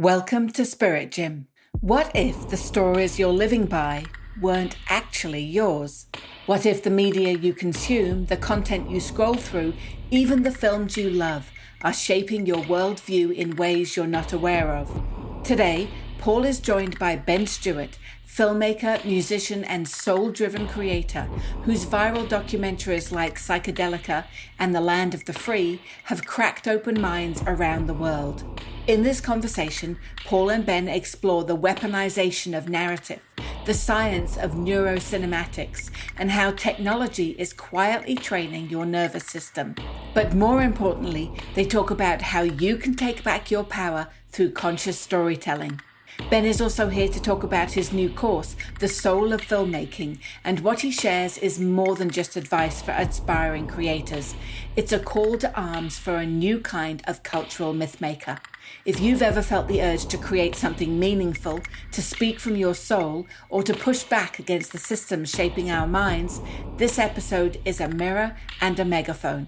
Welcome to Spirit Gym. What if the stories you're living by weren't actually yours? What if the media you consume, the content you scroll through, even the films you love, are shaping your worldview in ways you're not aware of? Today, Paul is joined by Ben Stewart, filmmaker, musician, and soul-driven creator, whose viral documentaries like Psychedelica and The Land of the Free have cracked open minds around the world. In this conversation, Paul and Ben explore the weaponization of narrative, the science of neurocinematics, and how technology is quietly training your nervous system. But more importantly, they talk about how you can take back your power through conscious storytelling. Ben is also here to talk about his new course, The Soul of Filmmaking, and what he shares is more than just advice for aspiring creators. It's a call to arms for a new kind of cultural mythmaker. If you've ever felt the urge to create something meaningful, to speak from your soul, or to push back against the systems shaping our minds, this episode is a mirror and a megaphone.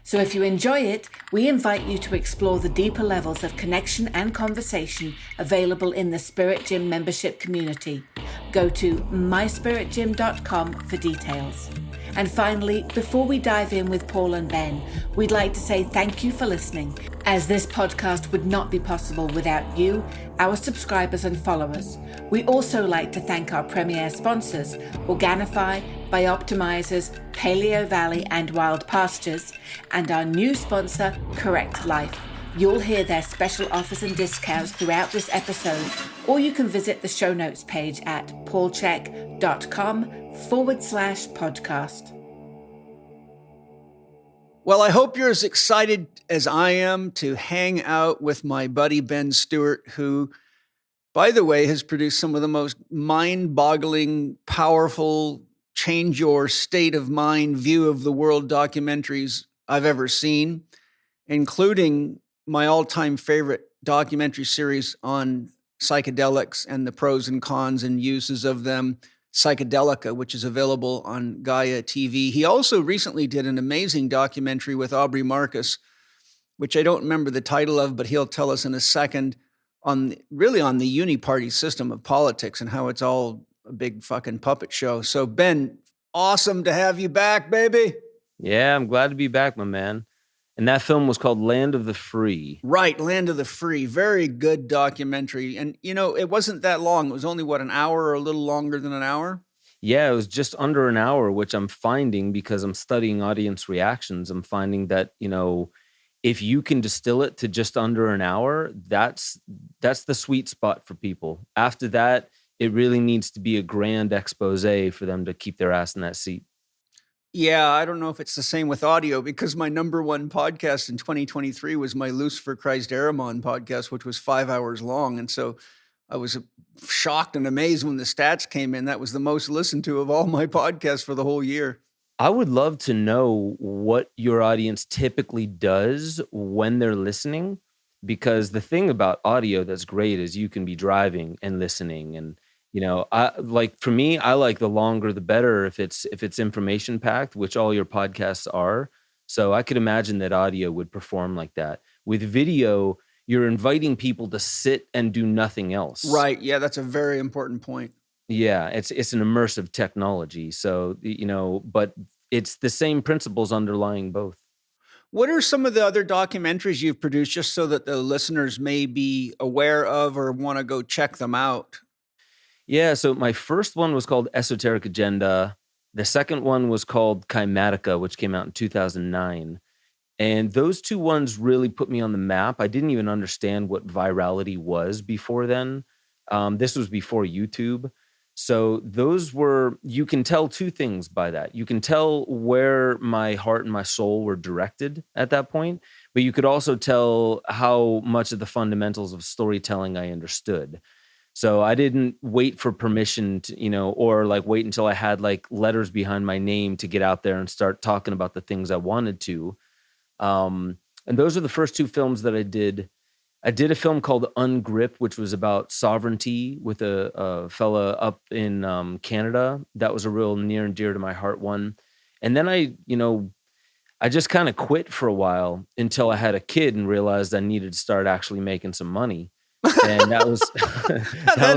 So if you enjoy it, we invite you to explore the deeper levels of connection and conversation available in the Spirit Gym membership community. Go to myspiritgym.com for details. And finally, before we dive in with Paul and Ben, we'd like to say thank you for listening, as this podcast would not be possible without you, our subscribers and followers. We also like to thank our premier sponsors, Organifi, Bioptimizers, Paleo Valley and Wild Pastures, and our new sponsor, Correct Life. You'll hear their special offers and discounts throughout this episode, or you can visit the show notes page at paulchek.com/podcast. Well, I hope you're as excited as I am to hang out with my buddy Ben Stewart, who, by the way, has produced some of the most mind-boggling, powerful, change your state of mind view of the world documentaries I've ever seen, including my all-time favorite documentary series on psychedelics and the pros and cons and uses of them, Psychedelica, which is available on Gaia TV. He also recently did an amazing documentary with Aubrey Marcus, which I don't remember the title of, but he'll tell us in a second, on the uniparty system of politics and how it's all a big fucking puppet show. So Ben, awesome to have you back, baby. Yeah, I'm glad to be back, my man. And that film was called Land of the Free. Right, Land of the Free. Very good documentary. And, you know, it wasn't that long. It was only, an hour or a little longer than an hour? Yeah, it was just under an hour, which I'm finding because I'm studying audience reactions. I'm finding that, if you can distill it to just under an hour, that's the sweet spot for people. After that, it really needs to be a grand expose for them to keep their ass in that seat. Yeah, I don't know if it's the same with audio, because my number one podcast in 2023 was my Lucifer Christ Aramon podcast, which was 5 hours long. And so I was shocked and amazed when the stats came in. That was the most listened to of all my podcasts for the whole year. I would love to know what your audience typically does when they're listening, because the thing about audio that's great is you can be driving and listening. And for me, I like the longer the better if it's information packed, which all your podcasts are. So I could imagine that audio would perform like that. With video, you're inviting people to sit and do nothing else. Right. Yeah, that's a very important point. Yeah, it's an immersive technology. So, but it's the same principles underlying both. What are some of the other documentaries you've produced, just so that the listeners may be aware of or want to go check them out? Yeah, so my first one was called Esoteric Agenda. The second one was called Kymatica, which came out in 2009. And those two ones really put me on the map. I didn't even understand what virality was before then. This was before YouTube. So you can tell two things by that. You can tell where my heart and my soul were directed at that point, but you could also tell how much of the fundamentals of storytelling I understood. So I didn't wait for permission to, or wait until I had letters behind my name to get out there and start talking about the things I wanted to. And those are the first two films that I did. I did a film called Ungrip, which was about sovereignty with a fella up in Canada. That was a real near and dear to my heart one. And then I just kind of quit for a while until I had a kid and realized I needed to start actually making some money. And that was,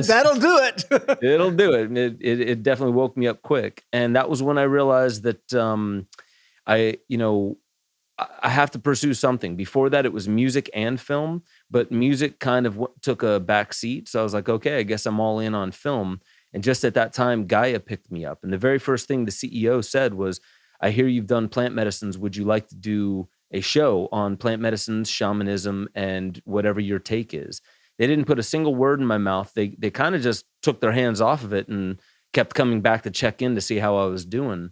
That'll do it. it'll do it. It definitely woke me up quick. And that was when I realized that, I have to pursue something. Before that, it was music and film, but music kind of took a back seat. So I was like, okay, I guess I'm all in on film. And just at that time, Gaia picked me up. And the very first thing the CEO said was, I hear you've done plant medicines. Would you like to do a show on plant medicines, shamanism, and whatever your take is? They didn't put a single word in my mouth. They kind of just took their hands off of it and kept coming back to check in to see how I was doing.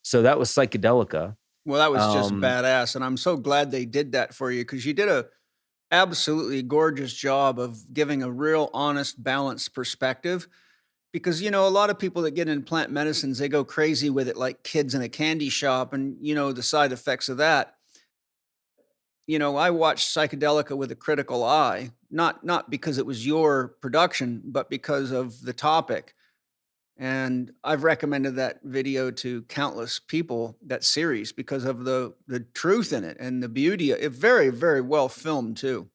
So that was Psychedelica. Well, that was just badass. And I'm so glad they did that for you, because you did a absolutely gorgeous job of giving a real honest, balanced perspective. Because, a lot of people that get in plant medicines, they go crazy with it like kids in a candy shop, and, the side effects of that. I watched Psychedelica with a critical eye, not because it was your production, but because of the topic. And I've recommended that video to countless people, that series, because of the truth in it and the beauty. It's very, very well filmed too.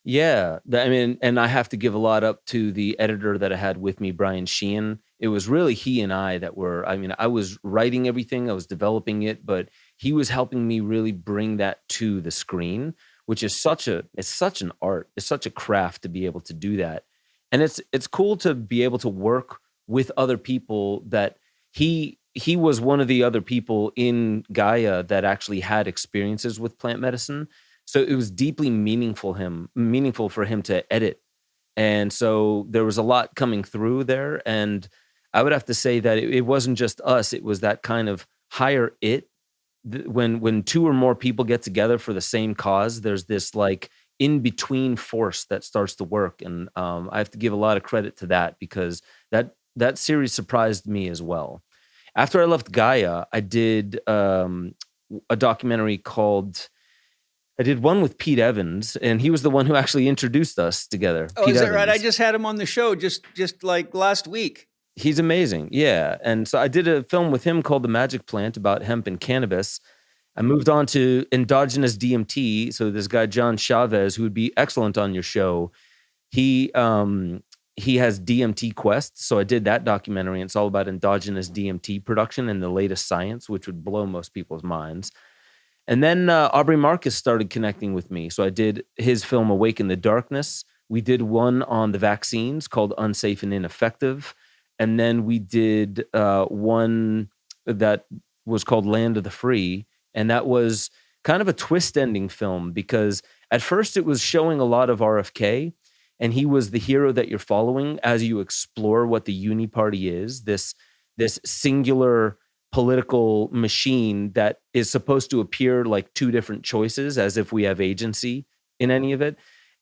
Yeah. And I have to give a lot up to the editor that I had with me, Brian Sheehan. It was really he and I that were, I was writing everything, I was developing it, but he was helping me really bring that to the screen, which is such an art. It's such a craft to be able to do that. And it's cool to be able to work with other people that he was one of the other people in Gaia that actually had experiences with plant medicine. So it was deeply meaningful for him to edit. And so there was a lot coming through there. And I would have to say that it wasn't just us. It was that kind of higher it. When two or more people get together for the same cause, there's this like in-between force that starts to work. And I have to give a lot of credit to that, because that series surprised me as well. After I left Gaia, I did a documentary called... I did one with Pete Evans, and he was the one who actually introduced us together. Oh, Pete is that Evans. right? I just had him on the show just like last week. He's amazing, yeah. And so I did a film with him called The Magic Plant about hemp and cannabis. I moved on to endogenous DMT. So this guy, John Chavez, who would be excellent on your show, he has DMT Quest. So I did that documentary, and it's all about endogenous DMT production and the latest science, which would blow most people's minds. And then Aubrey Marcus started connecting with me. So I did his film Awake in the Darkness. We did one on the vaccines called Unsafe and Ineffective. And then we did one that was called Land of the Free. And that was kind of a twist ending film, because at first it was showing a lot of RFK, and he was the hero that you're following as you explore what the Uni Party is, this singular political machine that is supposed to appear like two different choices, as if we have agency in any of it.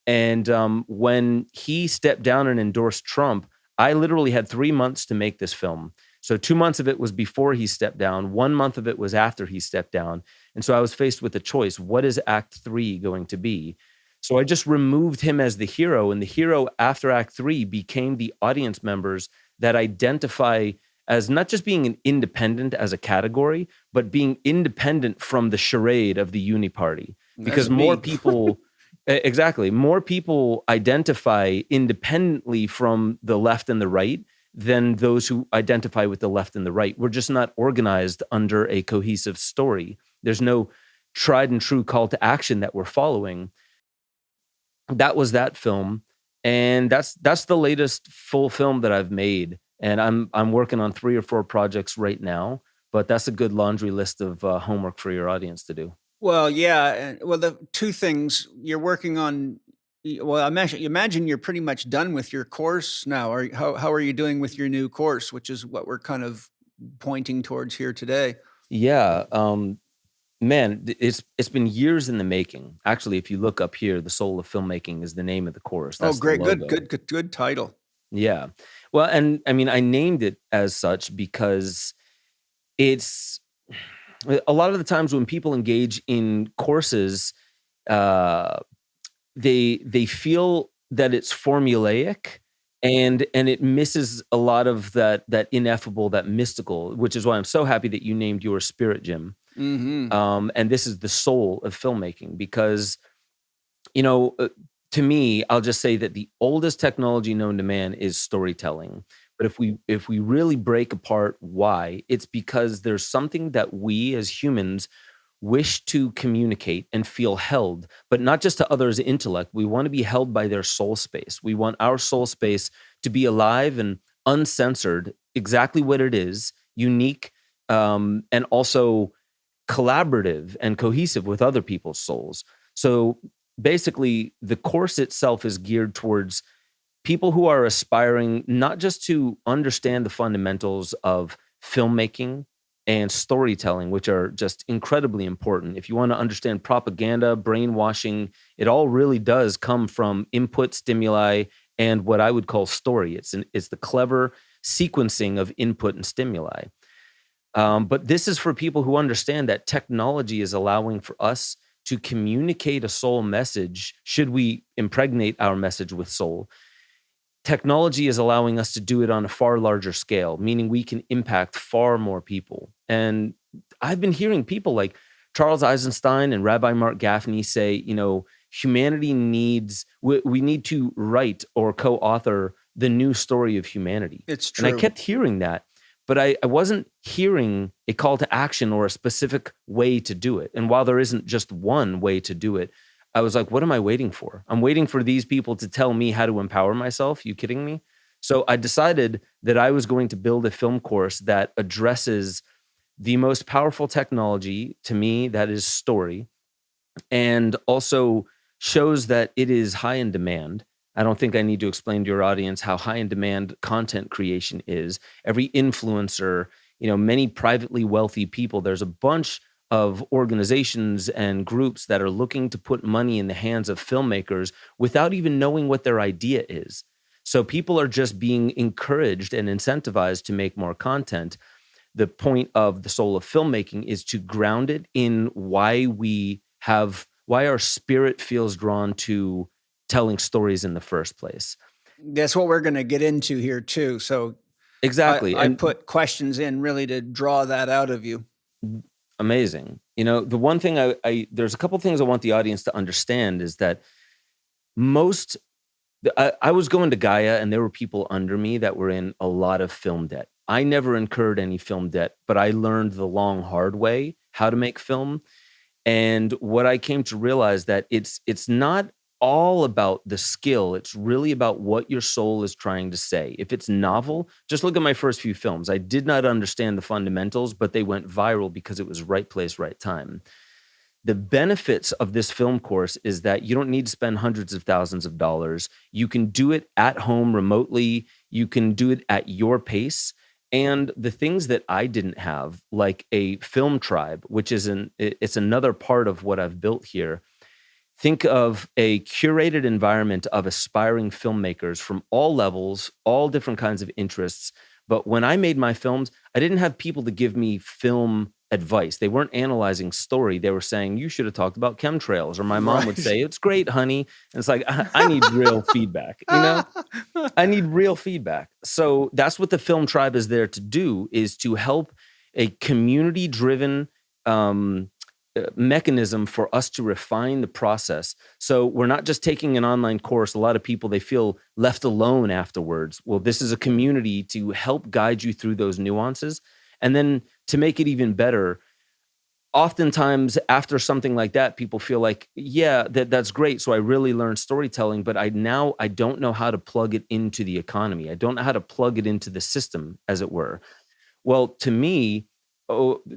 And when he stepped down and endorsed Trump, I literally had 3 months to make this film. So 2 months of it was before he stepped down. 1 month of it was after he stepped down. And so I was faced with a choice. What is Act 3 going to be? So I just removed him as the hero. And the hero after Act 3 became the audience members that identify as not just being an independent as a category, but being independent from the charade of the Uni Party. Because more people, exactly, more people identify independently from the left and the right than those who identify with the left and the right. We're just not organized under a cohesive story. There's no tried and true call to action that we're following. That was that film. And that's the latest full film that I've made. And I'm working on 3 or 4 projects right now, but that's a good laundry list of homework for your audience to do. Well, yeah. Well, the 2 things you're working on. Well, imagine you're pretty much done with your course now. Or how are you doing with your new course, which is what we're kind of pointing towards here today? Yeah, man, it's been years in the making. Actually, if you look up here, The Soul of Filmmaking is the name of the course. That's great, the logo. good title. Yeah. Well, and I mean, I named it as such because it's a lot of the times when people engage in courses, they feel that it's formulaic, and it misses a lot of that ineffable, that mystical, which is why I'm so happy that you named your Spirit, Jim. Mm-hmm. And this is the soul of filmmaking, because to me, I'll just say that the oldest technology known to man is storytelling. But if we really break apart why, it's because there's something that we as humans wish to communicate and feel held, but not just to others' intellect. We want to be held by their soul space. We want our soul space to be alive and uncensored, exactly what it is, unique, and also collaborative and cohesive with other people's souls. So basically, the course itself is geared towards people who are aspiring not just to understand the fundamentals of filmmaking and storytelling, which are just incredibly important. If you want to understand propaganda, brainwashing, it all really does come from input, stimuli, and what I would call story. It's the clever sequencing of input and stimuli. But this is for people who understand that technology is allowing for us to communicate a soul message. Should we impregnate our message with soul? Technology is allowing us to do it on a far larger scale, meaning we can impact far more people. And I've been hearing people like Charles Eisenstein and Rabbi Mark Gaffney say, humanity we need to write or co-author the new story of humanity. It's true. And I kept hearing that, but I wasn't hearing a call to action or a specific way to do it. And while there isn't just one way to do it, I was like, what am I waiting for? I'm waiting for these people to tell me how to empower myself. You kidding me? So I decided that I was going to build a film course that addresses the most powerful technology to me, that is story, and also shows that it is high in demand. I don't think I need to explain to your audience how high in demand content creation is. Every influencer, many privately wealthy people, there's a bunch of organizations and groups that are looking to put money in the hands of filmmakers without even knowing what their idea is. So people are just being encouraged and incentivized to make more content. The point of the soul of filmmaking is to ground it in why our spirit feels drawn to telling stories in the first place. That's what we're going to get into here too. So exactly. I put questions in really to draw that out of you. Amazing. The one thing there's a couple things I want the audience to understand is that I was going to Gaia and there were people under me that were in a lot of film debt. I never incurred any film debt, but I learned the long, hard way how to make film. And what I came to realize that it's not all about the skill. It's really about what your soul is trying to say. If it's novel, just look at my first few films. I did not understand the fundamentals, but they went viral because it was right place, right time. The benefits of this film course is that you don't need to spend hundreds of thousands of dollars. You can do it at home remotely. You can do it at your pace. And the things that I didn't have, like a film tribe, which it's another part of what I've built here. Think of a curated environment of aspiring filmmakers from all levels, all different kinds of interests. But when I made my films, I didn't have people to give me film advice. They weren't analyzing story. They were saying, you should have talked about chemtrails. Or my mom would say, it's great, honey. And it's like, I need real feedback. I need real feedback. So that's what the Film Tribe is there to do, is to help a community-driven mechanism for us to refine the process. So we're not just taking an online course. A lot of people, they feel left alone afterwards. Well, this is a community to help guide you through those nuances. And then to make it even better, oftentimes after something like that, people feel like, yeah, that's great. So I really learned storytelling, but I don't know how to plug it into the economy. I don't know how to plug it into the system, as it were. Well, to me,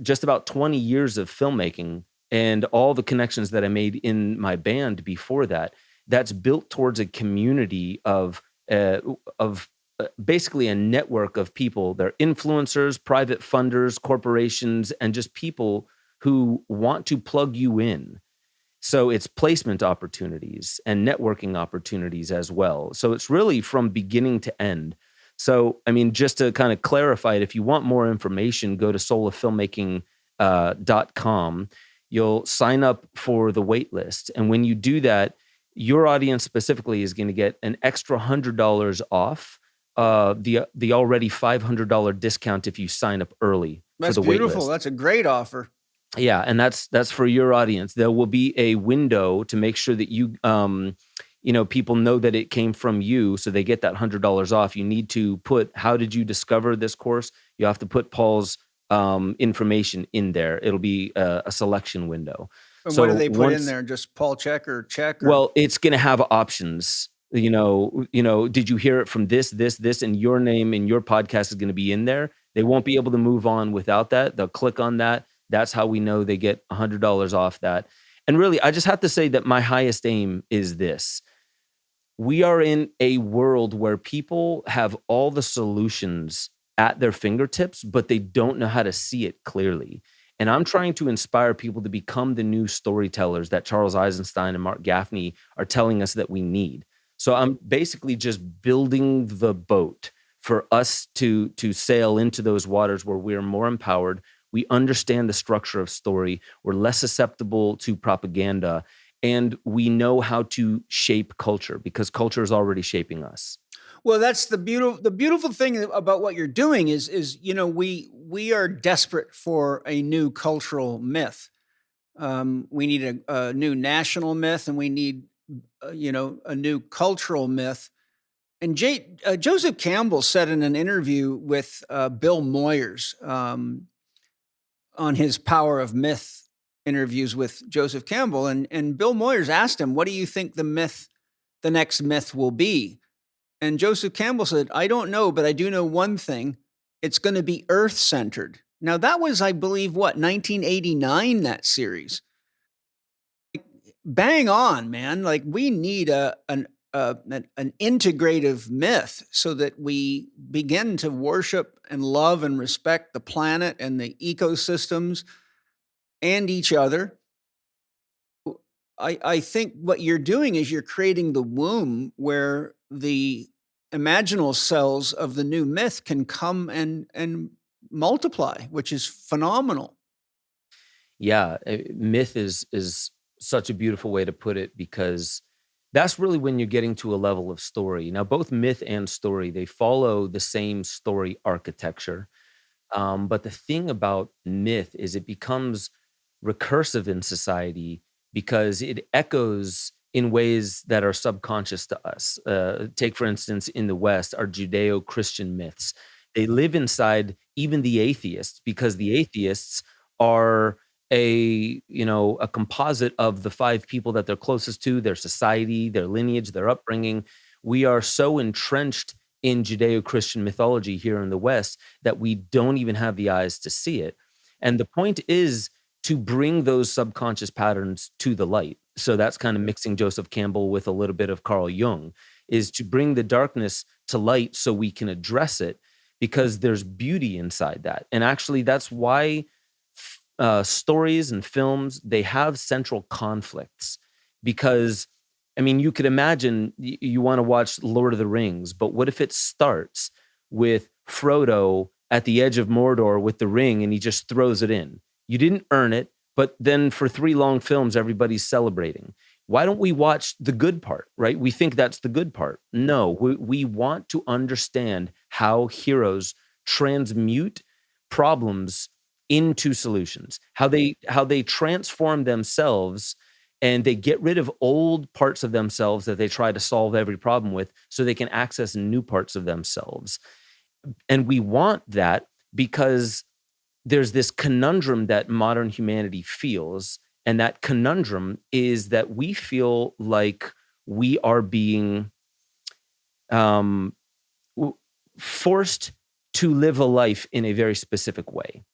just about 20 years of filmmaking and all the connections that I made in my band before that, that's built towards a community of basically a network of people. They're influencers, private funders, corporations, and just people who want to plug you in. So it's placement opportunities and networking opportunities as well. So it's really from beginning to end. So, just to kind of clarify it, if you want more information, go to souloffilmmaking.com. You'll sign up for the wait list. And when you do that, your audience specifically is going to get an extra $100 off the already $500 discount if you sign up early for the wait list. That's beautiful. That's a great offer. Yeah, and that's for your audience. There will be a window to make sure that you people know that it came from you, so they get that $100 off. You need to put, how did you discover this course? You have to put Paul's information in there. It'll be a selection window. And So what do they put in once- there? Just Paul Chek or Chek? Or? Well, it's going to have options. Did you hear it from this, and your name and your podcast is going to be in there. They won't be able to move on without that. They'll click on that. That's how we know they get $100 off that. And really, I just have to say that my highest aim is this. We are in a world where people have all the solutions at their fingertips, but they don't know how to see it clearly. And I'm trying to inspire people to become the new storytellers that Charles Eisenstein and Mark Gaffney are telling us that we need. So I'm basically just building the boat for us to sail into those waters where we're more empowered. We understand the structure of story. We're less susceptible to propaganda. And we know how to shape culture because culture is already shaping us. Well, that's the beautiful thing about what you're doing is we are desperate for a new cultural myth. We need a new national myth, and we need a new cultural myth. And Joseph Campbell said in an interview with Bill Moyers on his Power of Myth interviews with Joseph Campbell, and Bill Moyers asked him, "What do you think the next myth will be?" And Joseph Campbell said, "I don't know, but I do know one thing. It's going to be Earth-centered." Now, that was, I believe, 1989, that series. Bang on, man. Like, we need an integrative myth so that we begin to worship and love and respect the planet and the ecosystems and each other. I think what you're doing is you're creating the womb where the imaginal cells of the new myth can come and multiply, which is phenomenal. Yeah, myth is such a beautiful way to put it because that's really when you're getting to a level of story. Now, both myth and story, they follow the same story architecture. But the thing about myth is it becomes recursive in society because it echoes in ways that are subconscious to us. Take, for instance, in the West, our Judeo-Christian myths. They live inside even the atheists because the atheists are a composite of the five people that they're closest to, their society, their lineage, their upbringing. We are so entrenched in Judeo-Christian mythology here in the West that we don't even have the eyes to see it. And the point is to bring those subconscious patterns to the light. So that's kind of mixing Joseph Campbell with a little bit of Carl Jung, is to bring the darkness to light so we can address it because there's beauty inside that. And actually, that's why stories and films, they have central conflicts because, I mean, you could imagine you want to watch Lord of the Rings, but what if it starts with Frodo at the edge of Mordor with the ring and he just throws it in? You didn't earn it, but then for 3 long films, everybody's celebrating. Why don't we watch the good part, right? We think that's the good part. No, we want to understand how heroes transmute problems into solutions, how they transform themselves and they get rid of old parts of themselves that they try to solve every problem with so they can access new parts of themselves. And we want that because there's this conundrum that modern humanity feels. And that conundrum is that we feel like we are being forced to live a life in a very specific way.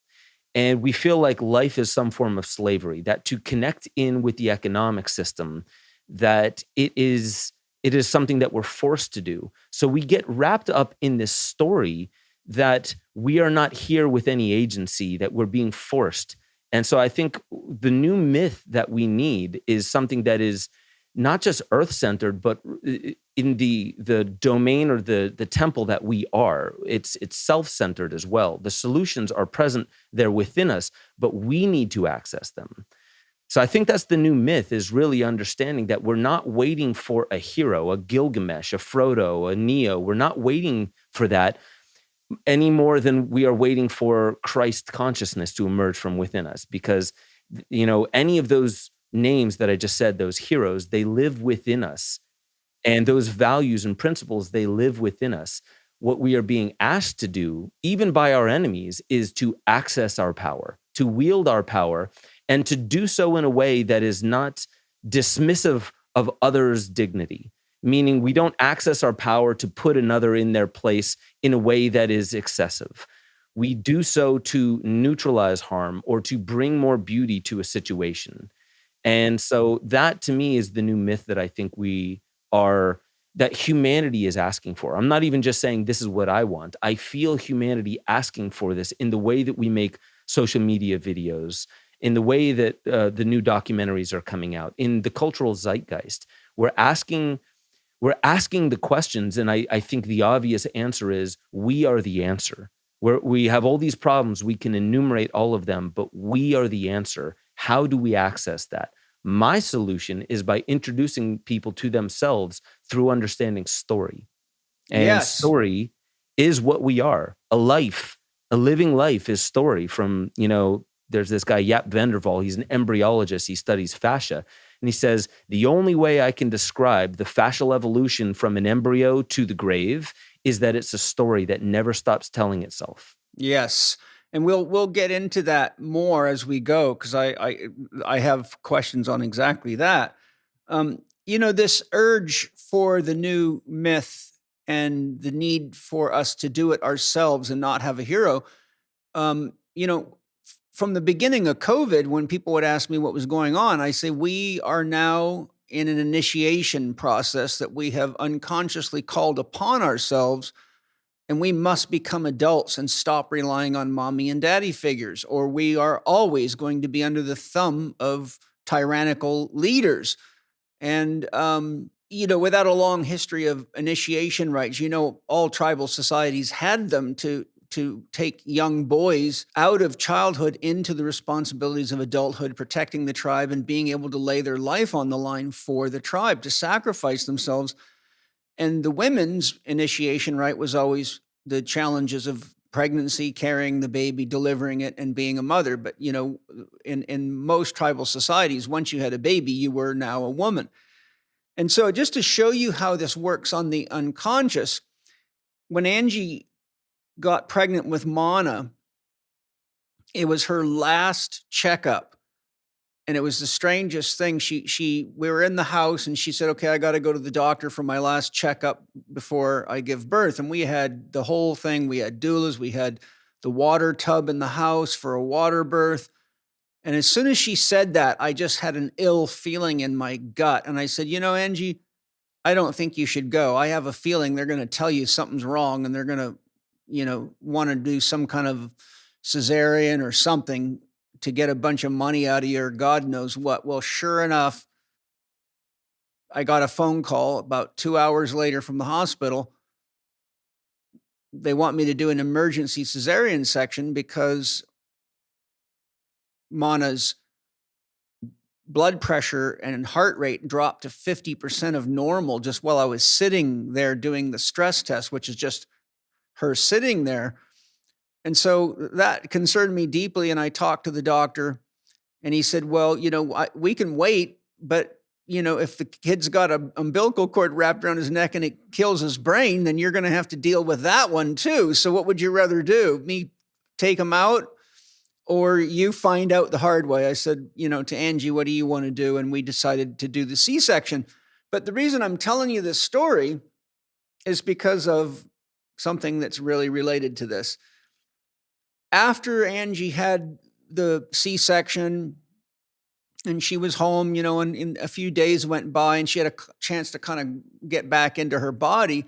And we feel like life is some form of slavery, that to connect in with the economic system, that it is something that we're forced to do. So we get wrapped up in this story that we are not here with any agency, that we're being forced. And so I think the new myth that we need is something that is not just earth-centered, but in the domain or the temple that we are. It's self-centered as well. The solutions are present there within us, but we need to access them. So I think that's the new myth, is really understanding that we're not waiting for a hero, a Gilgamesh, a Frodo, a Neo. We're not waiting for that any more than we are waiting for Christ consciousness to emerge from within us. Because, any of those names that I just said, those heroes, they live within us. And those values and principles, they live within us. What we are being asked to do, even by our enemies, is to access our power, to wield our power, and to do so in a way that is not dismissive of others' dignity. Meaning we don't access our power to put another in their place in a way that is excessive. We do so to neutralize harm or to bring more beauty to a situation. And so that to me is the new myth that I think that humanity is asking for. I'm not even just saying this is what I want. I feel humanity asking for this in the way that we make social media videos, in the way that the new documentaries are coming out, in the cultural zeitgeist. We're asking the questions, and I think the obvious answer is we are the answer. We have all these problems. We can enumerate all of them, but we are the answer. How do we access that? My solution is by introducing people to themselves through understanding story. And Yes. story is what we are. A living life is story. From, there's this guy, Jaap van der Wal. He's an embryologist. He studies fascia. And he says, the only way I can describe the fascial evolution from an embryo to the grave is that it's a story that never stops telling itself. Yes. And we'll get into that more as we go, because I have questions on exactly that. This urge for the new myth and the need for us to do it ourselves and not have a hero. From the beginning of COVID, when people would ask me what was going on, I say we are now in an initiation process that we have unconsciously called upon ourselves. And we must become adults and stop relying on mommy and daddy figures, or we are always going to be under the thumb of tyrannical leaders. And, without a long history of initiation rites, all tribal societies had them to take young boys out of childhood into the responsibilities of adulthood, protecting the tribe and being able to lay their life on the line for the tribe, to sacrifice themselves. And the women's initiation rite was always the challenges of pregnancy, carrying the baby, delivering it, and being a mother. But, in most tribal societies, once you had a baby, you were now a woman. And so just to show you how this works on the unconscious, when Angie got pregnant with Mana, it was her last checkup. And it was the strangest thing. We were in the house and she said, okay, I got to go to the doctor for my last checkup before I give birth. And we had the whole thing. We had doulas. We had the water tub in the house for a water birth. And as soon as she said that, I just had an ill feeling in my gut. And I said, Angie, I don't think you should go. I have a feeling they're going to tell you something's wrong and they're going to, want to do some kind of cesarean or something to get a bunch of money out of you, or God knows what. Well, sure enough, I got a phone call about 2 hours later from the hospital. They want me to do an emergency cesarean section because Mana's blood pressure and heart rate dropped to 50% of normal just while I was sitting there doing the stress test, which is just her sitting there. And so that concerned me deeply. And I talked to the doctor and he said, well, we can wait, but if the kid's got an umbilical cord wrapped around his neck and it kills his brain, then you're going to have to deal with that one too. So what would you rather do? Me take him out or you find out the hard way? I said, to Angie, what do you want to do? And we decided to do the C-section. But the reason I'm telling you this story is because of something that's really related to this. After Angie had the C-section and she was home, and in a few days went by and she had a chance to kind of get back into her body,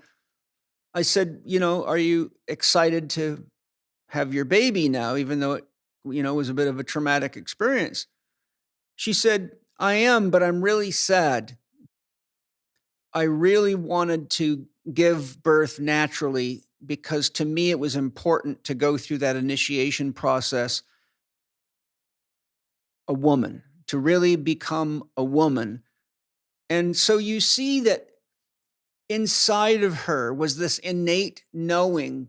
I said, are you excited to have your baby now, even though it, was a bit of a traumatic experience? She said, I am, but I'm really sad. I really wanted to give birth naturally because to me, it was important to go through that initiation process, a woman, to really become a woman. And so you see that inside of her was this innate knowing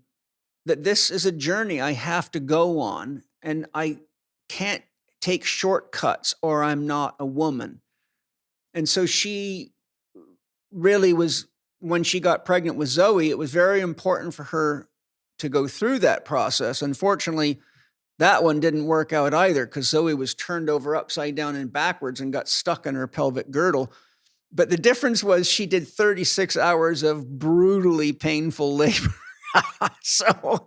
that this is a journey I have to go on and I can't take shortcuts or I'm not a woman. And so she really was when she got pregnant with Zoe, it was very important for her to go through that process. Unfortunately, that one didn't work out either because Zoe was turned over upside down and backwards and got stuck in her pelvic girdle. But the difference was she did 36 hours of brutally painful labor. So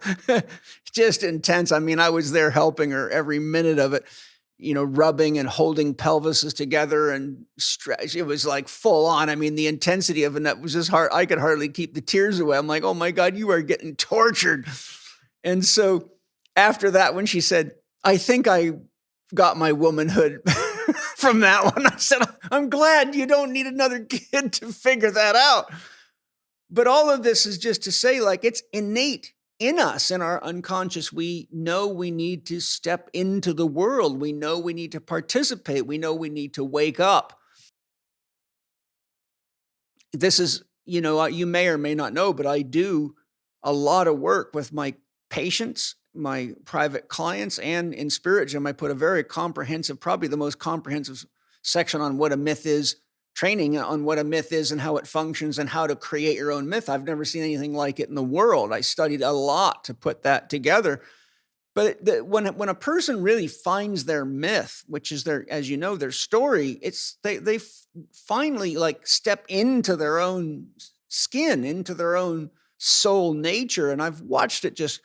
just intense. I mean, I was there helping her every minute of it, rubbing and holding pelvises together and stretch. It was like full on. I mean, the intensity of it was just hard. I could hardly keep the tears away. I'm like, oh my God, you are getting tortured. And so after that, when she said, I think I got my womanhood from that one, I said, I'm glad you don't need another kid to figure that out. But all of this is just to say, like, it's innate in us, in our unconscious. We know we need to step into the world. We know we need to participate. We know we need to wake up. This is, you may or may not know, but I do a lot of work with my patients, my private clients, and in Spirit Gym. I put a very comprehensive, probably the most comprehensive section on what a myth is, training on what a myth is and how it functions and how to create your own myth. I've never seen anything like it in the world. I studied a lot to put that together. But when a person really finds their myth, which is their, as you know, their story, they finally like step into their own skin, into their own soul nature. And I've watched it just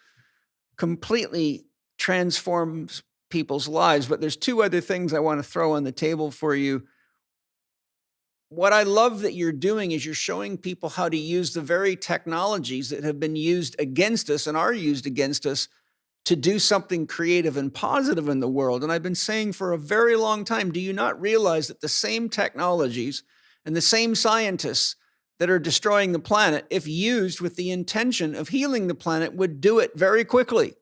completely transform people's lives. But there's two other things I want to throw on the table for you. What I love that you're doing is you're showing people how to use the very technologies that have been used against us and are used against us to do something creative and positive in the world. And I've been saying for a very long time, do you not realize that the same technologies and the same scientists that are destroying the planet, if used with the intention of healing the planet, would do it very quickly?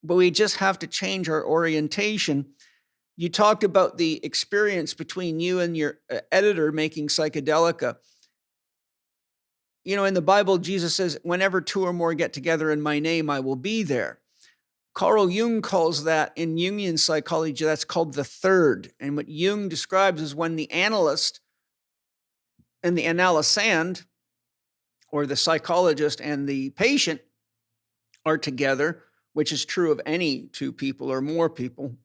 But we just have to change our orientation. You talked about the experience between you and your editor making Psychedelica. In the Bible, Jesus says, whenever two or more get together in my name, I will be there. Carl Jung calls that, in Jungian psychology, that's called the third. And what Jung describes is when the analyst and the analysand, or the psychologist and the patient, are together, which is true of any two people or more people.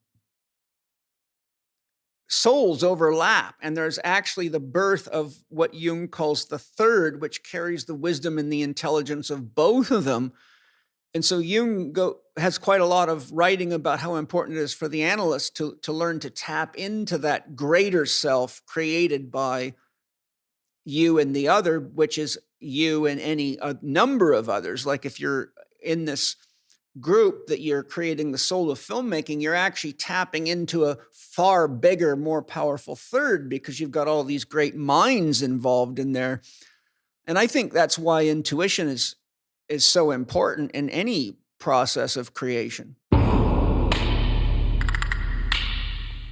Souls overlap, and there's actually the birth of what Jung calls the third, which carries the wisdom and the intelligence of both of them. And so Jung has quite a lot of writing about how important it is for the analyst to learn to tap into that greater self created by you and the other, which is you and any number of others. Like if you're in this group that you're creating the soul of filmmaking, you're actually tapping into a far bigger, more powerful third because you've got all these great minds involved in there. And I think that's why intuition is so important in any process of creation.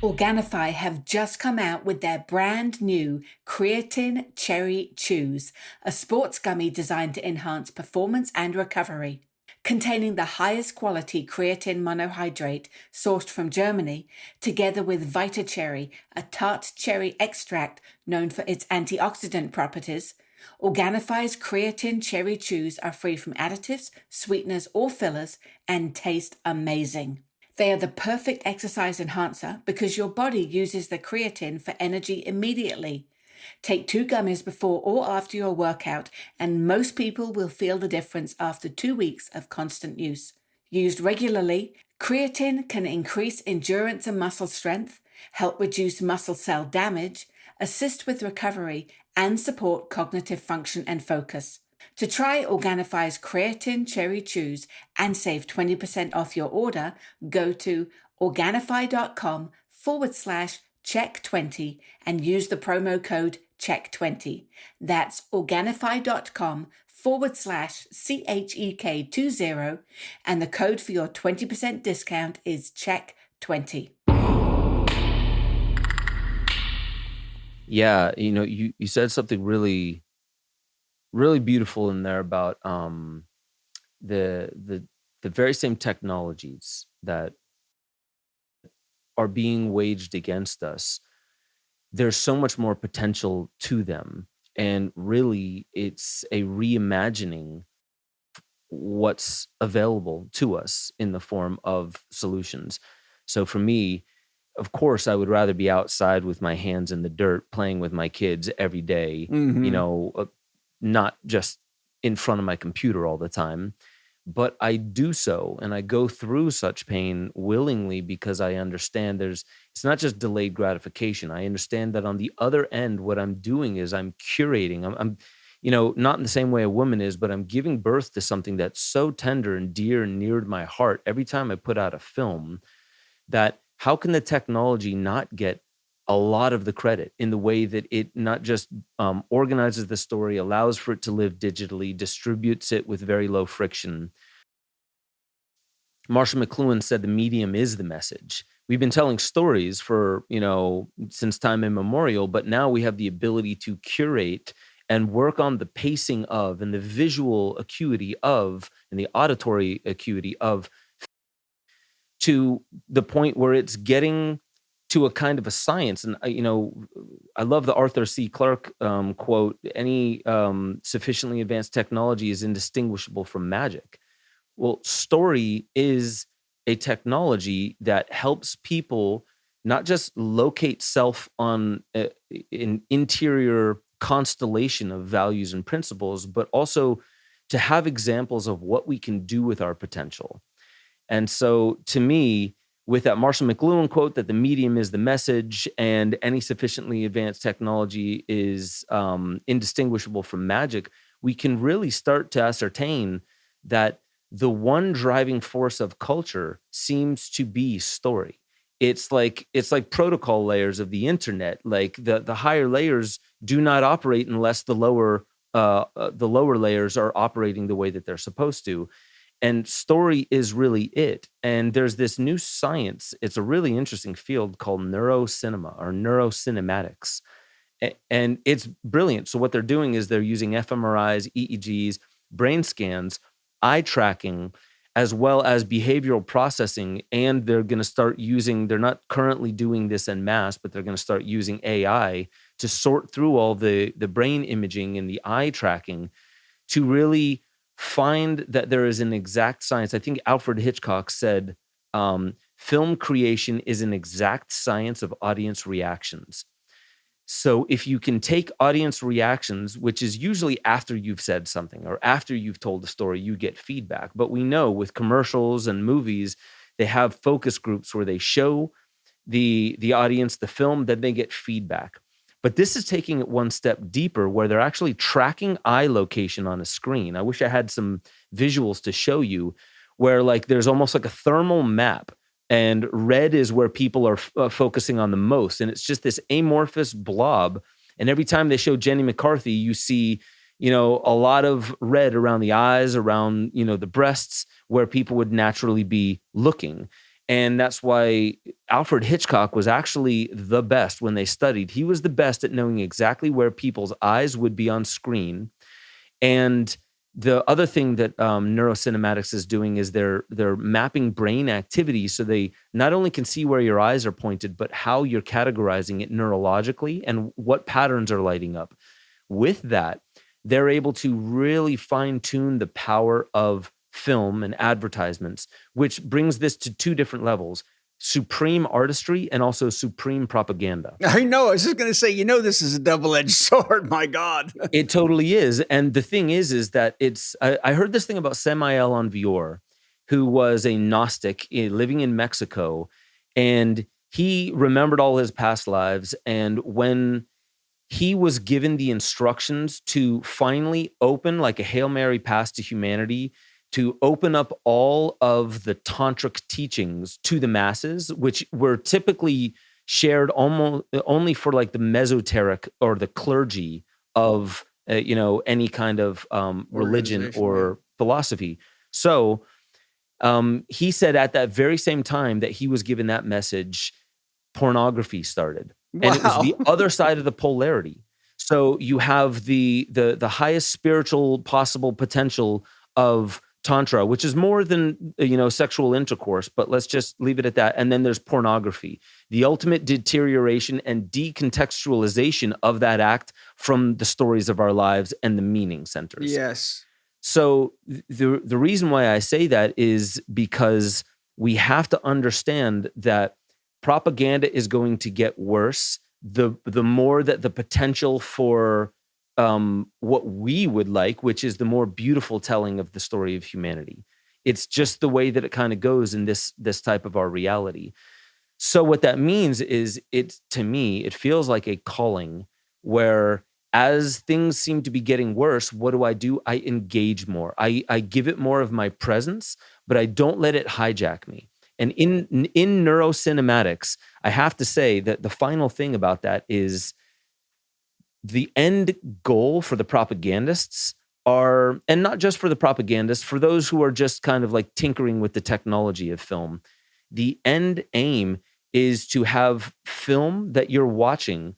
Organifi have just come out with their brand new Creatine Cherry Chews, a sports gummy designed to enhance performance and recovery. Containing the highest quality creatine monohydrate sourced from Germany, together with Vita Cherry, a tart cherry extract known for its antioxidant properties, Organifi's Creatine Cherry Chews are free from additives, sweeteners, or fillers and taste amazing. They are the perfect exercise enhancer because your body uses the creatine for energy immediately. Take 2 gummies before or after your workout, and most people will feel the difference after 2 weeks of constant use. Used regularly, creatine can increase endurance and muscle strength, help reduce muscle cell damage, assist with recovery, and support cognitive function and focus. To try Organifi's Creatine Cherry Chews and save 20% off your order, go to Organifi.com/Chek20 and use the promo code Chek20. That's Organifi.com/CHEK20, and the code for your 20% discount is Chek20. Yeah, you said something really, really beautiful in there about the very same technologies that are being waged against us. There's so much more potential to them. And really, it's a reimagining what's available to us in the form of solutions. So for me, of course, I would rather be outside with my hands in the dirt playing with my kids every day, Mm-hmm. not just in front of my computer all the time. But I do so and I go through such pain willingly because I understand it's not just delayed gratification. I understand that on the other end, what I'm doing is I'm curating. I'm not in the same way a woman is, but I'm giving birth to something that's so tender and dear and near to my heart every time I put out a film, that how can the technology not get a lot of the credit in the way that it not just organizes the story, allows for it to live digitally, distributes it with very low friction. Marshall McLuhan said the medium is the message. We've been telling stories for, since time immemorial, but now we have the ability to curate and work on the pacing of and the visual acuity of and the auditory acuity of, to the point where it's getting to a kind of a science. And, I love the Arthur C. Clarke quote, any sufficiently advanced technology is indistinguishable from magic. Well, story is a technology that helps people not just locate self on an interior constellation of values and principles, but also to have examples of what we can do with our potential. And so to me, with that Marshall McLuhan quote that the medium is the message and any sufficiently advanced technology is indistinguishable from magic, we can really start to ascertain that the one driving force of culture seems to be story. It's like protocol layers of the internet. Like the higher layers do not operate unless the lower layers are operating the way that they're supposed to. And story is really it. And there's this new science. It's a really interesting field called neurocinema or neurocinematics. And it's brilliant. So what they're doing is they're using fMRIs, EEGs, brain scans, eye tracking, as well as behavioral processing. And they're going to start using, they're not currently doing this en masse, but they're going to start using AI to sort through all the brain imaging and the eye tracking to really find that there is an exact science. I think Alfred Hitchcock said, film creation is an exact science of audience reactions. So if you can take audience reactions, which is usually after you've said something or after you've told a story, you get feedback. But we know with commercials and movies, they have focus groups where they show the audience the film, then they get feedback. But this is taking it one step deeper where they're actually tracking eye location on a screen. I wish I had some visuals to show you where like there's almost like a thermal map, and red is where people are focusing on the most. And it's just this amorphous blob. And every time they show Jenny McCarthy, you see, a lot of red around the eyes, around, the breasts, where people would naturally be looking. And that's why Alfred Hitchcock was actually the best when they studied. He was the best at knowing exactly where people's eyes would be on screen. And the other thing that Neurocinematics is doing is they're mapping brain activity, so they not only can see where your eyes are pointed, but how you're categorizing it neurologically and what patterns are lighting up. With that, they're able to really fine-tune the power of film and advertisements, which brings this to two different levels: supreme artistry and also supreme propaganda. I know. I was just going to say, this is a double-edged sword. My God. It totally is. And the thing is that I heard this thing about Samael Aun-Weor, who was a Gnostic living in Mexico, and he remembered all his past lives. And when he was given the instructions to finally open, like a Hail Mary pass to humanity, to open up all of the tantric teachings to the masses, which were typically shared almost only for like the mesoteric or the clergy of any kind of religion or philosophy. So he said at that very same time that he was given that message, pornography started. Wow. And it was the other side of the polarity. So you have the highest spiritual possible potential of tantra, which is more than, sexual intercourse, but let's just leave it at that. And then there's pornography, the ultimate deterioration and decontextualization of that act from the stories of our lives and the meaning centers. Yes. So the reason why I say that is because we have to understand that propaganda is going to get worse the more that the potential for what we would like, which is the more beautiful telling of the story of humanity. It's just the way that it kind of goes in this type of our reality. So what that means is, to me, it feels like a calling where, as things seem to be getting worse, what do? I engage more. I give it more of my presence, but I don't let it hijack me. And in neurocinematics, I have to say that the final thing about that is the end goal for the propagandists are, and not just for the propagandists, for those who are just kind of like tinkering with the technology of film, the end aim is to have film that you're watching.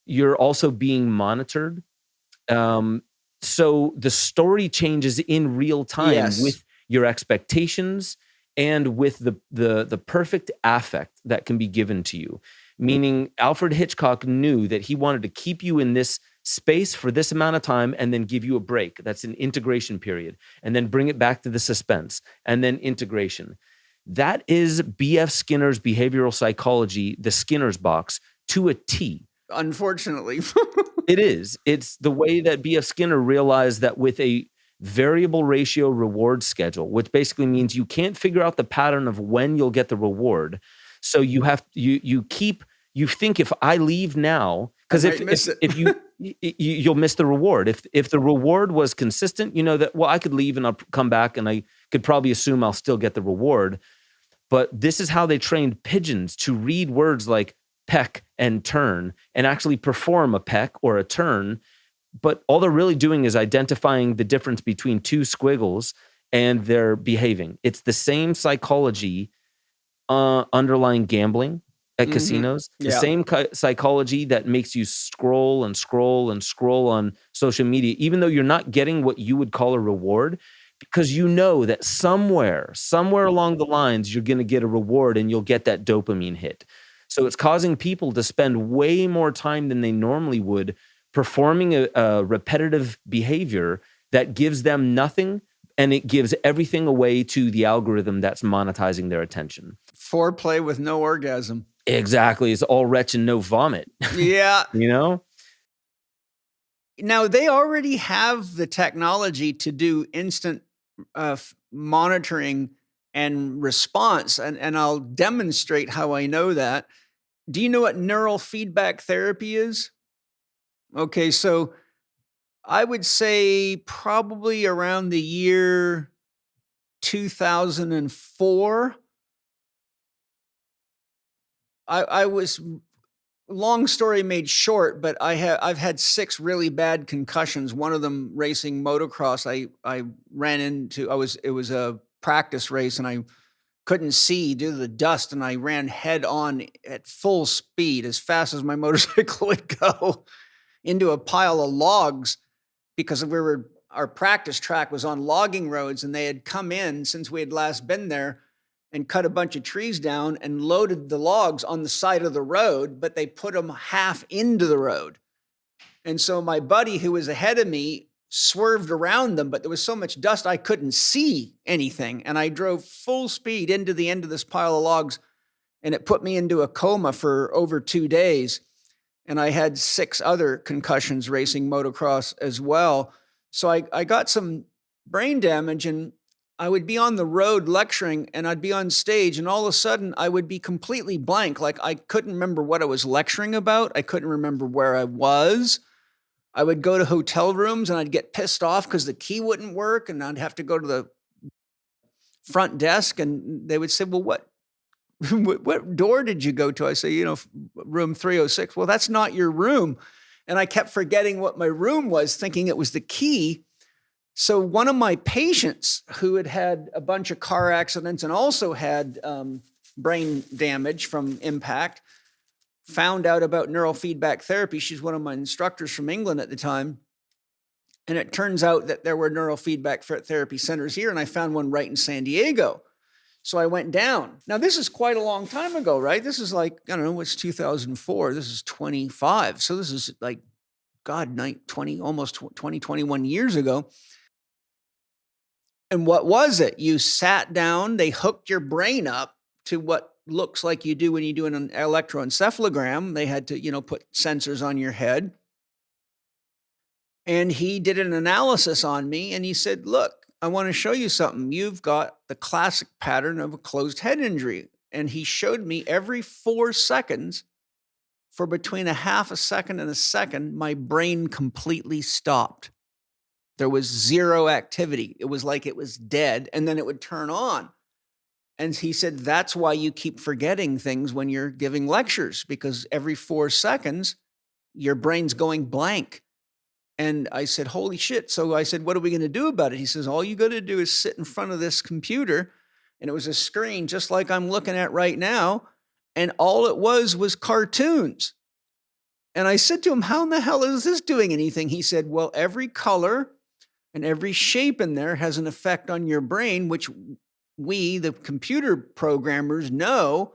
You're also being monitored. So the story changes in real time. Yes. With your expectations and with the perfect affect that can be given to you. Meaning Alfred Hitchcock knew that he wanted to keep you in this space for this amount of time and then give you a break. That's an integration period. And then bring it back to the suspense and then integration. That is B.F. Skinner's behavioral psychology, the Skinner's box, to a T. Unfortunately. It is. It's the way that B.F. Skinner realized that with a variable ratio reward schedule, which basically means you can't figure out the pattern of when you'll get the reward. So you have you think, if I leave now, because if you'll miss the reward. If the reward was consistent, you know that, well, I could leave and I'll come back and I could probably assume I'll still get the reward. But this is how they trained pigeons to read words like peck and turn and actually perform a peck or a turn. But all they're really doing is identifying the difference between two squiggles and they're behaving. It's the same psychology underlying gambling at casinos. The same psychology that makes you scroll and scroll and scroll on social media, even though you're not getting what you would call a reward, because you know that somewhere along the lines, you're going to get a reward and you'll get that dopamine hit. So it's causing people to spend way more time than they normally would performing a repetitive behavior that gives them nothing, and it gives everything away to the algorithm that's monetizing their attention. Foreplay with no orgasm. Exactly. It's all retch and no vomit. Yeah. You know? Now, they already have the technology to do instant monitoring and response, and I'll demonstrate how I know that. Do you know what neural feedback therapy is? Okay, so I would say probably around the year 2004, I was, long story made short, but I've had 6 really bad concussions. One of them racing motocross. I ran into, it was a practice race and I couldn't see due to the dust, and I ran head on at full speed as fast as my motorcycle would go into a pile of logs, because our practice track was on logging roads, and they had come in since we had last been there and cut a bunch of trees down and loaded the logs on the side of the road, but they put them half into the road. And so my buddy who was ahead of me swerved around them, but there was so much dust I couldn't see anything. And I drove full speed into the end of this pile of logs, and it put me into a coma for over 2 days. And I had 6 other concussions racing motocross as well. So I got some brain damage, and I would be on the road lecturing, and I'd be on stage, and all of a sudden I would be completely blank. Like, I couldn't remember what I was lecturing about. I couldn't remember where I was. I would go to hotel rooms and I'd get pissed off because the key wouldn't work, and I'd have to go to the front desk, and they would say, well, what door did you go to? I say, room 306. Well, that's not your room. And I kept forgetting what my room was, thinking it was the key. So one of my patients, who had had a bunch of car accidents and also had brain damage from impact, found out about neurofeedback therapy. She's one of my instructors from England at the time. And it turns out that there were neurofeedback therapy centers here, and I found one right in San Diego. So I went down. Now, this is quite a long time ago, right? This is like, I don't know, it's 2004. This is 25. So this is like, God, 20, almost 20, 21 years ago. And what was it? You sat down, they hooked your brain up to what looks like you do when you do an electroencephalogram. They had to, put sensors on your head. And he did an analysis on me and he said, look, I want to show you something. You've got the classic pattern of a closed head injury. And he showed me every 4 seconds for between a half a second and a second, my brain completely stopped. There was zero activity. It was like it was dead, and then it would turn on. And he said, that's why you keep forgetting things when you're giving lectures, because every 4 seconds, your brain's going blank. And I said, holy shit. So I said, what are we going to do about it? He says, all you got to do is sit in front of this computer. And it was a screen just like I'm looking at right now. And all it was cartoons. And I said to him, how in the hell is this doing anything? He said, well, every color and every shape in there has an effect on your brain, which we, the computer programmers, know.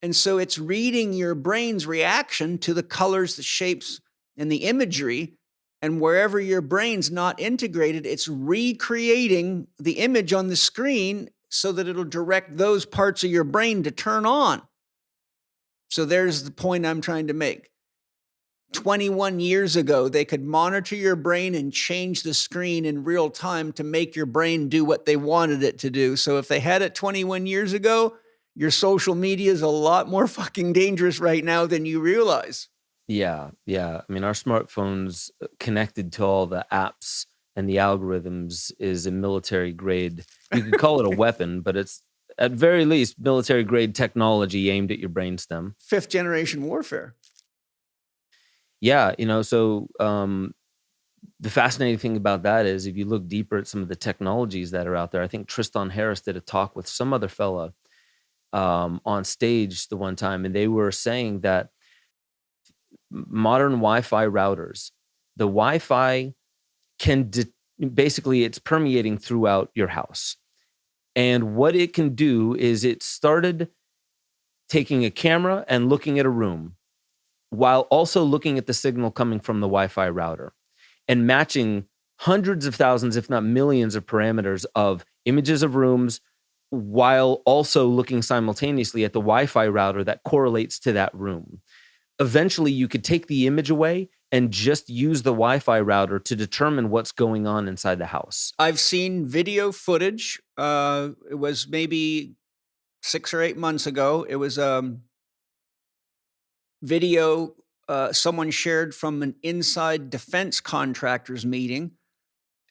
And so it's reading your brain's reaction to the colors, the shapes, and the imagery. And wherever your brain's not integrated, it's recreating the image on the screen so that it'll direct those parts of your brain to turn on. So there's the point I'm trying to make. 21 years ago, they could monitor your brain and change the screen in real time to make your brain do what they wanted it to do. So if they had it 21 years ago, your social media is a lot more fucking dangerous right now than you realize. Yeah. I mean, our smartphones connected to all the apps and the algorithms is a military grade. You could call it a weapon, but it's at very least military grade technology aimed at your brainstem. 5th generation warfare. Yeah, so the fascinating thing about that is if you look deeper at some of the technologies that are out there, I think Tristan Harris did a talk with some other fella on stage the one time, and they were saying that modern Wi-Fi routers, the Wi-Fi can basically it's permeating throughout your house. And what it can do is it started taking a camera and looking at a room while also looking at the signal coming from the Wi-Fi router and matching hundreds of thousands, if not millions of parameters of images of rooms while also looking simultaneously at the Wi-Fi router that correlates to that room. Eventually, you could take the image away and just use the Wi-Fi router to determine what's going on inside the house. I've seen video footage. It was maybe 6 or 8 months ago. It was video someone shared from an inside defense contractors meeting,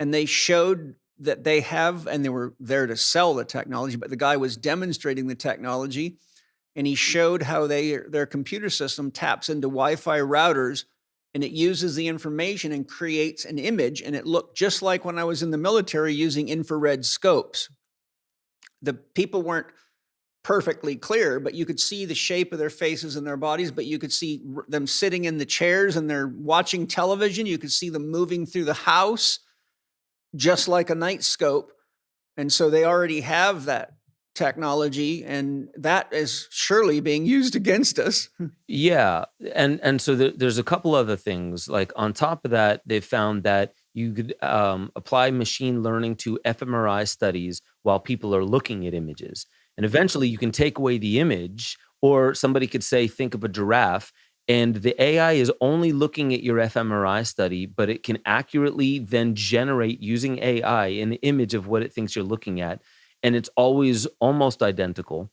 and they showed that they have, and they were there to sell the technology, but the guy was demonstrating the technology, and he showed how their computer system taps into Wi-Fi routers, and it uses the information and creates an image, and it looked just like when I was in the military using infrared scopes. The people weren't perfectly clear, but you could see the shape of their faces and their bodies, but you could see them sitting in the chairs and they're watching television. You could see them moving through the house just like a night scope. And so they already have that technology, and that is surely being used against us. Yeah. And so there's a couple other things. Like on top of that, they found that you could apply machine learning to fMRI studies while people are looking at images. And eventually you can take away the image, or somebody could say, think of a giraffe, and the AI is only looking at your fMRI study, but it can accurately then generate using AI an image of what it thinks you're looking at. And it's always almost identical.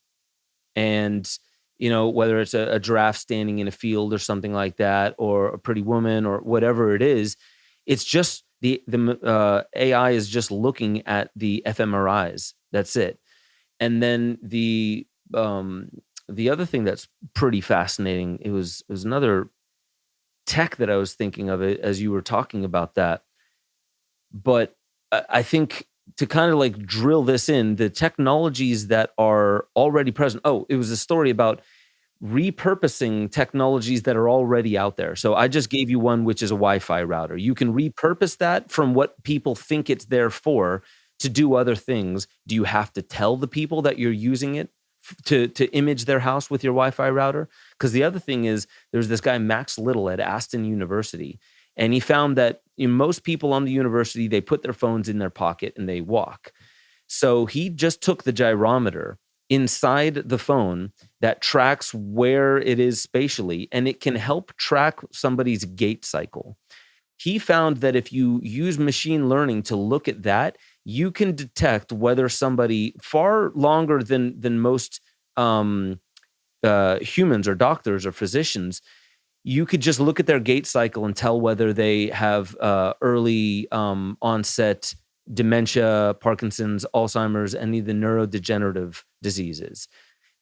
And, whether it's a giraffe standing in a field or something like that, or a pretty woman or whatever it is, it's just the AI is just looking at the fMRIs. That's it. And then the other thing that's pretty fascinating, it was another tech that I was thinking of it as you were talking about that. But I think to kind of like drill this in, the technologies that are already present. Oh, it was a story about repurposing technologies that are already out there. So I just gave you one, which is a Wi-Fi router. You can repurpose that from what people think it's there for to do other things. Do you have to tell the people that you're using it to image their house with your Wi-Fi router? Because the other thing is, there's this guy, Max Little, at Aston University, and he found that most people on the university, they put their phones in their pocket and they walk. So he just took the gyrometer inside the phone that tracks where it is spatially, and it can help track somebody's gait cycle. He found that if you use machine learning to look at that, you can detect whether somebody, far longer than most humans or doctors or physicians, you could just look at their gait cycle and tell whether they have early onset dementia, Parkinson's, Alzheimer's, any of the neurodegenerative diseases.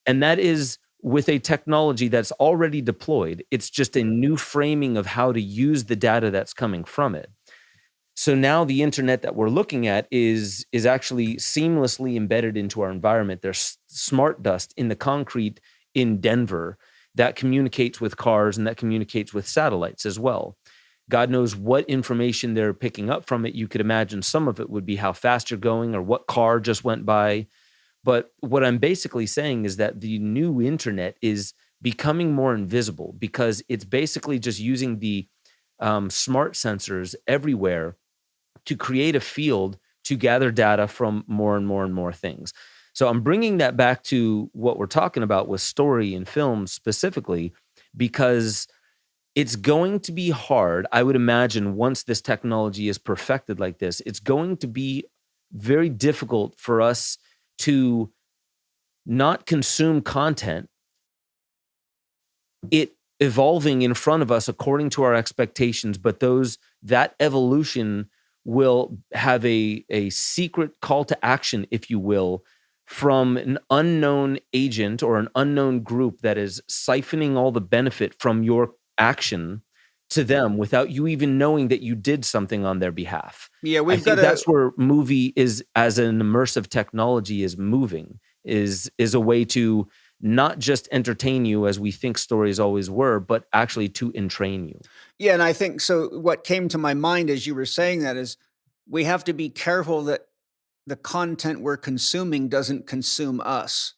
And that is with a technology that's already deployed. It's just a new framing of how to use the data that's coming from it. So now the internet that we're looking at is actually seamlessly embedded into our environment. There's smart dust in the concrete in Denver that communicates with cars and that communicates with satellites as well. God knows what information they're picking up from it. You could imagine some of it would be how fast you're going or what car just went by. But what I'm basically saying is that the new internet is becoming more invisible because it's basically just using the smart sensors everywhere to create a field to gather data from more and more and more things. So I'm bringing that back to what we're talking about with story and film specifically, because it's going to be hard, I would imagine, once this technology is perfected like this, it's going to be very difficult for us to not consume content, it evolving in front of us according to our expectations, but that evolution will have a secret call to action, if you will, from an unknown agent or an unknown group that is siphoning all the benefit from your action to them without you even knowing that you did something on their behalf. Yeah, I think that's where movie is, as an immersive technology, is moving, is a way to not just entertain you as we think stories always were, but actually to entrain you. Yeah, and I think so. What came to my mind as you were saying that is we have to be careful that the content we're consuming doesn't consume us.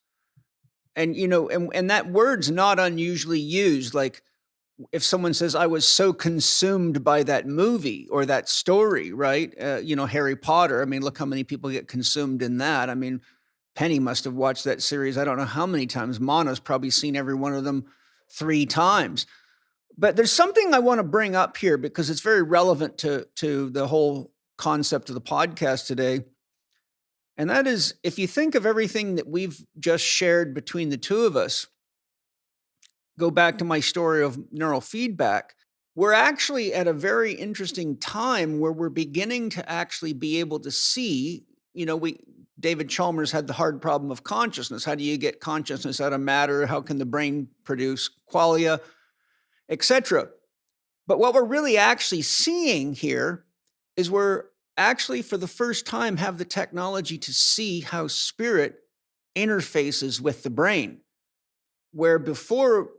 And, and that word's not unusually used. Like if someone says, I was so consumed by that movie or that story, right? Harry Potter. I mean, look how many people get consumed in that. I mean, Penny must have watched that series I don't know how many times. Mana's probably seen every one of them 3 times. But there's something I want to bring up here because it's very relevant to the whole concept of the podcast today. And that is, if you think of everything that we've just shared between the two of us, go back to my story of neurofeedback, we're actually at a very interesting time where we're beginning to actually be able to see, David Chalmers had the hard problem of consciousness. How do you get consciousness out of matter? How can the brain produce qualia, etc.? But what we're really actually seeing here is we're actually, for the first time, have the technology to see how spirit interfaces with the brain. Where before,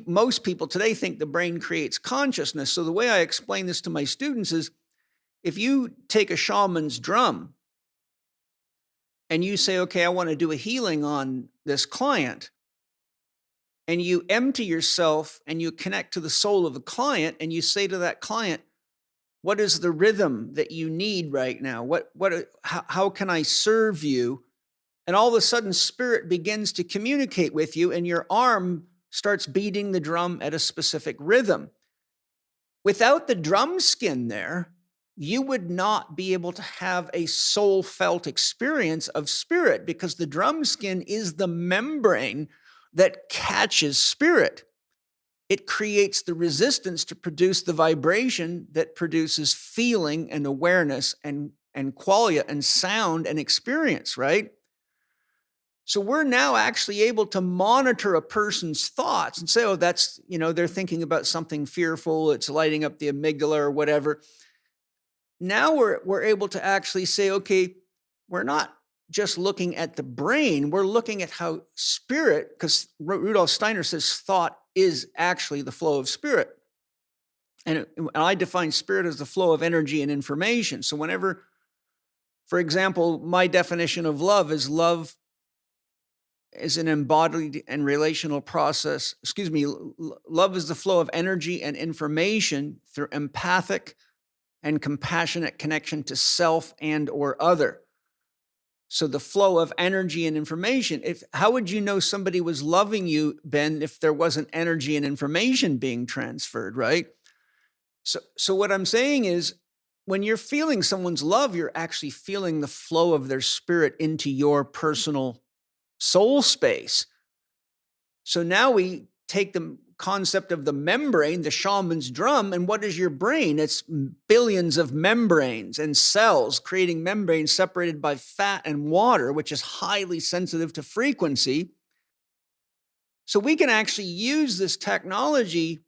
most people today think the brain creates consciousness. So the way I explain this to my students is, if you take a shaman's drum and you say, okay, I want to do a healing on this client, and you empty yourself and you connect to the soul of the client, and you say to that client, what is the rhythm that you need right now? How can I serve you? And all of a sudden, spirit begins to communicate with you, and your arm starts beating the drum at a specific rhythm. Without the drum skin there, you would not be able to have a soul-felt experience of spirit, because the drum skin is the membrane that catches spirit. It creates the resistance to produce the vibration that produces feeling and awareness and qualia and sound and experience, right? So we're now actually able to monitor a person's thoughts and say, oh, that's, they're thinking about something fearful. It's lighting up the amygdala or whatever. Now we're able to actually say, okay, we're not just looking at the brain. We're looking at how spirit, because Rudolf Steiner says thought is actually the flow of spirit. And I define spirit as the flow of energy and information. So whenever, for example, my definition of love is an embodied and relational process. Love is the flow of energy and information through empathic and compassionate connection to self and or other. So the flow of energy and information. How would you know somebody was loving you, Ben, if there wasn't energy and information being transferred, right? So what I'm saying is, when you're feeling someone's love, you're actually feeling the flow of their spirit into your personal soul space. So now we take the concept of the membrane, the shaman's drum, and what is your brain? It's billions of membranes and cells creating membranes separated by fat and water, which is highly sensitive to frequency. So we can actually use this technology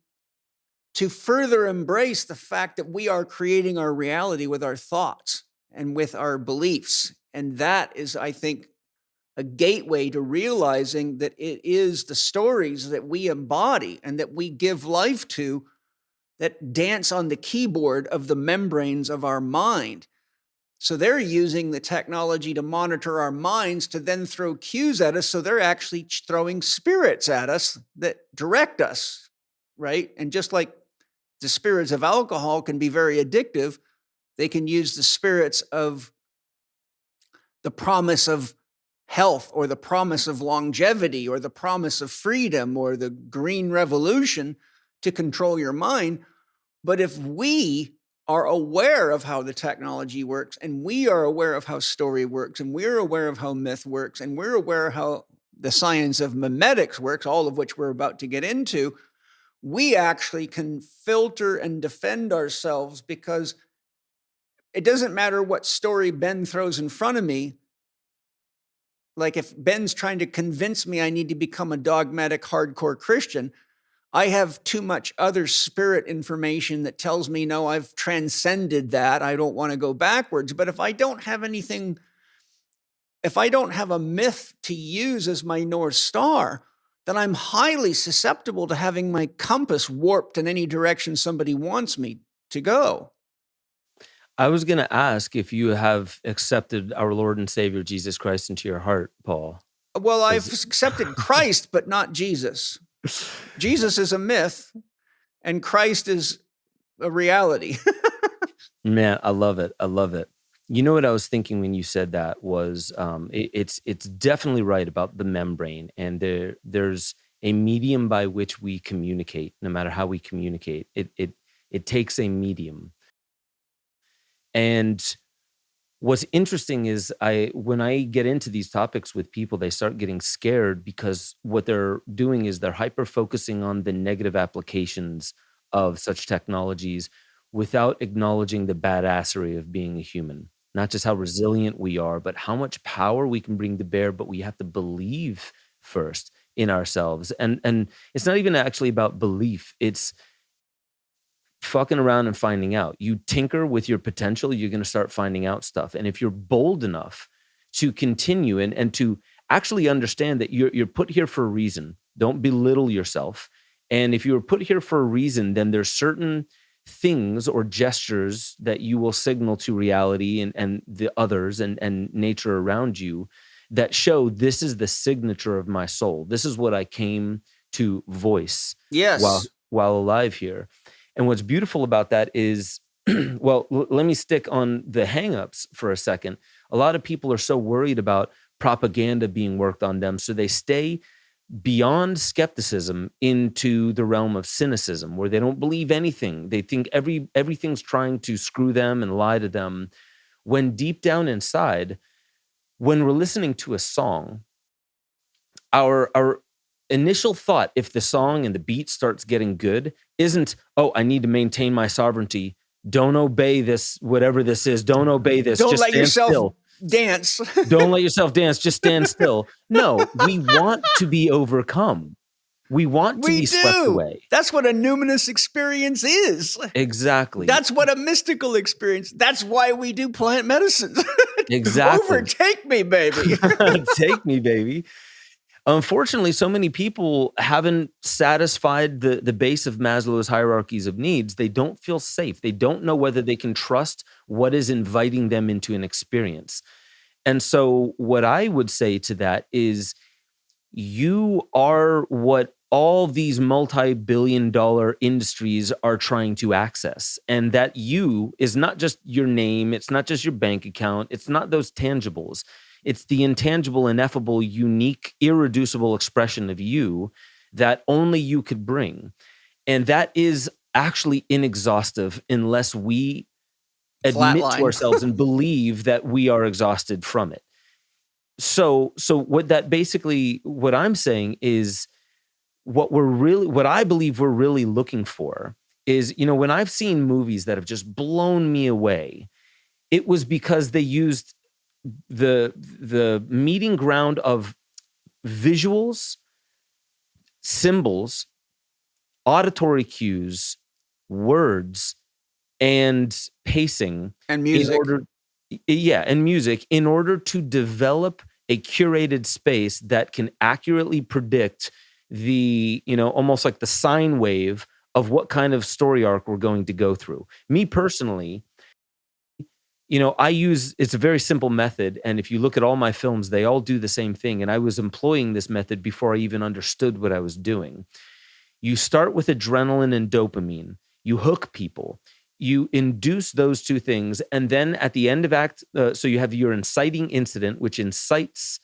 to further embrace the fact that we are creating our reality with our thoughts and with our beliefs. And that is, I think, a gateway to realizing that it is the stories that we embody and that we give life to that dance on the keyboard of the membranes of our mind. So they're using the technology to monitor our minds to then throw cues at us. So they're actually throwing spirits at us that direct us, right? And just like the spirits of alcohol can be very addictive, they can use the spirits of the promise of health or the promise of longevity or the promise of freedom or the green revolution to control your mind. But if we are aware of how the technology works, and we are aware of how story works, and we're aware of how myth works, and we're aware of how the science of memetics works, all of which we're about to get into, we actually can filter and defend ourselves, because it doesn't matter what story Ben throws in front of me. Like if Ben's trying to convince me I need to become a dogmatic, hardcore Christian, I have too much other spirit information that tells me, no, I've transcended that. I don't want to go backwards. But if I don't have anything, if I don't have a myth to use as my North Star, then I'm highly susceptible to having my compass warped in any direction somebody wants me to go. I was going to ask if you have accepted our Lord and Savior Jesus Christ into your heart, Paul. Well, I've accepted Christ, but not Jesus. Jesus is a myth, and Christ is a reality. Man, I love it. I love it. You know what I was thinking when you said that was it's definitely right about the membrane, and there's a medium by which we communicate. No matter how we communicate, it takes a medium. And what's interesting is when I get into these topics with people, they start getting scared because what they're doing is they're hyper-focusing on the negative applications of such technologies without acknowledging the badassery of being a human. Not just how resilient we are, but how much power we can bring to bear, but we have to believe first in ourselves. And it's not even actually about belief. It's fucking around and finding out. You tinker with your potential, you're going to start finding out stuff. And if you're bold enough to continue and to actually understand that you're put here for a reason, don't belittle yourself. And if you're put here for a reason, then there's certain things or gestures that you will signal to reality and the others and nature around you that show this is the signature of my soul. This is what I came to voice while alive here. And what's beautiful about that is, well, let me stick on the hangups for a second. A lot of people are so worried about propaganda being worked on them, so they stay beyond skepticism into the realm of cynicism, where they don't believe anything. They think everything's trying to screw them and lie to them, when deep down inside, when we're listening to a song, our initial thought, if the song and the beat starts getting good, isn't, oh, I need to maintain my sovereignty. Don't obey this, whatever this is. Don't obey this. Don't just let stand yourself still. Dance. Don't let yourself dance. Just stand still. No, we want to be overcome. We want to be swept away. That's what a numinous experience is. Exactly. That's what a mystical experience. That's why we do plant medicine. Exactly. Overtake me, baby. Take me, baby. Unfortunately, so many people haven't satisfied the base of Maslow's hierarchies of needs. They don't feel safe. They don't know whether they can trust what is inviting them into an experience. And so what I would say to that is you are what all these multi-billion-dollar industries are trying to access. And that you is not just your name, it's not just your bank account, it's not those tangibles. It's the intangible, ineffable, unique, irreducible expression of you that only you could bring. And that is actually inexhaustive unless we admit to ourselves and believe that we are exhausted from it. So what I'm saying is what I believe we're really looking for is, when I've seen movies that have just blown me away, it was because they used the meeting ground of visuals, symbols, auditory cues, words, and pacing and music. And music in order to develop a curated space that can accurately predict the, almost like the sine wave of what kind of story arc we're going to go through. Me personally, it's a very simple method. And if you look at all my films, they all do the same thing. And I was employing this method before I even understood what I was doing. You start with adrenaline and dopamine. You hook people. You induce those two things. And then at the end of so you have your inciting incident, which incites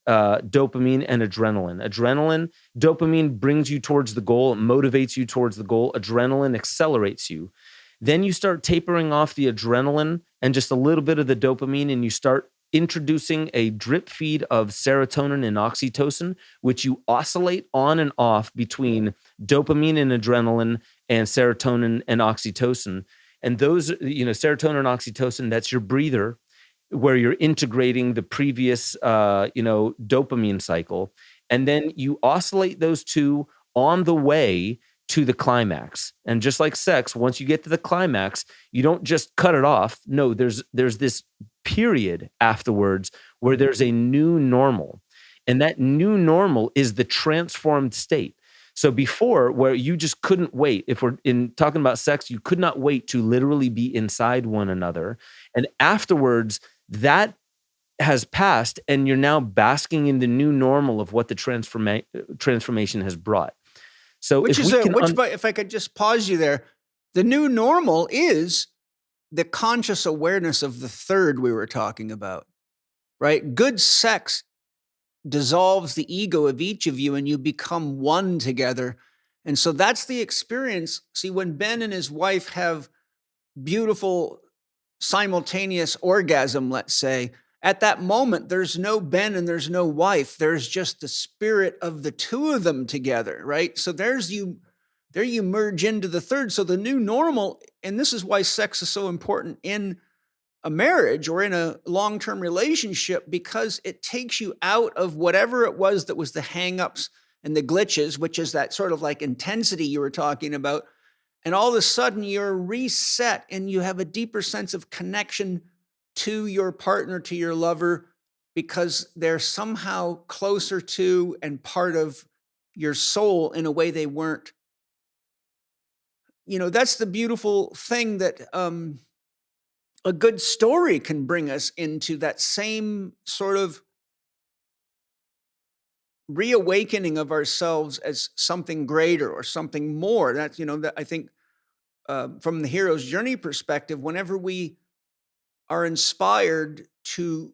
dopamine and adrenaline. Dopamine brings you towards the goal, it motivates you towards the goal. Adrenaline accelerates you. Then you start tapering off the adrenaline and just a little bit of the dopamine, and you start introducing a drip feed of serotonin and oxytocin, which you oscillate on and off between dopamine and adrenaline and serotonin and oxytocin. And those, serotonin and oxytocin, that's your breather, where you're integrating the previous, dopamine cycle. And then you oscillate those two on the way to the climax. And just like sex, once you get to the climax, you don't just cut it off. No, there's this period afterwards where there's a new normal. And that new normal is the transformed state. So before, where you just couldn't wait, if we're talking about sex, you could not wait to literally be inside one another. And afterwards, that has passed, and you're now basking in the new normal of what the transformation has brought. So if I could just pause you there, the new normal is the conscious awareness of the third we were talking about, right? Good sex dissolves the ego of each of you and you become one together. And so that's the experience. See, when Ben and his wife have beautiful simultaneous orgasm, let's say, at that moment, there's no Ben and there's no wife. There's just the spirit of the two of them together, right? So there you merge into the third. So the new normal, and this is why sex is so important in a marriage or in a long-term relationship, because it takes you out of whatever it was that was the hang-ups and the glitches, which is that sort of like intensity you were talking about. And all of a sudden you're reset and you have a deeper sense of connection to your partner, to your lover, because they're somehow closer to and part of your soul in a way they weren't. That's the beautiful thing, that a good story can bring us into that same sort of reawakening of ourselves as something greater or something more. That's, that I think from the hero's journey perspective, whenever we are inspired to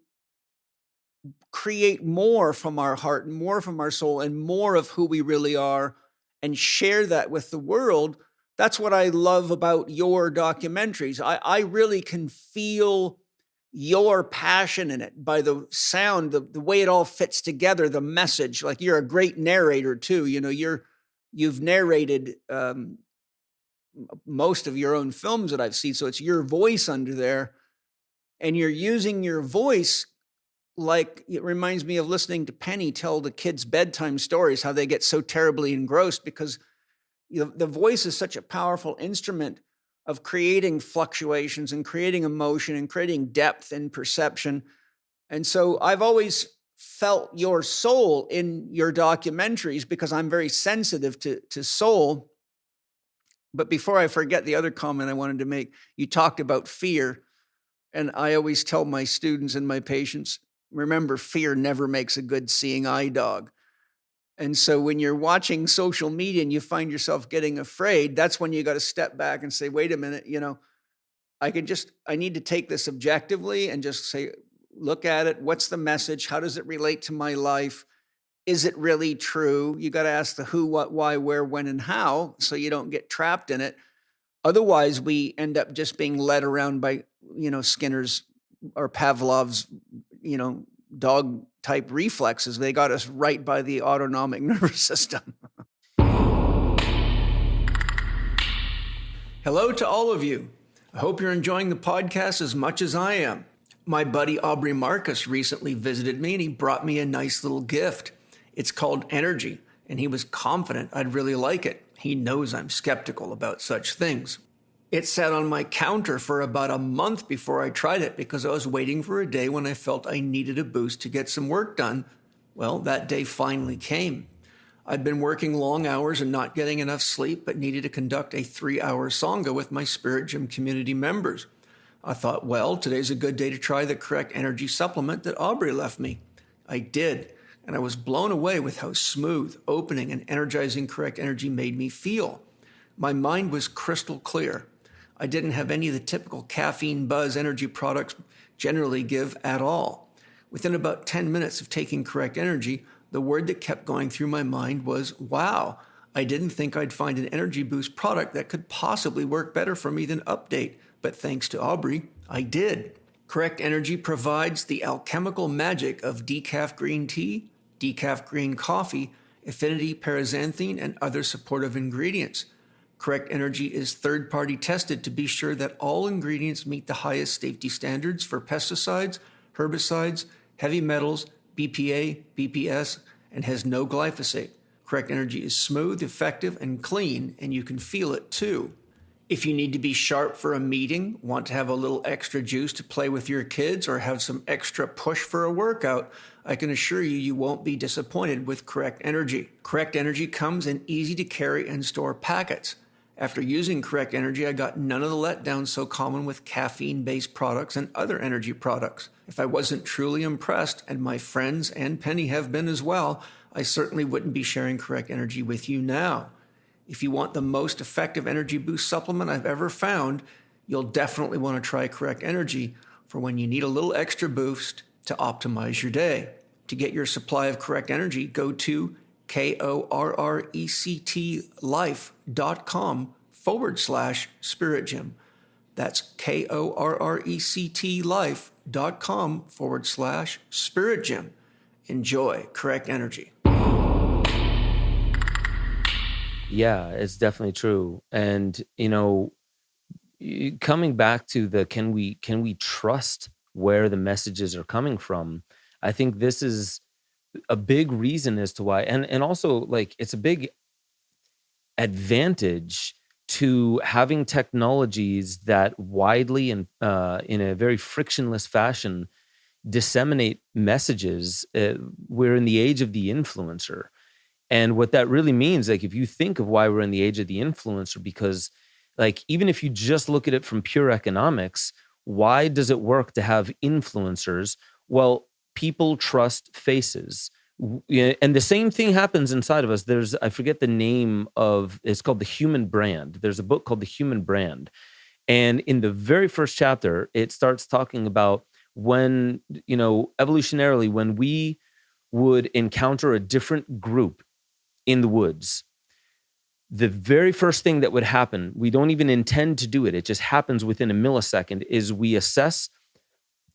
create more from our heart and more from our soul and more of who we really are and share that with the world, that's what I love about your documentaries. I really can feel your passion in it by the sound, the way it all fits together, the message. Like, you're a great narrator too. You've narrated most of your own films that I've seen. So it's your voice under there, and you're using your voice like it reminds me of listening to Penny tell the kids bedtime stories, how they get so terribly engrossed because the voice is such a powerful instrument of creating fluctuations and creating emotion and creating depth and perception. And so I've always felt your soul in your documentaries because I'm very sensitive to soul. But before I forget the other comment I wanted to make, you talked about fear. And I always tell my students and my patients, remember, fear never makes a good seeing eye dog. And so when you're watching social media and you find yourself getting afraid, that's when you got to step back and say, wait a minute, I need to take this objectively and just say, look at it. What's the message? How does it relate to my life? Is it really true? You got to ask the who, what, why, where, when, and how, so you don't get trapped in it. Otherwise, we end up just being led around by, Skinner's or Pavlov's, dog type reflexes. They got us right by the autonomic nervous system. Hello to all of you. I hope you're enjoying the podcast as much as I am. My buddy Aubrey Marcus recently visited me and he brought me a nice little gift. It's called Energy, and he was confident I'd really like it. He knows I'm skeptical about such things. It sat on my counter for about a month before I tried it because I was waiting for a day when I felt I needed a boost to get some work done. Well, that day finally came. I'd been working long hours and not getting enough sleep, but needed to conduct a 3-hour Sangha with my Spirit Gym community members. I thought, well, today's a good day to try the correct energy supplement that Aubrey left me. I did, and I was blown away with how smooth, opening, and energizing correct energy made me feel. My mind was crystal clear. I didn't have any of the typical caffeine buzz energy products generally give at all. Within about 10 minutes of taking correct energy, the word that kept going through my mind was, wow, I didn't think I'd find an energy boost product that could possibly work better for me than Update, but thanks to Aubrey, I did. Correct Energy provides the alchemical magic of decaf green tea, decaf green coffee, affinity paraxanthine, and other supportive ingredients. Correct Energy is third-party tested to be sure that all ingredients meet the highest safety standards for pesticides, herbicides, heavy metals, BPA, BPS, and has no glyphosate. Correct Energy is smooth, effective, and clean, and you can feel it too. If you need to be sharp for a meeting, want to have a little extra juice to play with your kids, or have some extra push for a workout, I can assure you you won't be disappointed with Correct Energy. Correct Energy comes in easy-to-carry and store packets. After using Correct Energy, I got none of the letdowns so common with caffeine-based products and other energy products. If I wasn't truly impressed, and my friends and Penny have been as well, I certainly wouldn't be sharing Correct Energy with you now. If you want the most effective energy boost supplement I've ever found, you'll definitely want to try Correct Energy for when you need a little extra boost to optimize your day. To get your supply of Correct Energy, go to korrectlife.com/Spirit Gym. That's korrectlife.com/Spirit Gym. Enjoy Correct Energy. Yeah, it's definitely true. And, coming back to the can we trust where the messages are coming from? I think this is a big reason as to why, and also like it's a big advantage to having technologies that widely and in a very frictionless fashion disseminate messages. We're in the age of the influencer. And what that really means, like if you think of why we're in the age of the influencer, because like even if you just look at it from pure economics, why does it work to have influencers? Well, people trust faces. And the same thing happens inside of us. I forget the name of, it's called The Human Brand. There's a book called The Human Brand. And in the very first chapter, it starts talking about when, evolutionarily, when we would encounter a different group in the woods, the very first thing that would happen, we don't even intend to do it, it just happens within a millisecond, is we assess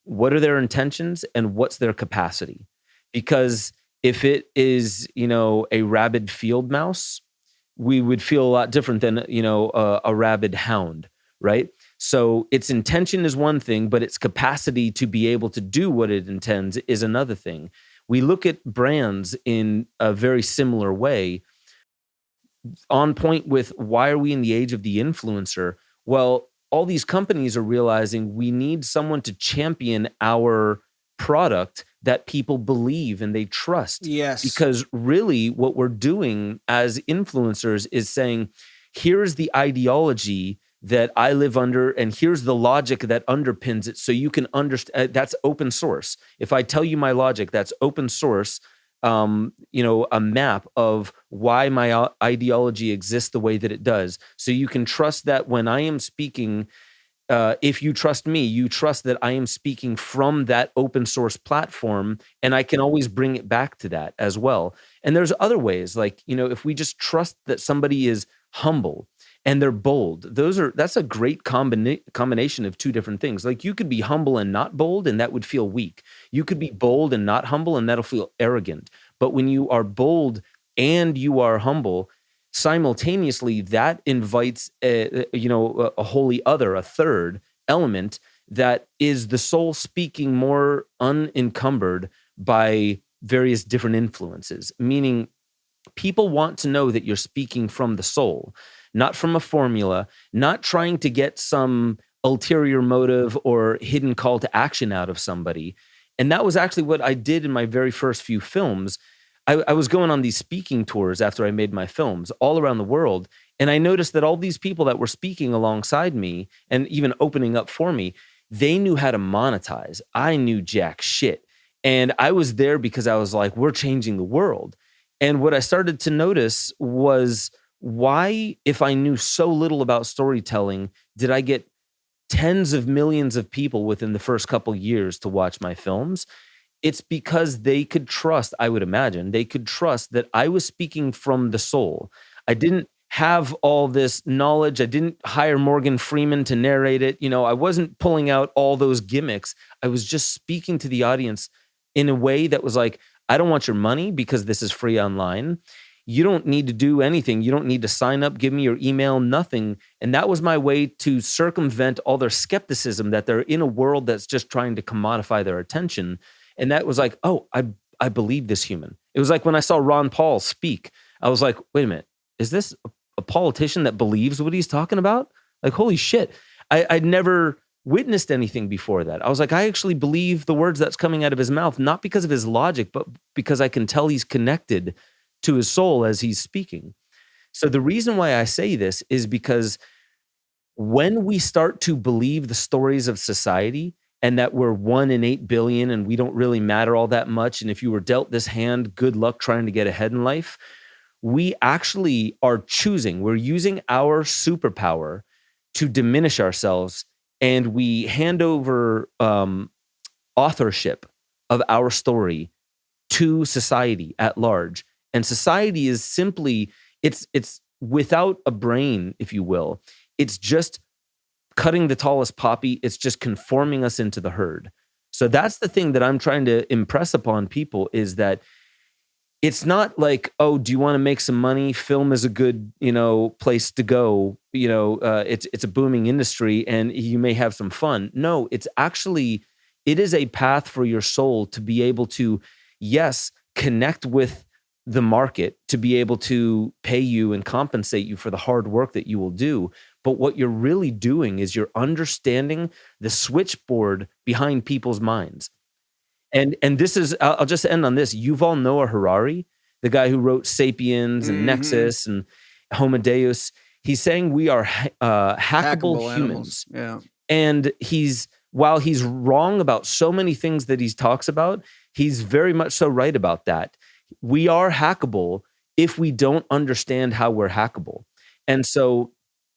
what are their intentions and what's their capacity. Because if it is, a rabid field mouse, we would feel a lot different than, a rabid hound, right? So its intention is one thing, but its capacity to be able to do what it intends is another thing. We look at brands in a very similar way, on point with why are we in the age of the influencer? Well, all these companies are realizing we need someone to champion our product that people believe and they trust. Yes. Because really what we're doing as influencers is saying, here's the ideology that I live under, and here's the logic that underpins it, so you can understand. That's open source. If I tell you my logic, that's open source. A map of why my ideology exists the way that it does, so you can trust that when I am speaking. If you trust me, you trust that I am speaking from that open source platform, and I can always bring it back to that as well. And there's other ways, like, if we just trust that somebody is humble and they're bold, that's a great combination of two different things. Like, you could be humble and not bold, and that would feel weak. You could be bold and not humble, and that'll feel arrogant. But when you are bold and you are humble, simultaneously, that invites a holy other, a third element that is the soul speaking more unencumbered by various different influences, meaning people want to know that you're speaking from the soul, not from a formula, not trying to get some ulterior motive or hidden call to action out of somebody. And that was actually what I did in my very first few films. I was going on these speaking tours after I made my films all around the world. And I noticed that all these people that were speaking alongside me and even opening up for me, they knew how to monetize. I knew jack shit. And I was there because I was like, we're changing the world. And what I started to notice was, why, if I knew so little about storytelling, did I get tens of millions of people within the first couple years to watch my films? It's because they could trust, I would imagine, they could trust that I was speaking from the soul. I didn't have all this knowledge. I didn't hire Morgan Freeman to narrate it. I wasn't pulling out all those gimmicks. I was just speaking to the audience in a way that was like, I don't want your money because this is free online. You don't need to do anything. You don't need to sign up, give me your email, nothing. And that was my way to circumvent all their skepticism that they're in a world that's just trying to commodify their attention. And that was like, oh, I believe this human. It was like when I saw Ron Paul speak, I was like, wait a minute, is this a politician that believes what he's talking about? Like, holy shit. I'd never witnessed anything before that. I was like, I actually believe the words that's coming out of his mouth, not because of his logic, but because I can tell he's connected to his soul as he's speaking. So the reason why I say this is because when we start to believe the stories of society, and that we're 1 in 8 billion and we don't really matter all that much, and if you were dealt this hand, good luck trying to get ahead in life, we actually are we're using our superpower to diminish ourselves, and we hand over authorship of our story to society at large. And society is simply, it's without a brain, if you will. It's just cutting the tallest poppy. It's just conforming us into the herd. So that's the thing that I'm trying to impress upon people, is that it's not like, oh, do you want to make some money? Film is a good, place to go. It's a booming industry and you may have some fun. No, it is a path for your soul to be able to, yes, connect with the market, to be able to pay you and compensate you for the hard work that you will do. But what you're really doing is you're understanding the switchboard behind people's minds. And this is, I'll just end on this. Yuval Noah Harari, the guy who wrote Sapiens and Nexus and Homo Deus, he's saying we are hackable humans. Yeah. And while he's wrong about so many things that he talks about, he's very much so right about that. We are hackable if we don't understand how we're hackable. And so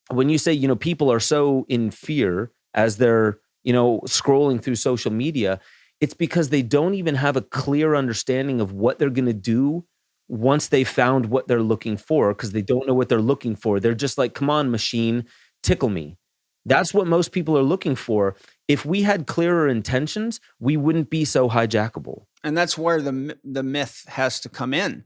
when you say, people are so in fear as they're, scrolling through social media, it's because they don't even have a clear understanding of what they're going to do once they found what they're looking for, because they don't know what they're looking for. They're just like, come on, machine, tickle me. That's what most people are looking for. If we had clearer intentions, we wouldn't be so hijackable. And that's where the myth has to come in.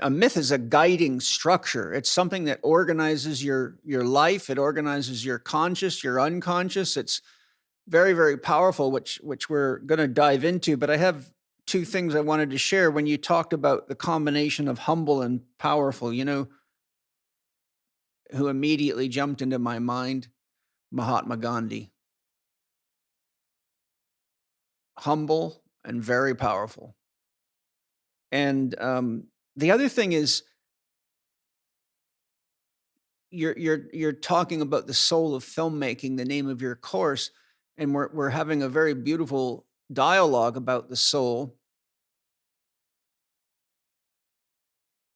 A myth is a guiding structure. It's something that organizes your life. It organizes your conscious, your unconscious. It's very, very powerful, which we're going to dive into. But I have two things I wanted to share. When you talked about the combination of humble and powerful, who immediately jumped into my mind? Mahatma Gandhi. humble, and very powerful. And the other thing is, you're talking about the soul of filmmaking, the name of your course, and we're having a very beautiful dialogue about the soul.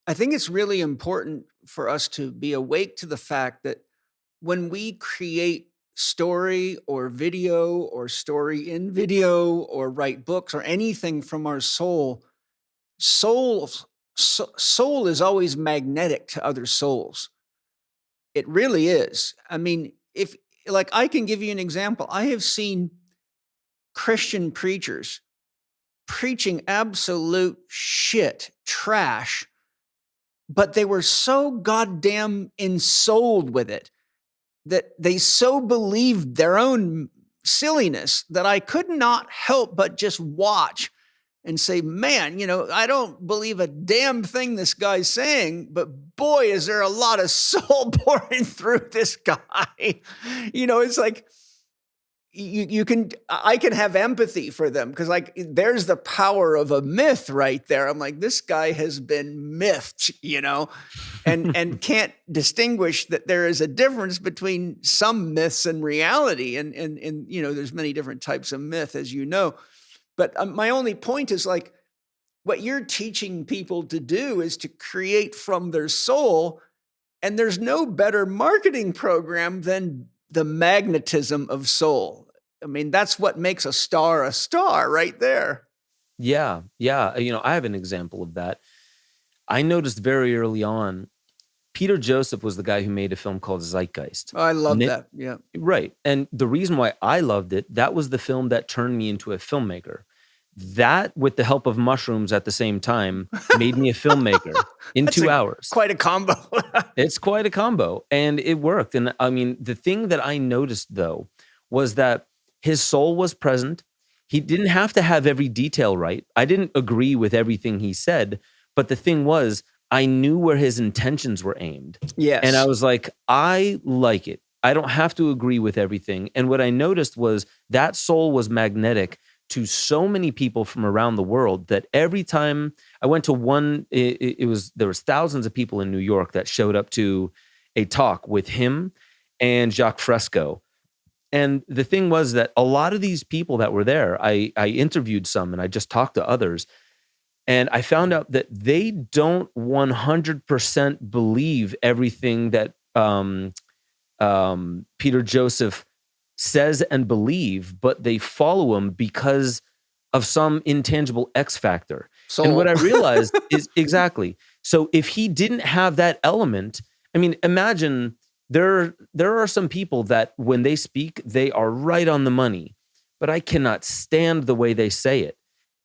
I think it's really important for us to be awake to the fact that when we create story or video or story in video or write books or anything from our soul soul is always magnetic to other souls. It really is. I mean, if like I can give you an example. I have seen Christian preachers preaching absolute shit, trash, but they were so goddamn ensouled with it that they so believed their own silliness that I could not help but just watch and say, man, I don't believe a damn thing this guy's saying, but boy, is there a lot of soul pouring through this guy. It's like, I can have empathy for them because there's the power of a myth right there. I'm like, this guy has been mythed, and can't distinguish that there is a difference between some myths and reality. And there's many different types of myth, as you know. But my only point is what you're teaching people to do is to create from their soul. And there's no better marketing program than the magnetism of soul. I mean, that's what makes a star right there. Yeah. I have an example of that. I noticed very early on, Peter Joseph was the guy who made a film called Zeitgeist. Oh, I love that. Yeah. Right. And the reason why I loved it, that was the film that turned me into a filmmaker. That, with the help of mushrooms at the same time, made me a filmmaker in 2 hours. Quite a combo. It's quite a combo. And it worked. And I mean, the thing that I noticed, though, was that his soul was present. He didn't have to have every detail right. I didn't agree with everything he said. But the thing was, I knew where his intentions were aimed. Yes. And I was like, I like it. I don't have to agree with everything. And what I noticed was that soul was magnetic to so many people from around the world that every time I went to one, there was thousands of people in New York that showed up to a talk with him and Jacques Fresco. And the thing was that a lot of these people that were there, I interviewed some and I just talked to others. And I found out that they don't 100% believe everything that Peter Joseph says and believe, but they follow him because of some intangible X factor. Soul. And what I realized is exactly. So if he didn't have that element, I mean, imagine there are some people that when they speak, they are right on the money, but I cannot stand the way they say it.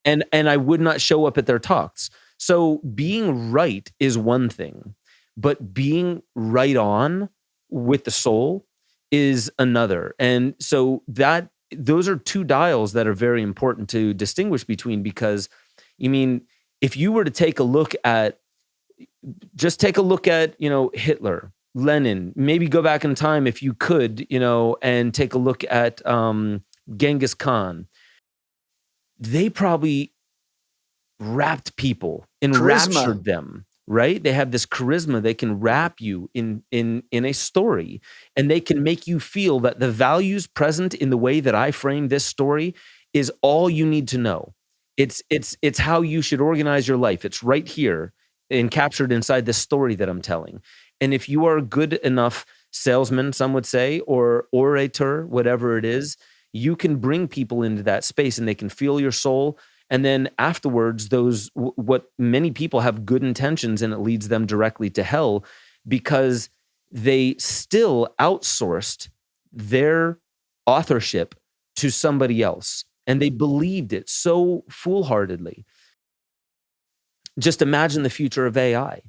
And I would not show up at their talks. So being right is one thing, but being right on with the soul is another. And so those are two dials that are very important to distinguish between, because if you were to take a look at Hitler, Lenin, maybe go back in time if you could, and take a look at Genghis Khan. They probably wrapped people, enraptured them, right? They have this charisma. They can wrap you in a story, and they can make you feel that the values present in the way that I frame this story is all you need to know. It's how you should organize your life. It's right here and captured inside this story that I'm telling. And if you are a good enough salesman, some would say, or orator, whatever it is, you can bring people into that space and they can feel your soul. And then afterwards, what many people have good intentions, and it leads them directly to hell because they still outsourced their authorship to somebody else. And they believed it so foolhardily. Just imagine the future of AI.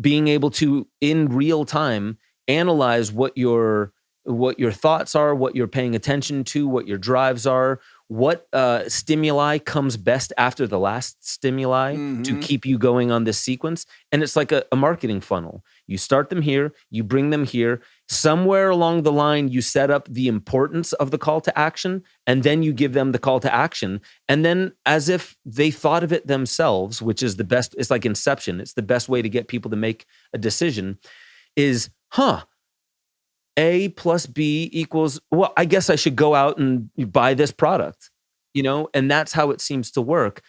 Being able to, in real time, analyze what your thoughts are, what you're paying attention to, what your drives are, what stimuli comes best after the last stimuli to keep you going on this sequence. And it's like a marketing funnel. You start them here, you bring them here. Somewhere along the line, you set up the importance of the call to action, and then you give them the call to action. And then, as if they thought of it themselves, which is the best, it's like Inception. It's the best way to get people to make a decision is, A plus B equals, well, I guess I should go out and buy this product, and that's how it seems to work.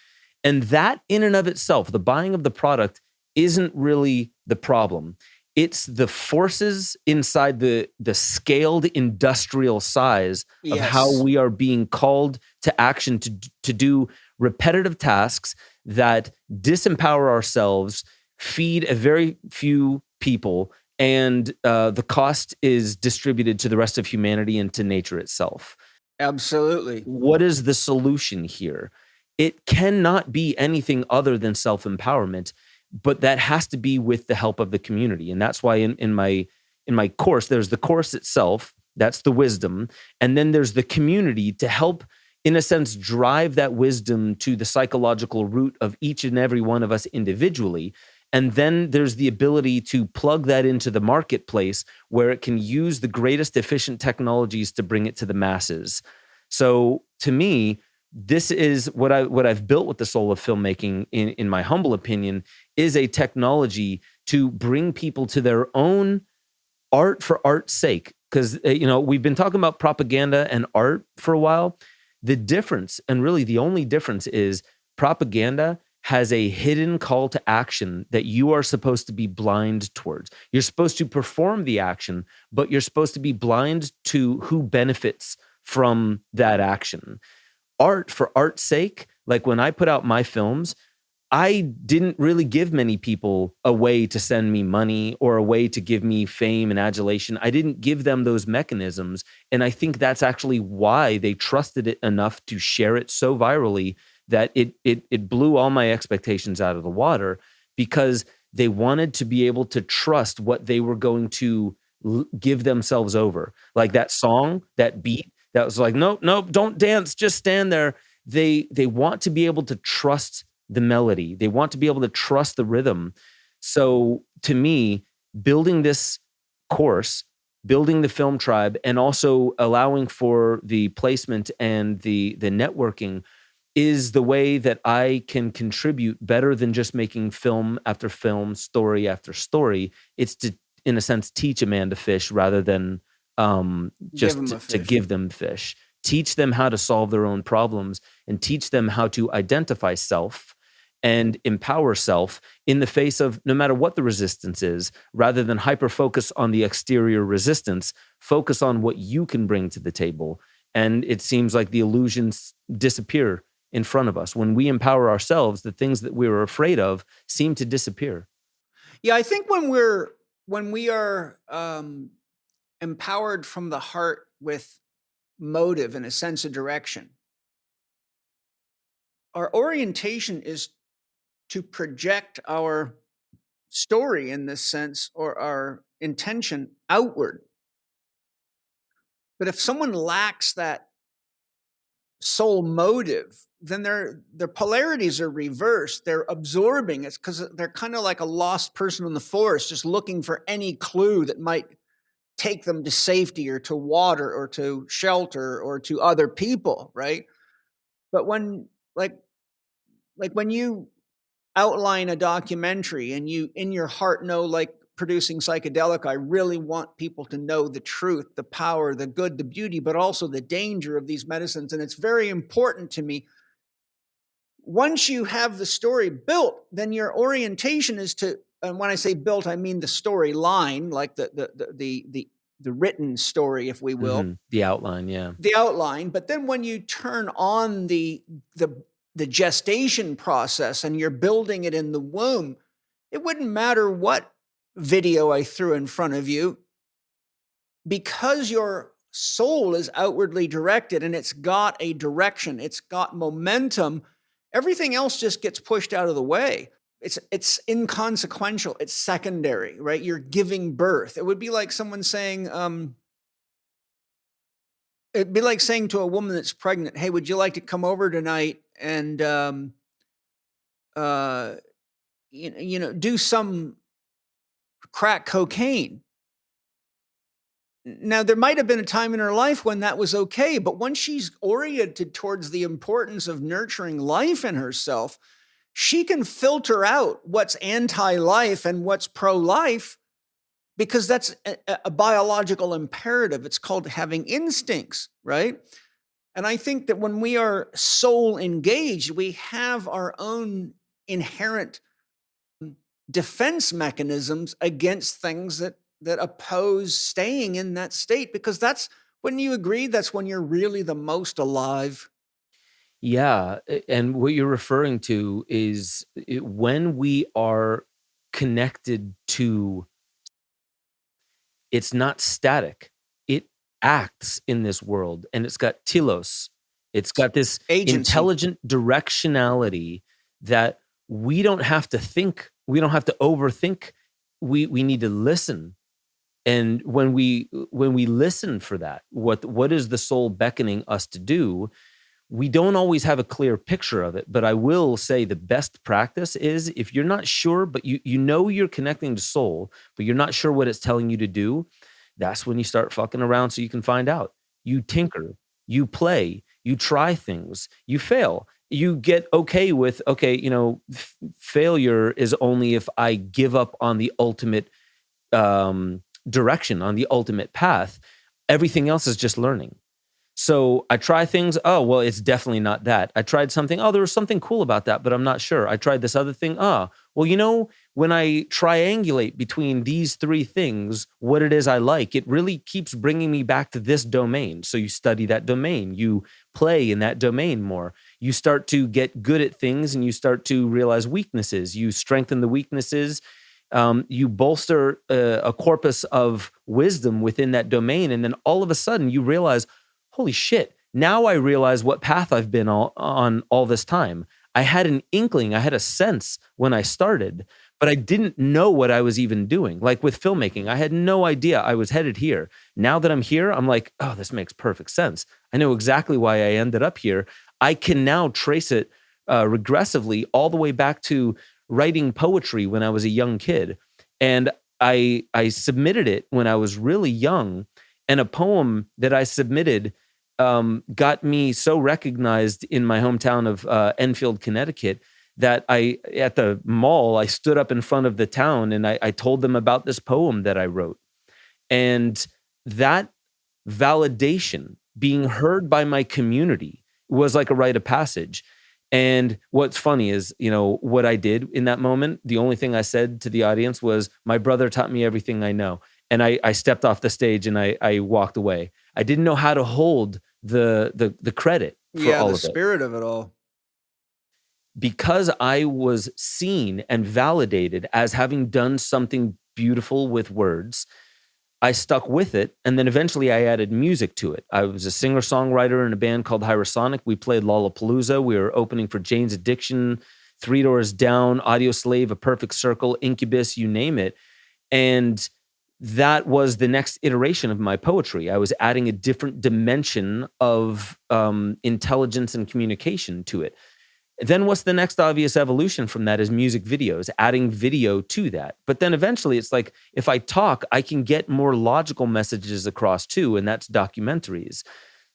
And that in and of itself, the buying of the product isn't really the problem. It's the forces inside the scaled industrial size of how Yes. we are being called to action to do repetitive tasks that disempower ourselves, feed a very few people, and the cost is distributed to the rest of humanity and to nature itself. Absolutely. What is the solution here? It cannot be anything other than self-empowerment, but that has to be with the help of the community. And that's why in my course, there's the course itself, that's the wisdom, and then there's the community to help, in a sense, drive that wisdom to the psychological root of each and every one of us individually. And then there's the ability to plug that into the marketplace where it can use the greatest efficient technologies to bring it to the masses. So to me, this is what I've built with the soul of filmmaking, in my humble opinion, is a technology to bring people to their own art for art's sake. Because we've been talking about propaganda and art for a while. The difference, and really the only difference, is propaganda has a hidden call to action that you are supposed to be blind towards. You're supposed to perform the action, but you're supposed to be blind to who benefits from that action. Art for art's sake, like when I put out my films, I didn't really give many people a way to send me money or a way to give me fame and adulation. I didn't give them those mechanisms. And I think that's actually why they trusted it enough to share it so virally that it blew all my expectations out of the water, because they wanted to be able to trust what they were going to give themselves over. Like that song, that beat, that was like, nope, don't dance, just stand there. They want to be able to trust the melody. They want to be able to trust the rhythm. So to me, building this course, building the film tribe, and also allowing for the placement and the networking is the way that I can contribute better than just making film after film, story after story. It's to, in a sense, teach a man to fish rather than just to give them fish. Teach them how to solve their own problems and teach them how to identify self and empower self in the face of no matter what the resistance is, rather than hyper-focus on the exterior resistance, focus on what you can bring to the table. And it seems like the illusions disappear in front of us. When we empower ourselves, the things that we were afraid of seem to disappear. Yeah, I think when we are empowered from the heart with motive and a sense of direction, our orientation is to project our story, in this sense, or our intention, outward. But if someone lacks that soul motive, then their polarities are reversed. They're absorbing. It's because they're kind of like a lost person in the forest, just looking for any clue that might take them to safety or to water or to shelter or to other people, right? But when like when you outline a documentary and you in your heart know, like producing psychedelic, I really want people to know the truth, the power, the good, the beauty, but also the danger of these medicines. And it's very important to me. Once you have the story built, then your orientation is to, and when I say built, I mean the storyline, like the written story, if we will. Mm-hmm. The outline, yeah. The outline. But then when you turn on the gestation process and you're building it in the womb, it wouldn't matter what video I threw in front of you, because your soul is outwardly directed and it's got a direction, it's got momentum. Everything else just gets pushed out of the way. It's inconsequential. It's secondary, right? You're giving birth. It would be like someone saying, it'd be like saying to a woman that's pregnant, "Hey, would you like to come over tonight and, do some crack cocaine. Now, there might have been a time in her life when that was okay, but once she's oriented towards the importance of nurturing life in herself, she can filter out what's anti-life and what's pro-life because that's a biological imperative. It's called having instincts, right? And I think that when we are soul engaged, we have our own inherent defense mechanisms against things that oppose staying in that state, because wouldn't you agree, that's when you're really the most alive? Yeah. And what you're referring to is when we are connected to, it's not static. It acts in this world and it's got telos. It's got this Agency. intelligent directionality that we don't have to think. We don't have to overthink. We need to listen. And when we listen for that, what is the soul beckoning us to do? We don't always have a clear picture of it, but I will say the best practice is if you're not sure, but you know you're connecting to soul, but you're not sure what it's telling you to do, that's when you start fucking around so you can find out. You tinker, you play, you try things, you fail. You get okay with, failure is only if I give up on the ultimate direction, on the ultimate path. Everything else is just learning. So I try things. Oh, well, it's definitely not that. I tried something. Oh, there was something cool about that, but I'm not sure. I tried this other thing. Well, when I triangulate between these three things, what it is I like, it really keeps bringing me back to this domain. So you study that domain, you play in that domain more. You start to get good at things and you start to realize weaknesses. You strengthen the weaknesses. You bolster a corpus of wisdom within that domain. And then all of a sudden you realize, holy shit, now I realize what path I've been on all this time. I had an inkling, I had a sense when I started, but I didn't know what I was even doing. Like with filmmaking, I had no idea I was headed here. Now that I'm here, I'm like, oh, this makes perfect sense. I know exactly why I ended up here. I can now trace it regressively all the way back to writing poetry when I was a young kid. And I submitted it when I was really young. And a poem that I submitted got me so recognized in my hometown of Enfield, Connecticut, that at the mall, I stood up in front of the town and I told them about this poem that I wrote. And that validation, being heard by my community, was like a rite of passage. And what's funny is, what I did in that moment, the only thing I said to the audience was, my brother taught me everything I know. And I stepped off the stage and I walked away. I didn't know how to hold the credit for all of it. The spirit of it all. Because I was seen and validated as having done something beautiful with words, I stuck with it. And then eventually I added music to it. I was a singer-songwriter in a band called Hyrosonic. We played Lollapalooza. We were opening for Jane's Addiction, Three Doors Down, Audio Slave, A Perfect Circle, Incubus, you name it. And that was the next iteration of my poetry. I was adding a different dimension of intelligence and communication to it. Then what's the next obvious evolution from that is music videos, adding video to that. But then eventually it's like, if I talk, I can get more logical messages across too, and that's documentaries.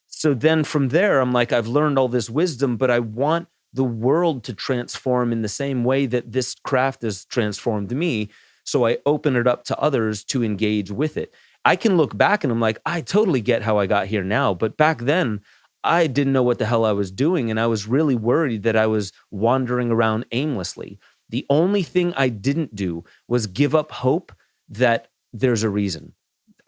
So then from there, I'm like, I've learned all this wisdom, but I want the world to transform in the same way that this craft has transformed me. So I open it up to others to engage with it. I can look back and I'm like, I totally get how I got here now. But back then, I didn't know what the hell I was doing. And I was really worried that I was wandering around aimlessly. The only thing I didn't do was give up hope that there's a reason.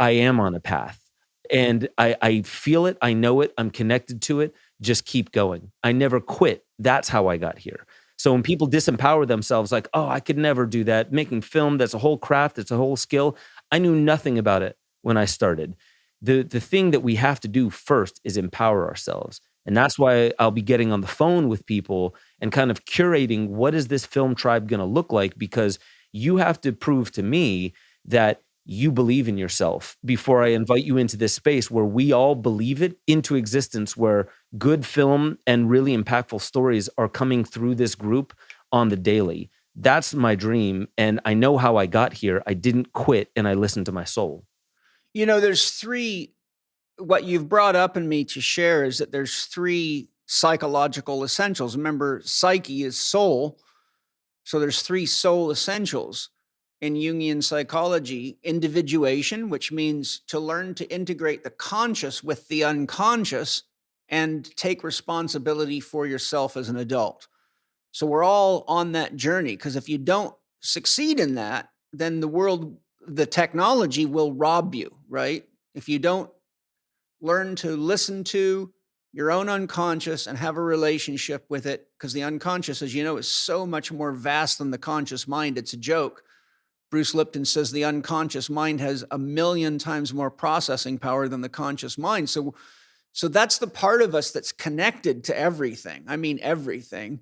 I am on a path. And I feel it. I know it. I'm connected to it. Just keep going. I never quit. That's how I got here. So when people disempower themselves, like, oh, I could never do that. Making film, that's a whole craft. It's a whole skill. I knew nothing about it when I started. The thing that we have to do first is empower ourselves. And that's why I'll be getting on the phone with people and kind of curating what is this film tribe going to look like, because you have to prove to me that you believe in yourself before I invite you into this space where we all believe it into existence, where good film and really impactful stories are coming through this group on the daily. That's my dream. And I know how I got here. I didn't quit, and I listened to my soul. There's three, what you've brought up in me to share is that there's three psychological essentials. Remember, psyche is soul. So there's three soul essentials in Jungian psychology: individuation, which means to learn to integrate the conscious with the unconscious and take responsibility for yourself as an adult. So we're all on that journey, because if you don't succeed in that, then the technology will rob you, right? If you don't learn to listen to your own unconscious and have a relationship with it, because the unconscious, as you know, is so much more vast than the conscious mind. It's a joke. Bruce Lipton says the unconscious mind has 1,000,000 times more processing power than the conscious mind. So that's the part of us that's connected to everything. I mean, everything.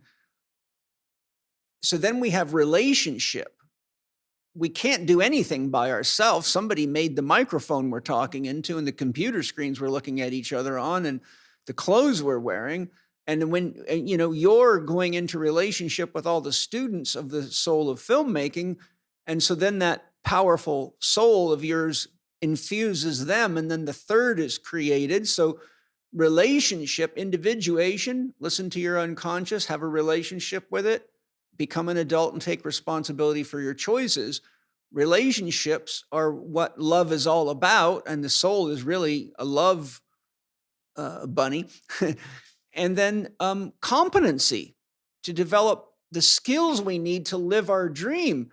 So then we have relationship. We can't do anything by ourselves. Somebody made the microphone we're talking into and the computer screens we're looking at each other on and the clothes we're wearing. And when you're going into relationship with all the students of the soul of filmmaking, and so then that powerful soul of yours infuses them, and then the third is created. So relationship, individuation, listen to your unconscious, have a relationship with it, become an adult and take responsibility for your choices. Relationships are what love is all about, and the soul is really a love bunny. And then competency, to develop the skills we need to live our dream.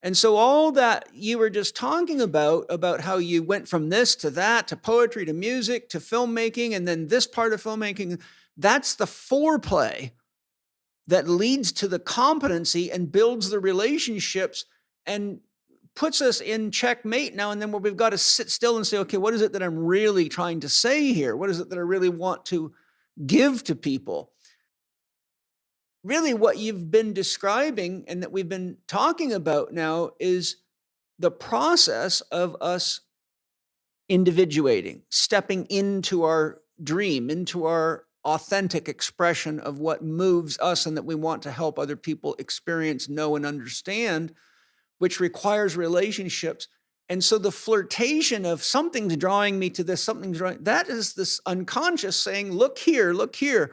And so all that you were just talking about how you went from this to that, to poetry, to music, to filmmaking, and then this part of filmmaking, that's the foreplay that leads to the competency and builds the relationships and puts us in checkmate now and then, where we've got to sit still and say, okay, what is it that I'm really trying to say here? What is it that I really want to give to people? Really, what you've been describing and that we've been talking about now is the process of us individuating, stepping into our dream, into our authentic expression of what moves us and that we want to help other people experience, know, and understand, which requires relationships. And so the flirtation of something's drawing me to this, something's drawing, that is this unconscious saying, look here, look here.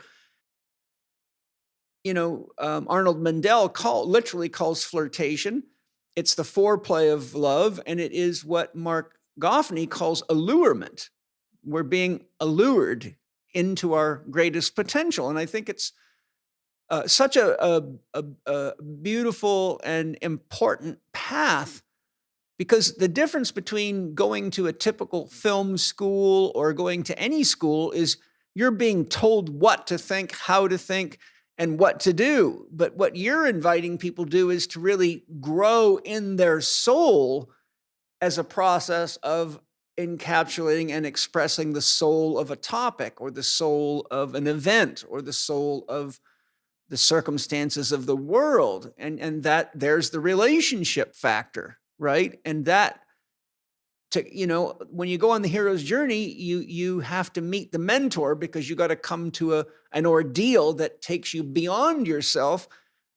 Arnold Mindell literally calls flirtation. It's the foreplay of love, and it is what Mark Goffney calls allurement. We're being allured into our greatest potential. And I think it's such a beautiful and important path, because the difference between going to a typical film school or going to any school is you're being told what to think, how to think, and what to do. But what you're inviting people to do is to really grow in their soul as a process of encapsulating and expressing the soul of a topic, or the soul of an event, or the soul of the circumstances of the world. And that there's the relationship factor, right? And that, when you go on the hero's journey, you have to meet the mentor, because you got to come to an ordeal that takes you beyond yourself.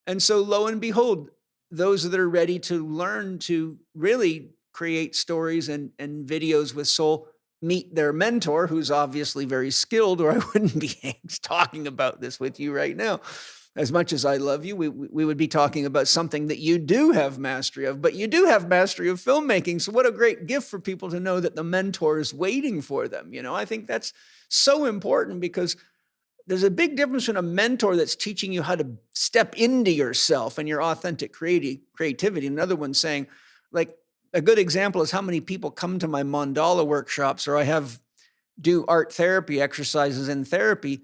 And so lo and behold, those that are ready to learn to really create stories and videos with soul meet their mentor, who's obviously very skilled, or I wouldn't be talking about this with you right now. As much as I love you, we would be talking about something that you do have mastery of, but you do have mastery of filmmaking. So what a great gift for people to know that the mentor is waiting for them. I think that's so important, because there's a big difference in a mentor that's teaching you how to step into yourself and your authentic creativity. Another one saying, like, a good example is how many people come to my mandala workshops, or I do art therapy exercises in therapy,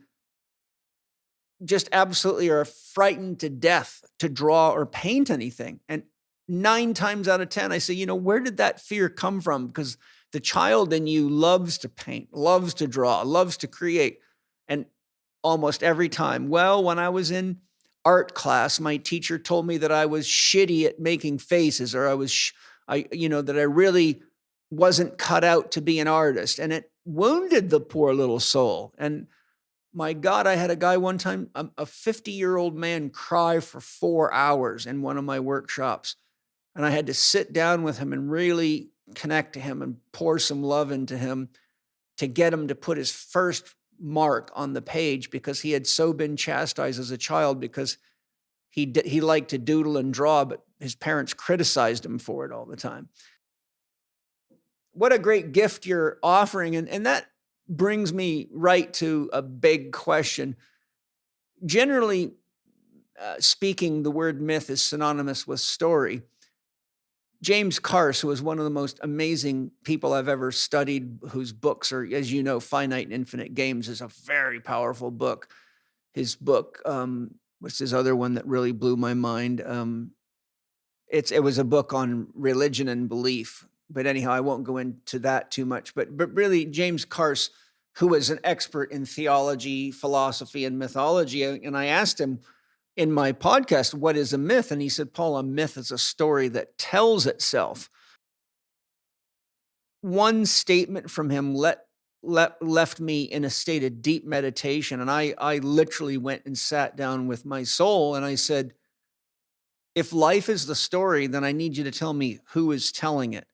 just absolutely are frightened to death to draw or paint anything. And 9 times out of 10, I say, where did that fear come from? Because the child in you loves to paint, loves to draw, loves to create. And almost every time, well, when I was in art class, my teacher told me that I was shitty at making faces, or that I really wasn't cut out to be an artist. And it wounded the poor little soul. And My God, I had a guy one time, a 50-year-old man, cry for 4 hours in one of my workshops. And I had to sit down with him and really connect to him and pour some love into him to get him to put his first mark on the page, because he had so been chastised as a child because he liked to doodle and draw, but his parents criticized him for it all the time. What a great gift you're offering. And that brings me right to a big question. Generally speaking, the word myth is synonymous with story. James Carse, who is one of the most amazing people I've ever studied, whose books are, as you know, Finite and Infinite Games is a very powerful book. His book, what's his other one that really blew my mind? It was a book on religion and belief. But anyhow, I won't go into that too much. But really, James Carse, who was an expert in theology, philosophy, and mythology, and I asked him in my podcast, what is a myth? And he said, Paul, a myth is a story that tells itself. One statement from him left me in a state of deep meditation. And I literally went and sat down with my soul and I said, if life is the story, then I need you to tell me who is telling it.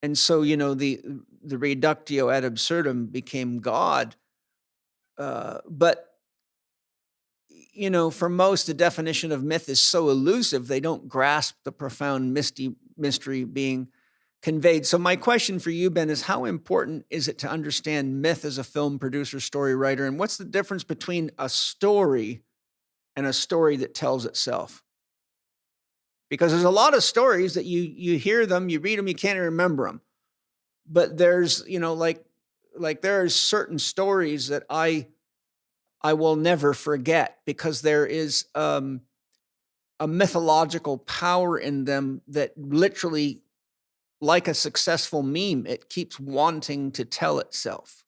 And so, the reductio ad absurdum became God. But for most, the definition of myth is so elusive, they don't grasp the profound mystery being conveyed. So my question for you, Ben, is how important is it to understand myth as a film producer, story writer? And what's the difference between a story and a story that tells itself? Because there's a lot of stories that you hear them, you read them, you can't even remember them. But there's, like there are certain stories that I will never forget because there is a mythological power in them that literally, like a successful meme, it keeps wanting to tell itself.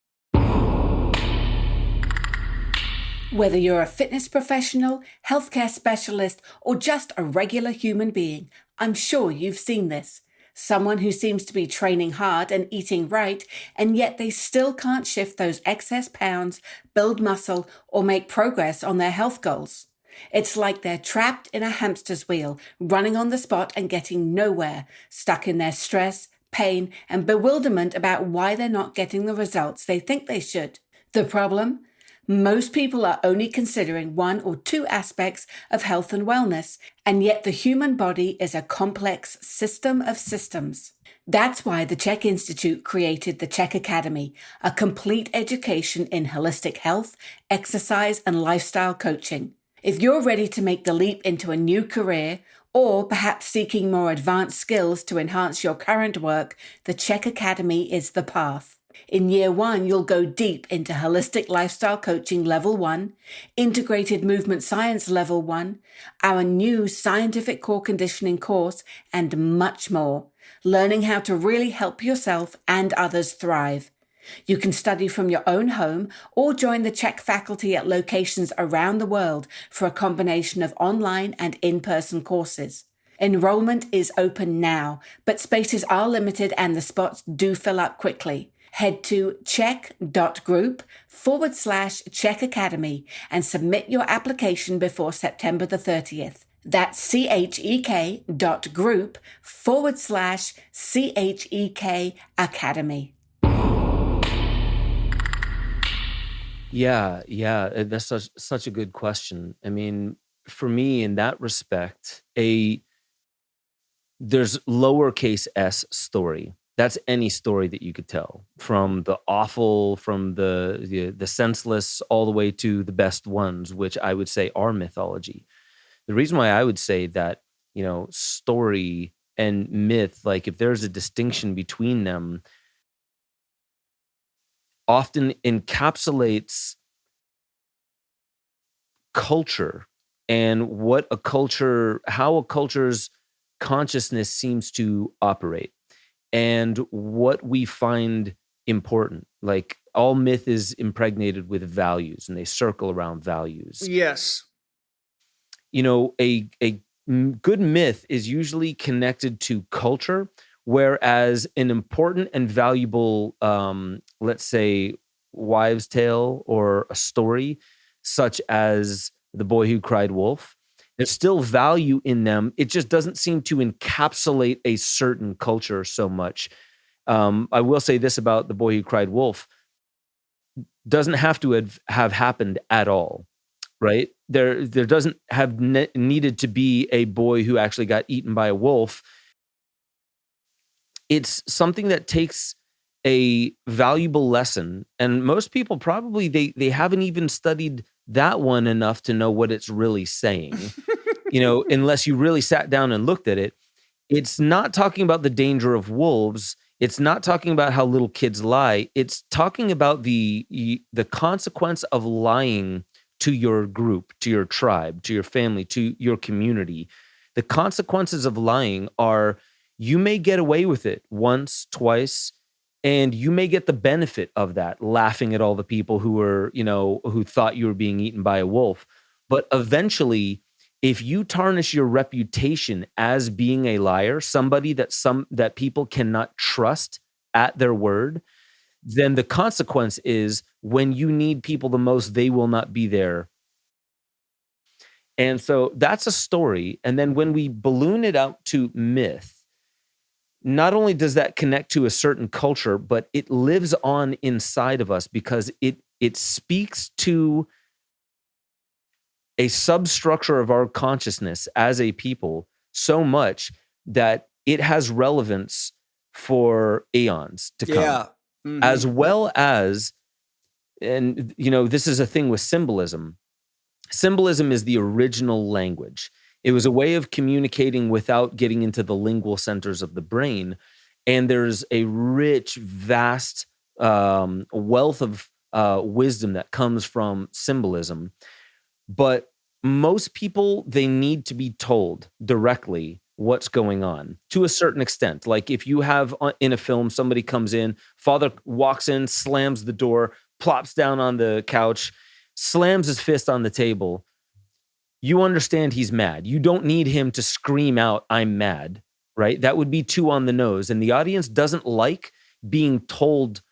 Whether you're a fitness professional, healthcare specialist, or just a regular human being, I'm sure you've seen this. Someone who seems to be training hard and eating right, and yet they still can't shift those excess pounds, build muscle, or make progress on their health goals. It's like they're trapped in a hamster's wheel, running on the spot and getting nowhere, stuck in their stress, pain, and bewilderment about why they're not getting the results they think they should. The problem? Most people are only considering one or two aspects of health and wellness, and yet the human body is a complex system of systems. That's why the Chek Institute created the Chek Academy, a complete education in holistic health, exercise, and lifestyle coaching. If you're ready to make the leap into a new career, or perhaps seeking more advanced skills to enhance your current work, the Chek Academy is the path. In year 1, you'll go deep into holistic lifestyle coaching level 1, integrated movement science level 1, our new scientific core conditioning course, and much more, learning how to really help yourself and others thrive. You can study from your own home or join the Chek faculty at locations around the world for a combination of online and in-person courses. Enrollment is open now, but spaces are limited and the spots do fill up quickly. Head to chek.group/Chek Academy and submit your application before September the 30th. That's chek.group/CHEK Academy. Yeah, that's such a good question. I mean, for me, in that respect, there's lowercase s story. That's any story that you could tell, from the awful, from the senseless, all the way to the best ones, which I would say are mythology. The reason why I would say that, story and myth, like if there's a distinction between them, often encapsulates culture and how a culture's consciousness seems to operate. And what we find important, like all myth is impregnated with values and they circle around values. Yes. A good myth is usually connected to culture, whereas an important and valuable, let's say, wives' tale or a story, such as The Boy Who Cried Wolf. There's still value in them. It just doesn't seem to encapsulate a certain culture so much. I will say this about The Boy Who Cried Wolf. Doesn't have to have happened at all, right? There doesn't have needed to be a boy who actually got eaten by a wolf. It's something that takes a valuable lesson, and most people probably they haven't even studied that one enough to know what it's really saying. Unless you really sat down and looked at it. It's not talking about the danger of wolves. It's not talking about how little kids lie. It's talking about the consequence of lying to your group, to your tribe, to your family, to your community. The consequences of lying are you may get away with it once, twice, and you may get the benefit of that, laughing at all the people who thought you were being eaten by a wolf. But eventually, if you tarnish your reputation as being a liar, somebody that people cannot trust at their word, then the consequence is when you need people the most, they will not be there. And so that's a story. And then when we balloon it out to myth, not only does that connect to a certain culture, but it lives on inside of us because it speaks to a substructure of our consciousness as a people so much that it has relevance for eons to come. Yeah. Mm-hmm. As well as, and this is a thing with symbolism. Symbolism is the original language. It was a way of communicating without getting into the lingual centers of the brain. And there's a rich, vast wealth of wisdom that comes from symbolism. But most people, they need to be told directly what's going on to a certain extent. Like if you have in a film, somebody comes in, father walks in, slams the door, plops down on the couch, slams his fist on the table. You understand he's mad. You don't need him to scream out, "I'm mad," right? That would be too on the nose. And the audience doesn't like being told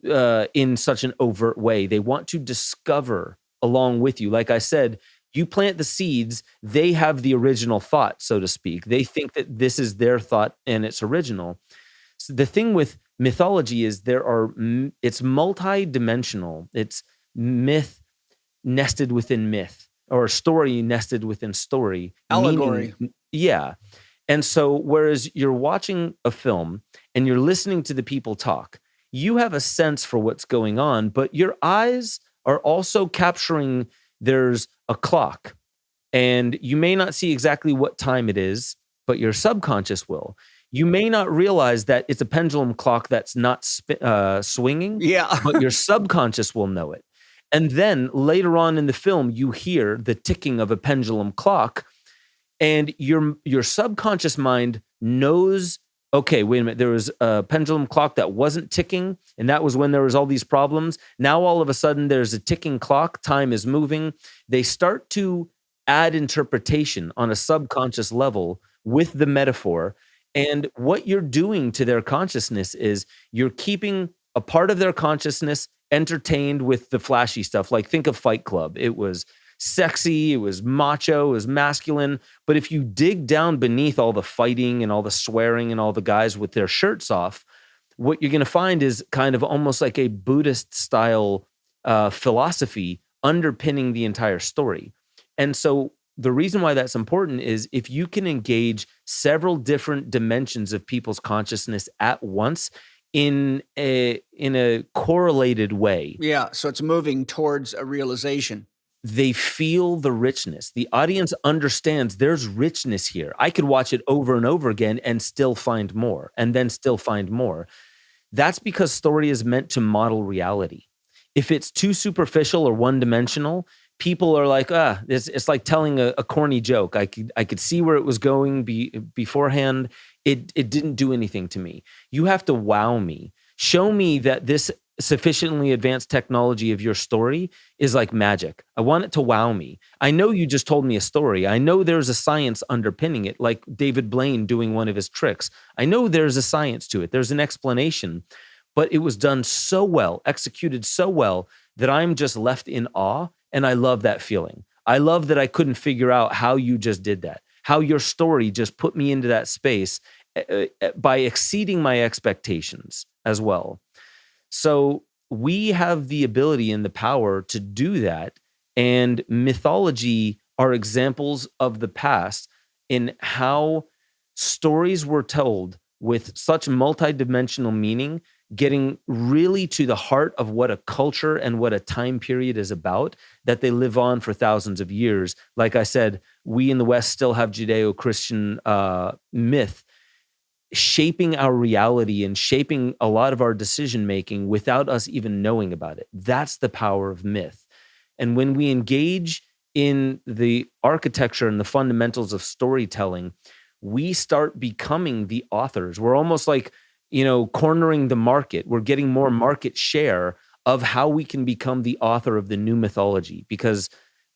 in such an overt way. They want to discover along with you. Like I said, you plant the seeds, they have the original thought, so to speak. They think that this is their thought and it's original. So the thing with mythology is it's multi-dimensional. It's myth nested within myth, or story nested within story. Allegory. Yeah. And so whereas you're watching a film and you're listening to the people talk, you have a sense for what's going on, but your eyes are also capturing there's a clock, and you may not see exactly what time it is, but your subconscious will. You may not realize that it's a pendulum clock that's not swinging, Yeah. but your subconscious will know it. And then later on in the film, you hear the ticking of a pendulum clock, and your subconscious mind knows, okay, wait a minute, there was a pendulum clock that wasn't ticking, and that was when there was all these problems. Now all of a sudden there's a ticking clock, time is moving. They start to add interpretation on a subconscious level with the metaphor. And what you're doing to their consciousness is you're keeping a part of their consciousness entertained with the flashy stuff. Like think of Fight Club. It was sexy, it was macho, it was masculine. But if you dig down beneath all the fighting and all the swearing and all the guys with their shirts off, what you're going to find is kind of almost like a Buddhist style philosophy underpinning the entire story. And so the reason why that's important is if you can engage several different dimensions of people's consciousness at once in a correlated way. Yeah, so it's moving towards a realization. They feel the richness. The audience understands there's richness here. I could watch it over and over again and still find more, and then still find more. That's because story is meant to model reality. If it's too superficial or one-dimensional, people are like, it's like telling a corny joke. I could see where it was going beforehand. It didn't do anything to me. You have to wow me. Show me that this sufficiently advanced technology of your story is like magic. I want it to wow me. I know you just told me a story. I know there's a science underpinning it, like David Blaine doing one of his tricks. I know there's a science to it. There's an explanation. but it was done so well, executed so well, that I'm just left in awe. And I love that feeling. I love that I couldn't figure out how you just did that, how your story just put me into that space by exceeding my expectations as well. So we have the ability and the power to do that. And mythology are examples of the past in how stories were told with such multidimensional meaning, getting really to the heart of what a culture and what a time period is about, that they live on for thousands of years. Like I said, we in the West still have Judeo-Christian myth shaping our reality and shaping a lot of our decision making without us even knowing about it. That's the power of myth. And when we engage in the architecture and the fundamentals of storytelling, we start becoming the authors. We're almost like, cornering the market. We're getting more market share of how we can become the author of the new mythology. Because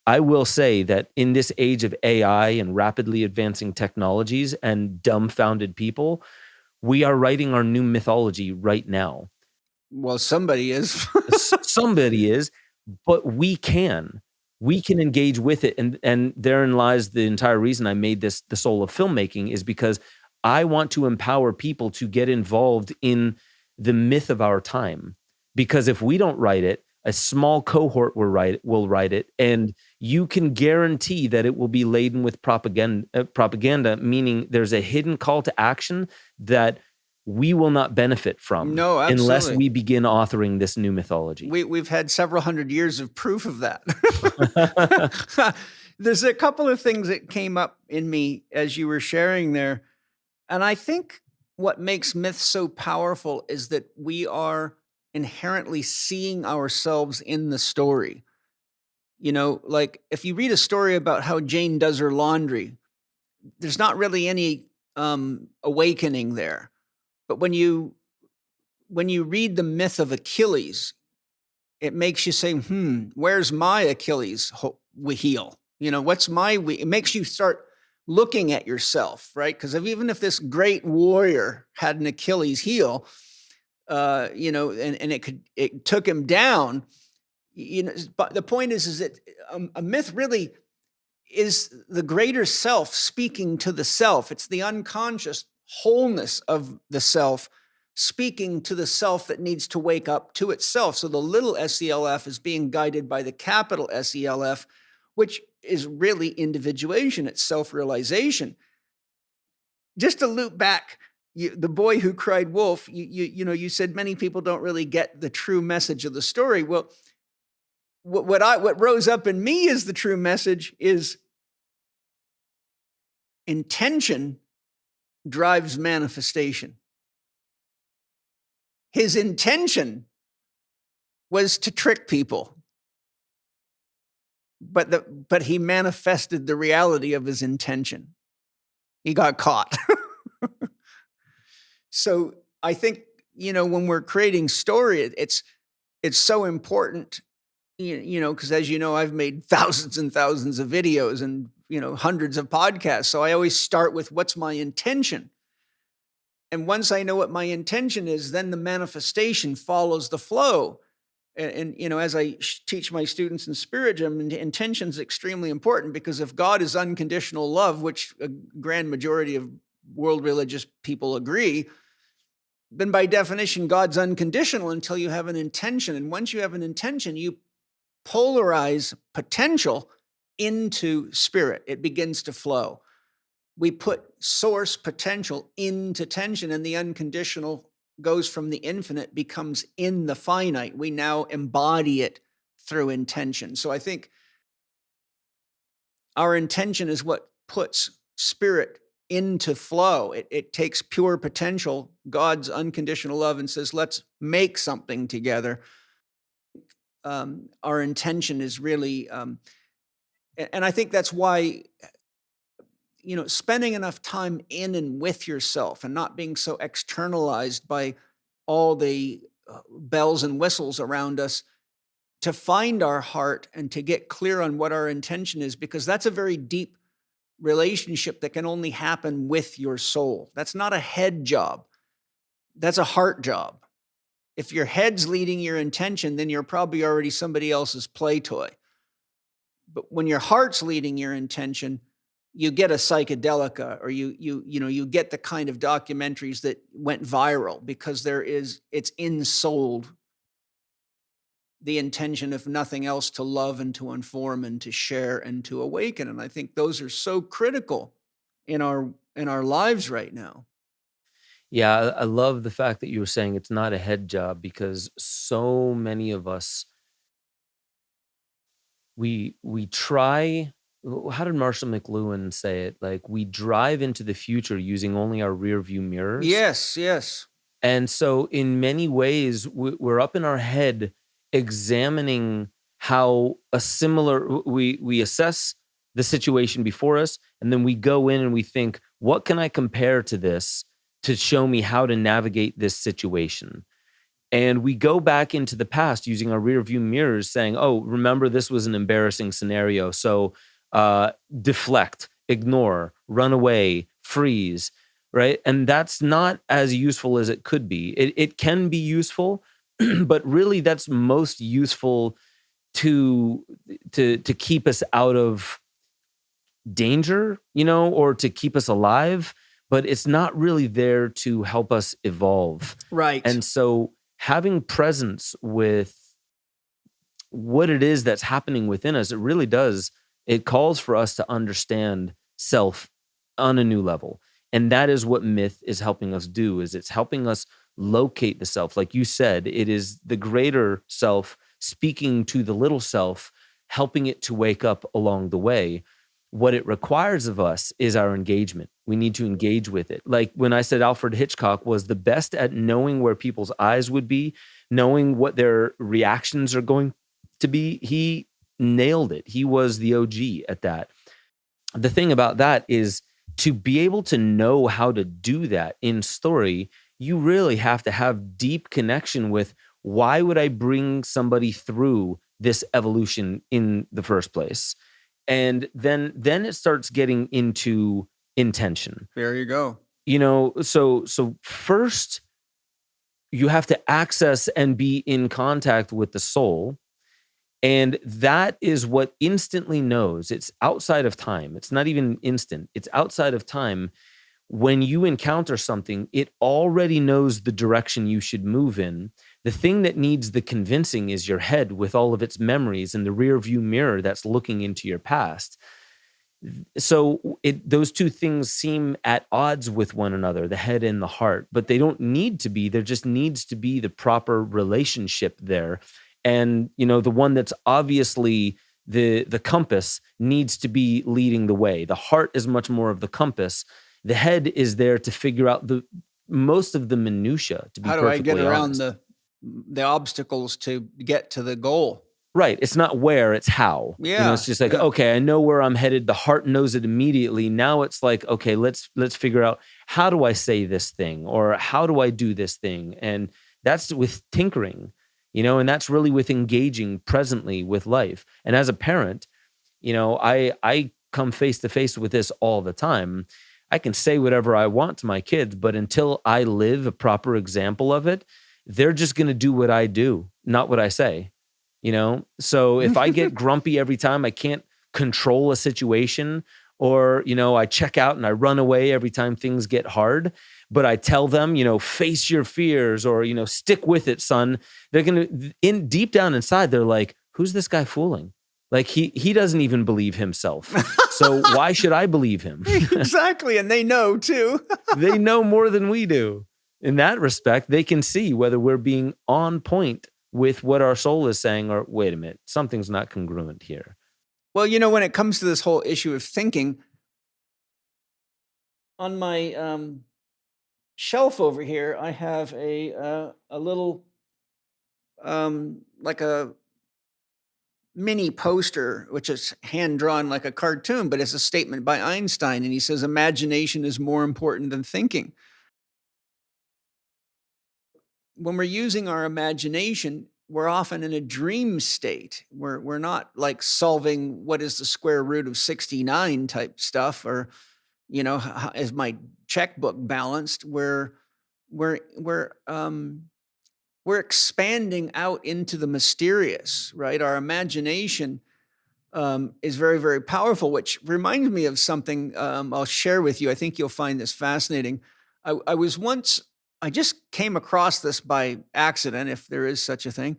I will say that in this age of AI and rapidly advancing technologies and dumbfounded people, we are writing our new mythology right now. Well, somebody is. Somebody is, but we can engage with it. And therein lies the entire reason I made this the soul of filmmaking, is because I want to empower people to get involved in the myth of our time. Because if we don't write it, a small cohort will write it, and you can guarantee that it will be laden with propaganda, meaning there's a hidden call to action that we will not benefit from unless we begin authoring this new mythology. We've had several hundred years of proof of that. There's a couple of things that came up in me as you were sharing there. And I think what makes myth so powerful is that we are inherently seeing ourselves in the story. Like if you read a story about how Jane does her laundry, there's not really any awakening there. But when you read the myth of Achilles, it makes you say, where's my Achilles heel? It makes you start looking at yourself, right? Because even if this great warrior had an Achilles heel, and it took him down, but the point is that a myth really is the greater self speaking to the self. It's the unconscious wholeness of the self speaking to the self that needs to wake up to itself. So the little SELF is being guided by the capital SELF, which is really individuation. It's self-realization. Just to loop back, the boy who cried wolf, you said many people don't really get the true message of the story. Well, what rose up in me as the true message is intention drives manifestation. His intention was to trick people, but he manifested the reality of his intention. He got caught. So I think, when we're creating story, it's so important, because as you know, I've made thousands and thousands of videos and, hundreds of podcasts. So I always start with what's my intention. And once I know what my intention is, then the manifestation follows the flow. And as I teach my students in Spirit Gym, intention is extremely important, because if God is unconditional love, which a grand majority of world religious people agree, then by definition, God's unconditional until you have an intention. And once you have an intention, you polarize potential into spirit. It begins to flow. We put source potential into tension, and the unconditional goes from the infinite, becomes in the finite. We now embody it through intention. So I think our intention is what puts spirit into flow. It takes pure potential, God's unconditional love, and says, let's make something together. Our intention is really, and I think that's why, spending enough time in and with yourself and not being so externalized by all the bells and whistles around us, to find our heart and to get clear on what our intention is, because that's a very deep relationship that can only happen with your soul. That's not a head job. That's a heart job. If your head's leading your intention, then you're probably already somebody else's play toy. But when your heart's leading your intention, you get a psychedelica, or you get the kind of documentaries that went viral because it's insold the intention, if nothing else, to love and to inform and to share and to awaken. And I think those are so critical in our lives right now. Yeah, I love the fact that you were saying it's not a head job, because so many of us, we try. How did Marshall McLuhan say it? Like, we drive into the future using only our rear view mirrors. Yes, yes. And so in many ways, we're up in our head examining how a similar, we assess the situation before us, and then we go in and we think, what can I compare to this to show me how to navigate this situation? And we go back into the past using our rear view mirrors saying, oh, remember, this was an embarrassing scenario. So deflect, ignore, run away, freeze, right? And that's not as useful as it could be. It can be useful, but really that's most useful to keep us out of danger, or to keep us alive, but it's not really there to help us evolve. Right. And so having presence with what it is that's happening within us, it calls for us to understand self on a new level. And that is what myth is helping us do, is it's helping us locate the self. Like you said, it is the greater self speaking to the little self, helping it to wake up along the way. What it requires of us is our engagement. We need to engage with it. Like when I said Alfred Hitchcock was the best at knowing where people's eyes would be, knowing what their reactions are going to be, he nailed it. He was the OG at that. The thing about that is, to be able to know how to do that in story, you really have to have deep connection with, why would I bring somebody through this evolution in the first place? And then it starts getting into intention. There you go. So first you have to access and be in contact with the soul. And that is what instantly knows. It's outside of time. It's not even instant. It's outside of time. When you encounter something, it already knows the direction you should move in. The thing that needs the convincing is your head with all of its memories and the rear view mirror that's looking into your past. So those two things seem at odds with one another, the head and the heart, but they don't need to be. There just needs to be the proper relationship there. And, the one that's obviously the compass needs to be leading the way. The heart is much more of the compass. The head is there to figure out the most of the minutia. To be how do I get around honest. the obstacles to get to the goal? Right. It's not where, it's how. Yeah. It's just like, okay, I know where I'm headed. The heart knows it immediately. Now it's like, okay, let's figure out, how do I say this thing, or how do I do this thing? And that's with tinkering, and that's really with engaging presently with life. And as a parent, I come face to face with this all the time. I can say whatever I want to my kids, but until I live a proper example of it, they're just going to do what I do, not what I say. So if I get grumpy every time I can't control a situation, or, I check out and I run away every time things get hard, but I tell them, face your fears, or, stick with it, son. They're going to, deep down inside, they're like, who's this guy fooling? Like he doesn't even believe himself. So why should I believe him? Exactly. And they know too. They know more than we do. In that respect, they can see whether we're being on point with what our soul is saying, or wait a minute, something's not congruent here. Well, when it comes to this whole issue of thinking, on my shelf over here, I have a little like a mini poster, which is hand drawn like a cartoon, but it's a statement by Einstein, and he says imagination is more important than thinking. When we're using our imagination, we're often in a dream state. We're not like solving what is the square root of 69 type stuff, or is my checkbook balanced? We're we're expanding out into the mysterious, right? Our imagination is very, very powerful, which reminds me of something I'll share with you. I think you'll find this fascinating. I just came across this by accident, if there is such a thing.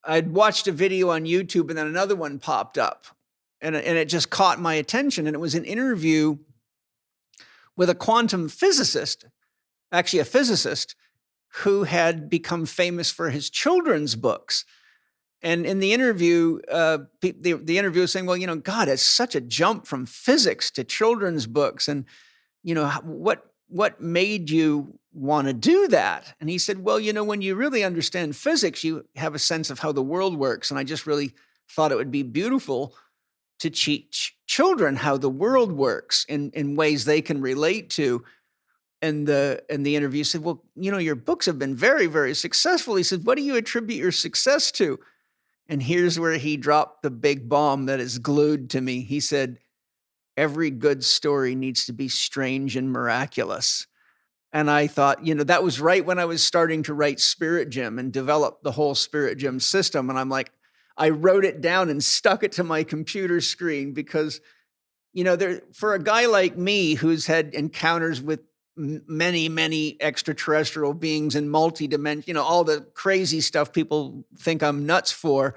I'd watched a video on YouTube and then another one popped up and it just caught my attention. And it was an interview with a quantum physicist, actually a physicist, who had become famous for his children's books. And in the interview, the interviewer was saying, well, God, it's such a jump from physics to children's books. And, what made you want to do that? And he said, well, when you really understand physics, you have a sense of how the world works. And I just really thought it would be beautiful to teach children how the world works in ways they can relate to. And the interview said, well, your books have been very, very successful. He said, what do you attribute your success to? And here's where he dropped the big bomb that is glued to me. He said, every good story needs to be strange and miraculous. And I thought, that was right when I was starting to write Spirit Gym and develop the whole Spirit Gym system. And I'm like, I wrote it down and stuck it to my computer screen because, for a guy like me who's had encounters with many, many extraterrestrial beings and multi-dimension, all the crazy stuff people think I'm nuts for,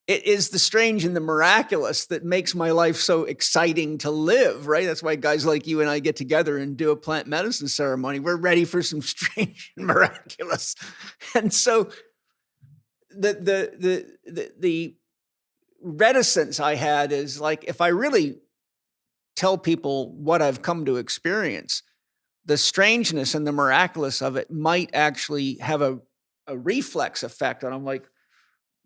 it is the strange and the miraculous that makes my life so exciting to live, right? That's why guys like you and I get together and do a plant medicine ceremony. We're ready for some strange and miraculous. And so the reticence I had is like, if I really tell people what I've come to experience, the strangeness and the miraculous of it might actually have a reflex effect on them. Like,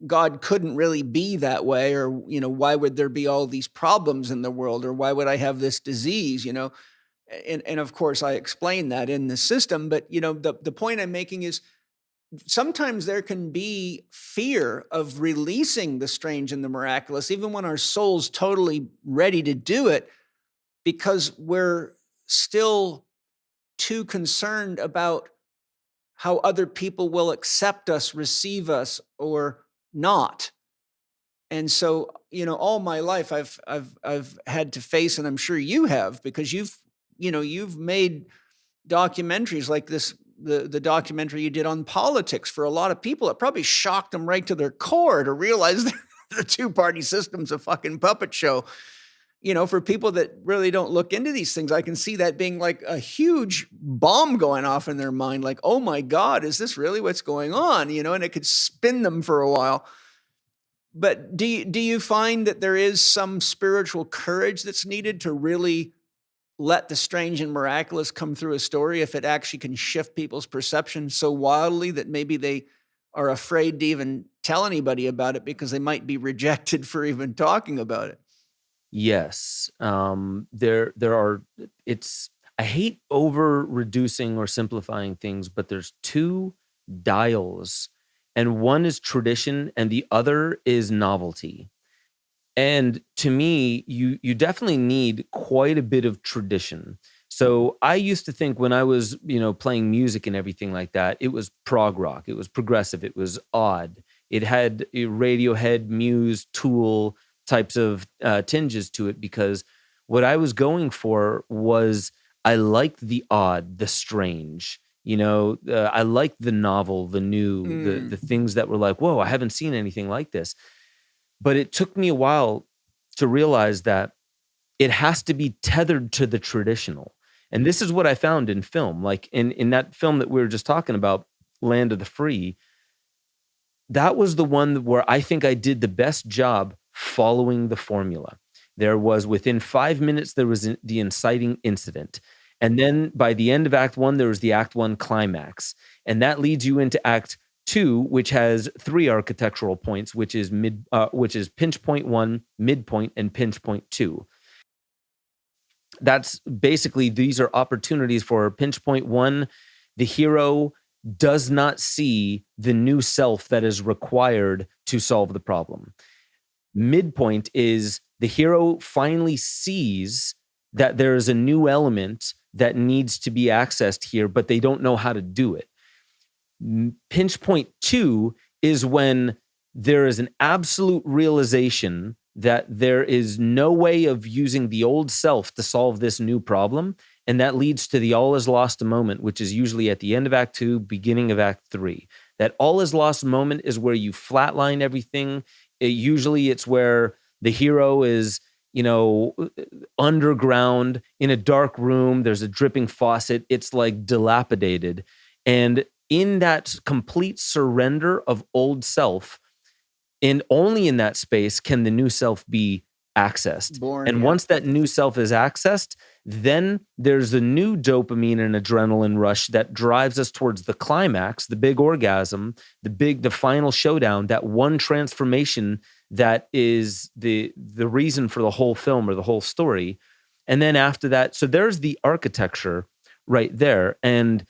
God couldn't really be that way, or, why would there be all these problems in the world, or why would I have this disease, And of course I explain that in the system, but, the point I'm making is sometimes there can be fear of releasing the strange and the miraculous, even when our soul's totally ready to do it, because we're still too concerned about how other people will accept us, receive us, or not. And so, all my life I've had to face, and I'm sure you have, because you've made documentaries like this, the documentary you did on politics. For a lot of people, it probably shocked them right to their core to realize that the two-party system's a fucking puppet show. For people that really don't look into these things, I can see that being like a huge bomb going off in their mind. Like, oh my God, is this really what's going on? And it could spin them for a while. But do you find that there is some spiritual courage that's needed to really let the strange and miraculous come through a story, if it actually can shift people's perception so wildly that maybe they are afraid to even tell anybody about it because they might be rejected for even talking about it? Yes. There are, I hate over reducing or simplifying things, but there's two dials, and one is tradition and the other is novelty. And to me, you definitely need quite a bit of tradition. So I used to think when I was, playing music and everything like that, it was prog rock, it was progressive, it was odd. It had a Radiohead, Muse, Tool types of tinges to it, because what I was going for was, I liked the odd, the strange. I liked the novel, the new, the things that were like, whoa, I haven't seen anything like this. But it took me a while to realize that it has to be tethered to the traditional. And this is what I found in film. Like in that film that we were just talking about, Land of the Free, that was the one where I think I did the best job following the formula. There was, within 5 minutes, there was the inciting incident. And then by the end of Act 1, there was the Act 1 climax. And that leads you into Act 2, which has 3 architectural points, which is pinch point 1, midpoint, and pinch point 2. That's basically, these are opportunities for pinch point 1. The hero does not see the new self that is required to solve the problem. Midpoint is the hero finally sees that there is a new element that needs to be accessed here, but they don't know how to do it. Pinch point 2 is when there is an absolute realization that there is no way of using the old self to solve this new problem. And that leads to the all is lost moment, which is usually at the end of Act 2, beginning of Act 3. That all is lost moment is where you flatline everything. Usually it's where the hero is, underground in a dark room. There's a dripping faucet. It's like dilapidated. And in that complete surrender of old self, and only in that space can the new self be accessed. And once that new self is accessed, then there's a new dopamine and adrenaline rush that drives us towards the climax, the big orgasm, the final showdown, that one transformation that is the reason for the whole film or the whole story. And then after that, so there's the architecture right there. And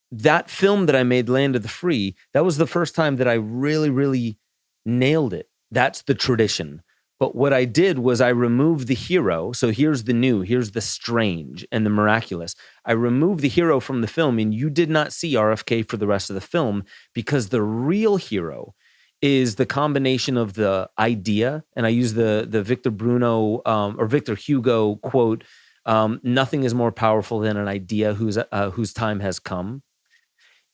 that film that I made, Land of the Free, that was the first time that I really, really nailed it. That's the tradition. But what I did was I removed the hero. So here's the new, here's the strange and the miraculous. I removed the hero from the film, and you did not see RFK for the rest of the film, because the real hero is the combination of the idea. And I use the Victor Bruno or Victor Hugo quote, nothing is more powerful than an idea whose time has come.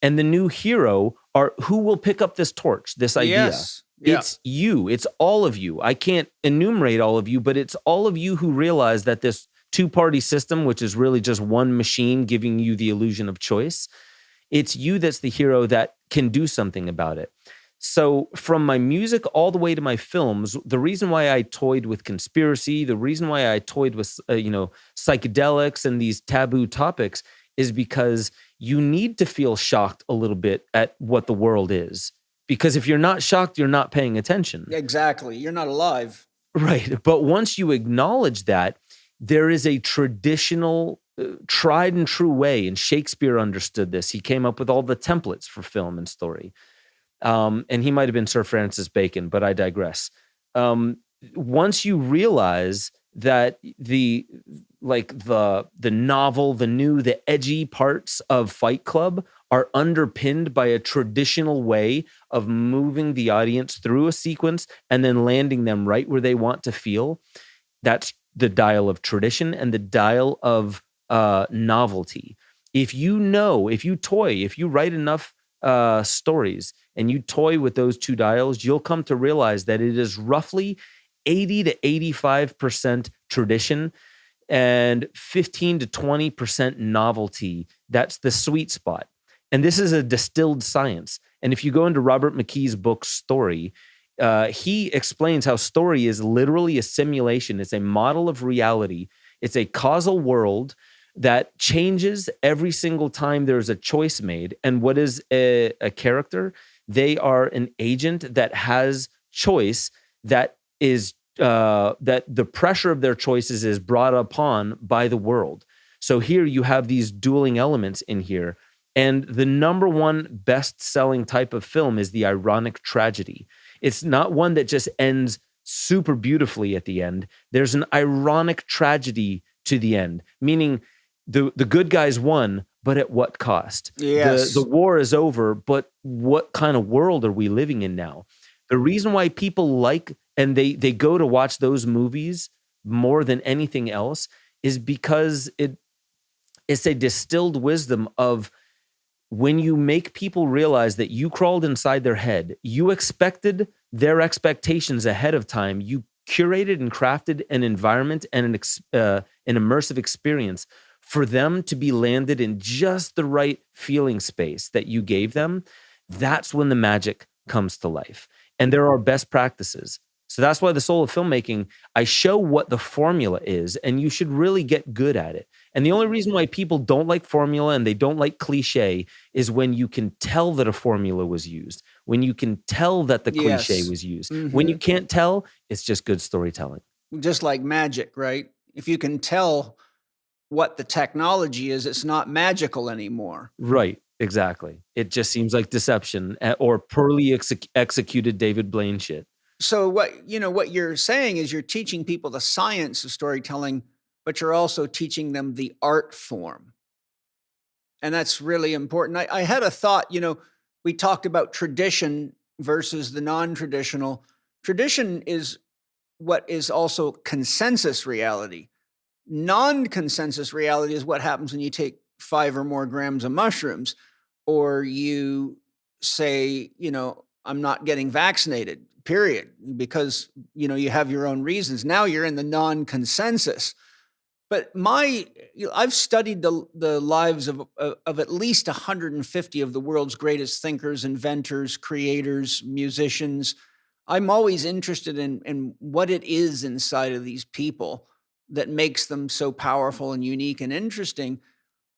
And the new hero are who will pick up this torch, this idea. Yes. Yeah. It's you. It's all of you. I can't enumerate all of you, but it's all of you who realize that this two-party system, which is really just one machine giving you the illusion of choice, it's you that's the hero that can do something about it. So from my music all the way to my films, the reason why I toyed with conspiracy, the reason why I toyed with psychedelics and these taboo topics is because you need to feel shocked a little bit at what the world is. Because if you're not shocked, you're not paying attention. Exactly. You're not alive. Right. But once you acknowledge that, there is a traditional, tried and true way, and Shakespeare understood this. He came up with all the templates for film and story. And he might have been Sir Francis Bacon, but I digress. Once you realize that the novel, the new, the edgy parts of Fight Club are underpinned by a traditional way of moving the audience through a sequence and then landing them right where they want to feel, that's the dial of tradition and the dial of novelty. If you write enough stories and you toy with those two dials, you'll come to realize that it is roughly 80 to 85% tradition and 15 to 20% novelty. That's the sweet spot. And this is a distilled science. And if you go into Robert McKee's book, Story, he explains how story is literally a simulation. It's a model of reality. It's a causal world that changes every single time there's a choice made. And what is a character? They are an agent that has choice, that is that the pressure of their choices is brought upon by the world. So here you have these dueling elements in here. And the number one best-selling type of film is the ironic tragedy. It's not one that just ends super beautifully at the end. There's an ironic tragedy to the end, meaning the good guys won, but at what cost? Yes. The war is over, but what kind of world are we living in now? The reason why people like, and they go to watch those movies more than anything else, is because it's a distilled wisdom of when you make people realize that you crawled inside their head, you expected their expectations ahead of time, you curated and crafted an environment and an immersive experience for them to be landed in just the right feeling space that you gave them, that's when the magic comes to life. And there are best practices. So that's why the soul of filmmaking, I show what the formula is, and you should really get good at it. And the only reason why people don't like formula and they don't like cliche is when you can tell that a formula was used, when you can tell that the cliche was used. Mm-hmm. When you can't tell, it's just good storytelling. Just like magic, right? If you can tell what the technology is, it's not magical anymore. Right, exactly. It just seems like deception or poorly executed David Blaine shit. So what you're saying is you're teaching people the science of storytelling, but you're also teaching them the art form. And that's really important. I had a thought, we talked about tradition versus the non-traditional. Tradition is what is also consensus reality. Non-consensus reality is what happens when you take 5 or more grams of mushrooms, or you say, I'm not getting vaccinated, period, because, you have your own reasons. Now you're in the non-consensus. But I've studied the lives of at least 150 of the world's greatest thinkers, inventors, creators, musicians. I'm always interested in what it is inside of these people that makes them so powerful and unique and interesting.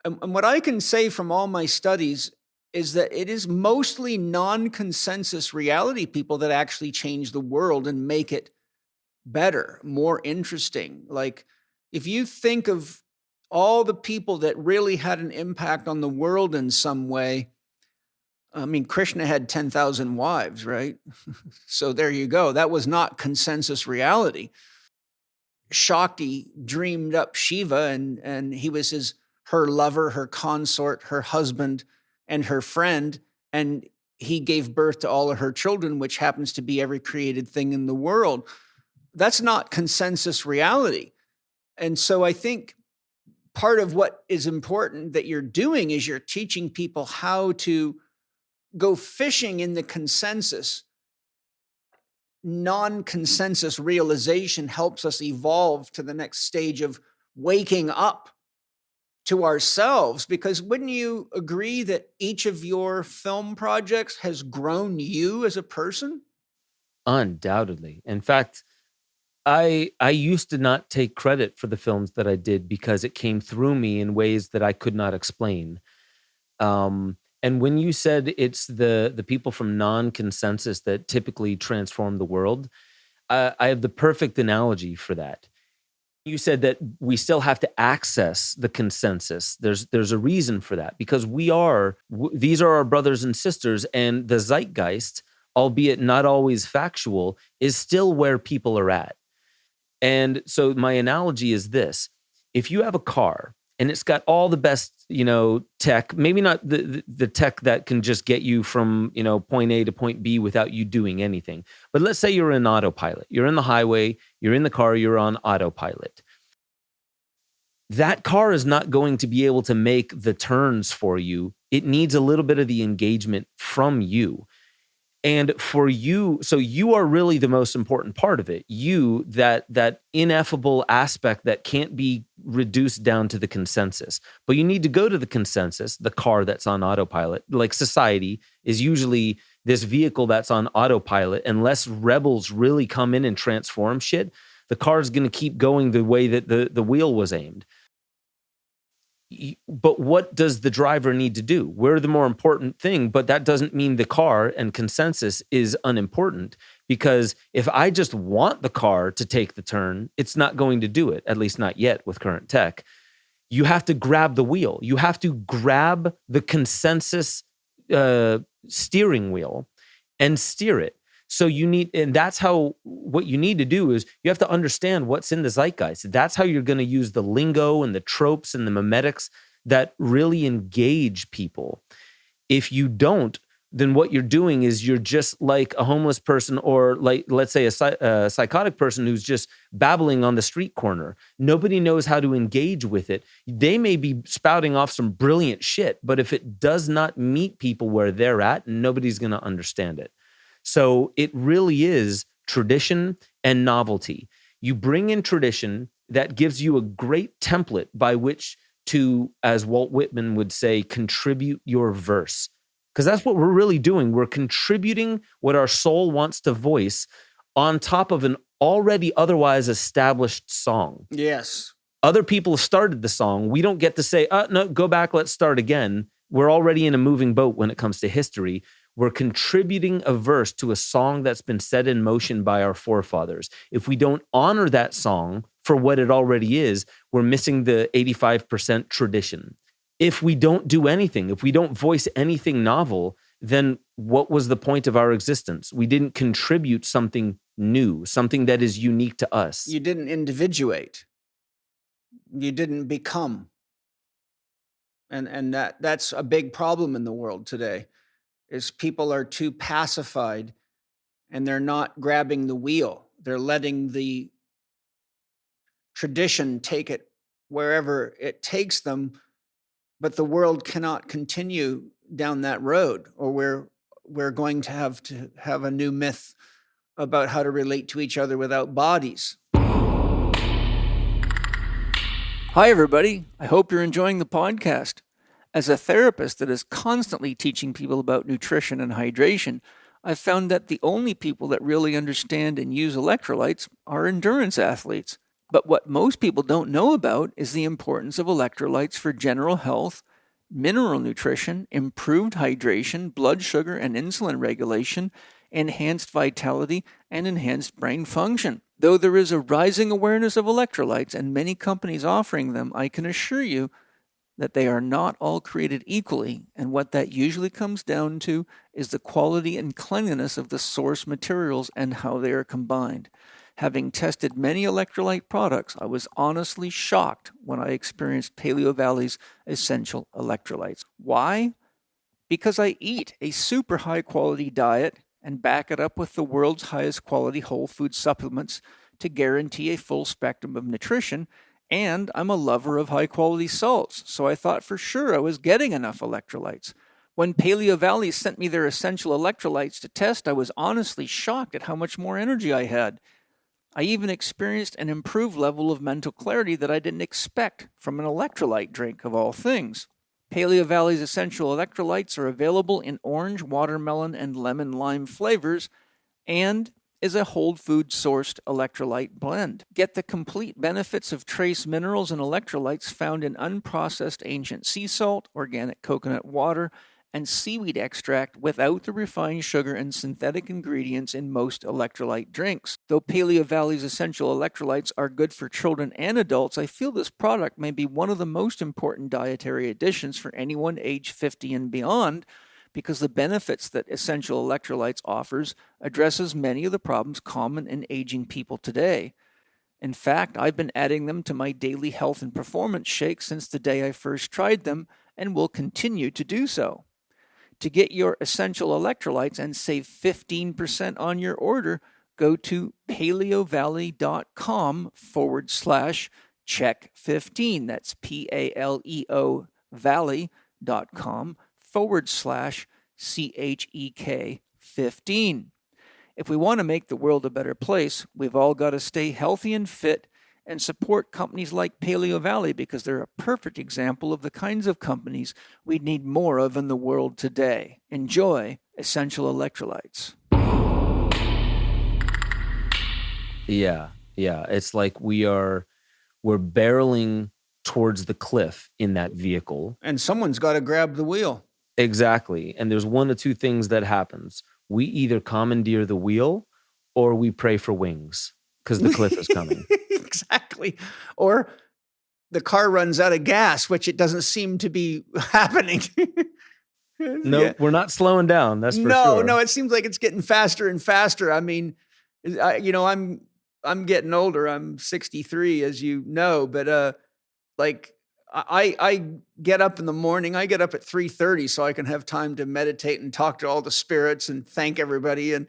And what I can say from all my studies is that it is mostly non-consensus reality people that actually change the world and make it better, more interesting. Like, if you think of all the people that really had an impact on the world in some way, I mean, Krishna had 10,000 wives, right? So there you go. That was not consensus reality. Shakti dreamed up Shiva, and he was her lover, her consort, her husband, and her friend. And he gave birth to all of her children, which happens to be every created thing in the world. That's not consensus reality. And so I think part of what is important that you're doing is you're teaching people how to go fishing in the consensus. Non-consensus realization helps us evolve to the next stage of waking up to ourselves, because wouldn't you agree that each of your film projects has grown you as a person? Undoubtedly. In fact, I used to not take credit for the films that I did because it came through me in ways that I could not explain. And when you said it's the people from non-consensus that typically transform the world, I have the perfect analogy for that. You said that we still have to access the consensus. There's a reason for that, because these are our brothers and sisters, and the zeitgeist, albeit not always factual, is still where people are at. And so my analogy is this: if you have a car and it's got all the best, tech, maybe not the tech that can just get you from, point A to point B without you doing anything. But let's say you're in autopilot. You're in the highway, you're in the car, you're on autopilot. That car is not going to be able to make the turns for you. It needs a little bit of the engagement from you. And for you, so you are really the most important part of it. You, that ineffable aspect that can't be reduced down to the consensus. But you need to go to the consensus, the car that's on autopilot. Like society is usually this vehicle that's on autopilot. Unless rebels really come in and transform shit, the car is going to keep going the way that the wheel was aimed. But what does the driver need to do? We're the more important thing, but that doesn't mean the car and consensus is unimportant, because if I just want the car to take the turn, it's not going to do it, at least not yet with current tech. You have to grab the wheel. You have to grab the consensus steering wheel and steer it. So and that's how, what you need to do is you have to understand what's in the zeitgeist. That's how you're going to use the lingo and the tropes and the memetics that really engage people. If you don't, then what you're doing is you're just like a homeless person, or like, let's say a psychotic person who's just babbling on the street corner. Nobody knows how to engage with it. They may be spouting off some brilliant shit, but if it does not meet people where they're at, nobody's going to understand it. So it really is tradition and novelty. You bring in tradition that gives you a great template by which to, as Walt Whitman would say, contribute your verse. Because that's what we're really doing. We're contributing what our soul wants to voice on top of an already otherwise established song. Yes. Other people started the song. We don't get to say, no, go back, let's start again. We're already in a moving boat when it comes to history. We're contributing a verse to a song that's been set in motion by our forefathers. If we don't honor that song for what it already is, we're missing the 85% tradition. If we don't do anything, if we don't voice anything novel, then what was the point of our existence? We didn't contribute something new, something that is unique to us. You didn't individuate. You didn't become. And that's a big problem in the world today, is people are too pacified and they're not grabbing the wheel. They're letting the tradition take it wherever it takes them, but the world cannot continue down that road, or we're going to have a new myth about how to relate to each other without bodies. Hi, everybody. I hope you're enjoying the podcast. As a therapist that is constantly teaching people about nutrition and hydration, I've found that the only people that really understand and use electrolytes are endurance athletes. But what most people don't know about is the importance of electrolytes for general health, mineral nutrition, improved hydration, blood sugar and insulin regulation, enhanced vitality, and enhanced brain function. Though there is a rising awareness of electrolytes and many companies offering them, I can assure you that they are not all created equally, and what that usually comes down to is the quality and cleanliness of the source materials and how they are combined. Having tested many electrolyte products, I was honestly shocked when I experienced Paleo Valley's essential electrolytes. Why? Because I eat a super high quality diet and back it up with the world's highest quality whole food supplements to guarantee a full spectrum of nutrition, and I'm a lover of high quality salts, so I thought for sure I was getting enough electrolytes. When Paleo Valley sent me their essential electrolytes to test, I was honestly shocked at how much more energy I had. I even experienced an improved level of mental clarity that I didn't expect from an electrolyte drink, of all things. Paleo Valley's essential electrolytes are available in orange, watermelon, and lemon lime flavors, and is a whole food sourced electrolyte blend. Get the complete benefits of trace minerals and electrolytes found in unprocessed ancient sea salt, organic coconut water, and seaweed extract without the refined sugar and synthetic ingredients in most electrolyte drinks. Though Paleo Valley's essential electrolytes are good for children and adults, I feel this product may be one of the most important dietary additions for anyone age 50 and beyond, because the benefits that essential electrolytes offers addresses many of the problems common in aging people today. In fact, I've been adding them to my daily health and performance shakes since the day I first tried them, and will continue to do so. To get your essential electrolytes and save 15% on your order, go to paleovalley.com/Chek15. That's PALEO valley.com/CHEK15. If we want to make the world a better place, we've all got to stay healthy and fit and support companies like Paleo Valley, because they're a perfect example of the kinds of companies we need more of in the world today. Enjoy essential electrolytes. Yeah. It's like we're barreling towards the cliff in that vehicle. And someone's got to grab the wheel. Exactly. And there's one of two things that happens. We either commandeer the wheel or we pray for wings because the cliff is coming. Exactly. Or the car runs out of gas, which it doesn't seem to be happening. No, we're not slowing down. That's for sure. No, it seems like it's getting faster and faster. I mean, I'm getting older. I'm 63, as you know, but I get up in the morning. I get up at 3:30 so I can have time to meditate and talk to all the spirits and thank everybody. And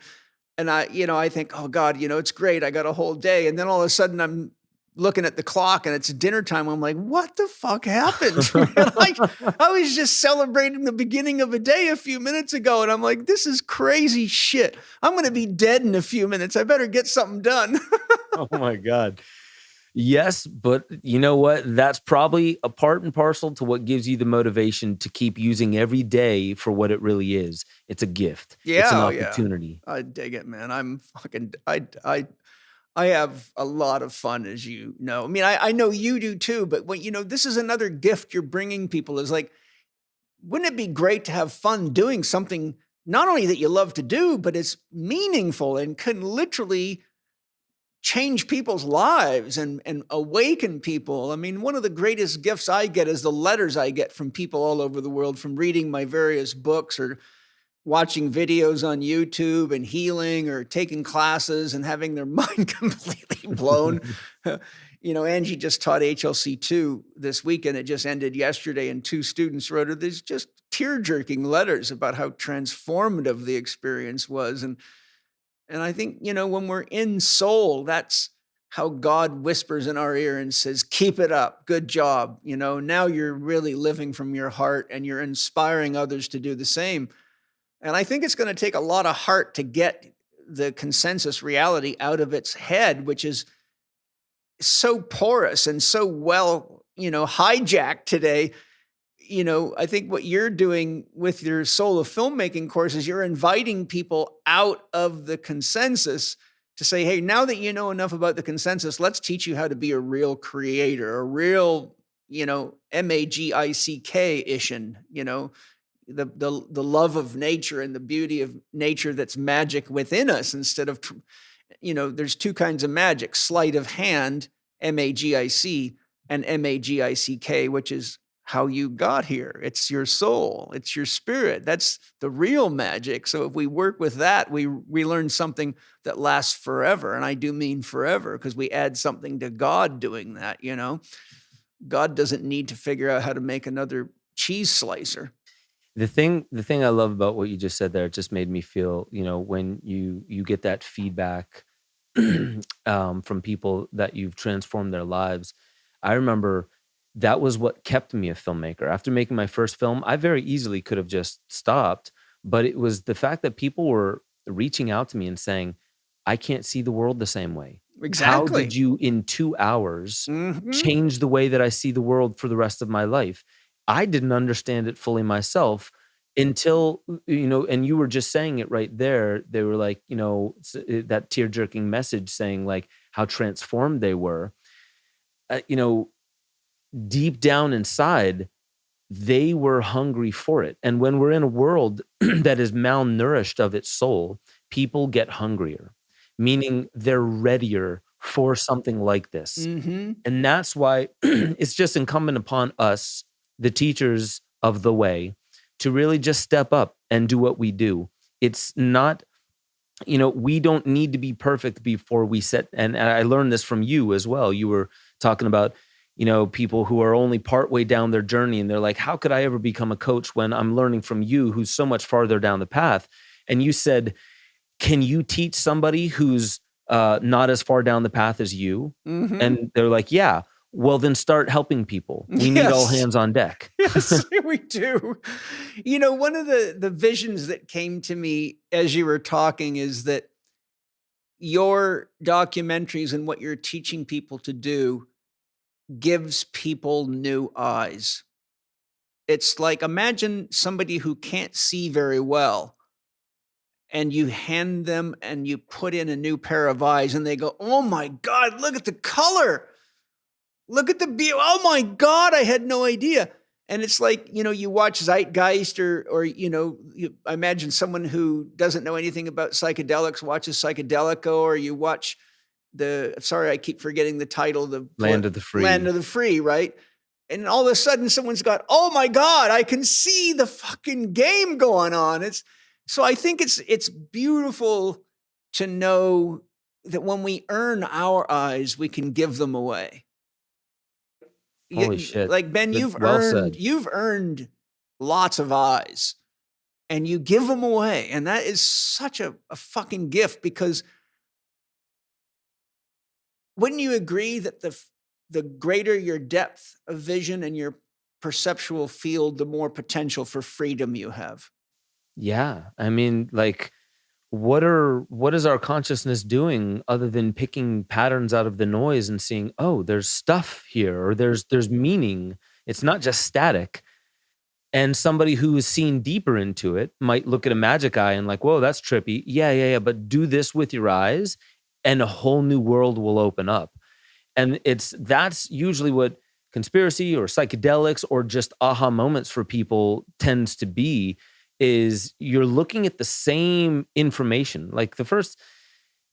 I think, oh God, it's great. I got a whole day. And then all of a sudden I'm looking at the clock and it's dinner time. I'm like, what the fuck happened? I was just celebrating the beginning of a day a few minutes ago. And I'm like, this is crazy shit. I'm going to be dead in a few minutes. I better get something done. Oh my God. Yes, but you know what? That's probably a part and parcel to what gives you the motivation to keep using every day for what it really is. It's a gift. Yeah, it's an opportunity. Yeah. I dig it, man. I have a lot of fun, as you know. I mean, I know you do too, but when, this is another gift you're bringing people, is like, wouldn't it be great to have fun doing something not only that you love to do, but it's meaningful and can literally change people's lives and awaken people. I mean, one of the greatest gifts I get is the letters I get from people all over the world, from reading my various books or watching videos on YouTube and healing, or taking classes and having their mind completely blown. Angie just taught HLC2 this week, and it just ended yesterday, and 2 students wrote her these just tear-jerking letters about how transformative the experience was. And I think, when we're in soul, that's how God whispers in our ear and says, keep it up, good job. Now you're really living from your heart and you're inspiring others to do the same. And I think it's going to take a lot of heart to get the consensus reality out of its head, which is so porous and so well, hijacked today. I think what you're doing with your Soul of Filmmaking course is you're inviting people out of the consensus to say, hey, now that you know enough about the consensus, let's teach you how to be a real creator, a real, magic-ition, the love of nature and the beauty of nature that's magic within us instead of, there's 2 kinds of magic, sleight of hand, MAGIC, and MAGICK, which is how you got here. It's your soul. It's your spirit. That's the real magic. So if we work with that, we learn something that lasts forever. And I do mean forever, because we add something to God doing that, God doesn't need to figure out how to make another cheese slicer. The thing I love about what you just said there, it just made me feel, when you get that feedback from people that you've transformed their lives. I remember that was what kept me a filmmaker. After making my first film, I very easily could have just stopped, but it was the fact that people were reaching out to me and saying, I can't see the world the same way. Exactly. How did you in 2 hours change the way that I see the world for the rest of my life? I didn't understand it fully myself until, and you were just saying it right there. They were like, that tear-jerking message saying like how transformed they were. Deep down inside, they were hungry for it. And when we're in a world that is malnourished of its soul, people get hungrier, meaning they're readier for something like this. And that's why it's just incumbent upon us, the teachers of the way, to really just step up and do what we do. It's not, we don't need to be perfect before we set. And I learned this from you as well. You were talking about, people who are only partway down their journey, and they're like, how could I ever become a coach when I'm learning from you who's so much farther down the path? And you said, can you teach somebody who's not as far down the path as you? And they're like, yeah. Well, then start helping people. We need all hands on deck. Yes, we do. One of the visions that came to me as you were talking is that your documentaries and what you're teaching people to do gives people new eyes. It's like, imagine somebody who can't see very well, and you hand them and you put in a new pair of eyes, and they go, oh my God, look at the color. Look at the beauty. Oh my God, I had no idea. And it's like, you watch Zeitgeist or I imagine someone who doesn't know anything about psychedelics watches Psychedelica, or you watch I keep forgetting the title, the Land of the Free. Land of the Free, right? And all of a sudden someone's got, oh my God, I can see the fucking game going on. So I think it's beautiful to know that when we earn our eyes, we can give them away. Holy shit. Like, Ben, you've earned lots of eyes, and you give them away. And that is such a fucking gift, because wouldn't you agree that the greater your depth of vision and your perceptual field, the more potential for freedom you have? Yeah. I mean, like, what is our consciousness doing other than picking patterns out of the noise and seeing, oh, there's stuff here, or there's meaning. It's not just static. And somebody who has seen deeper into it might look at a magic eye and like, whoa, that's trippy. Yeah. But do this with your eyes and a whole new world will open up. And that's usually what conspiracy or psychedelics or just aha moments for people tends to be, is you're looking at the same information. Like the first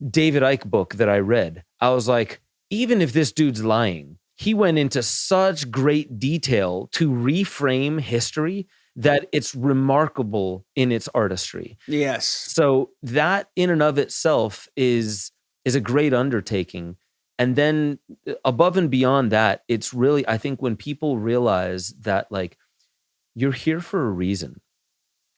David Icke book that I read, I was like, even if this dude's lying, he went into such great detail to reframe history that it's remarkable in its artistry. Yes. So that in and of itself is a great undertaking. And then above and beyond that, it's really, I think when people realize that like you're here for a reason.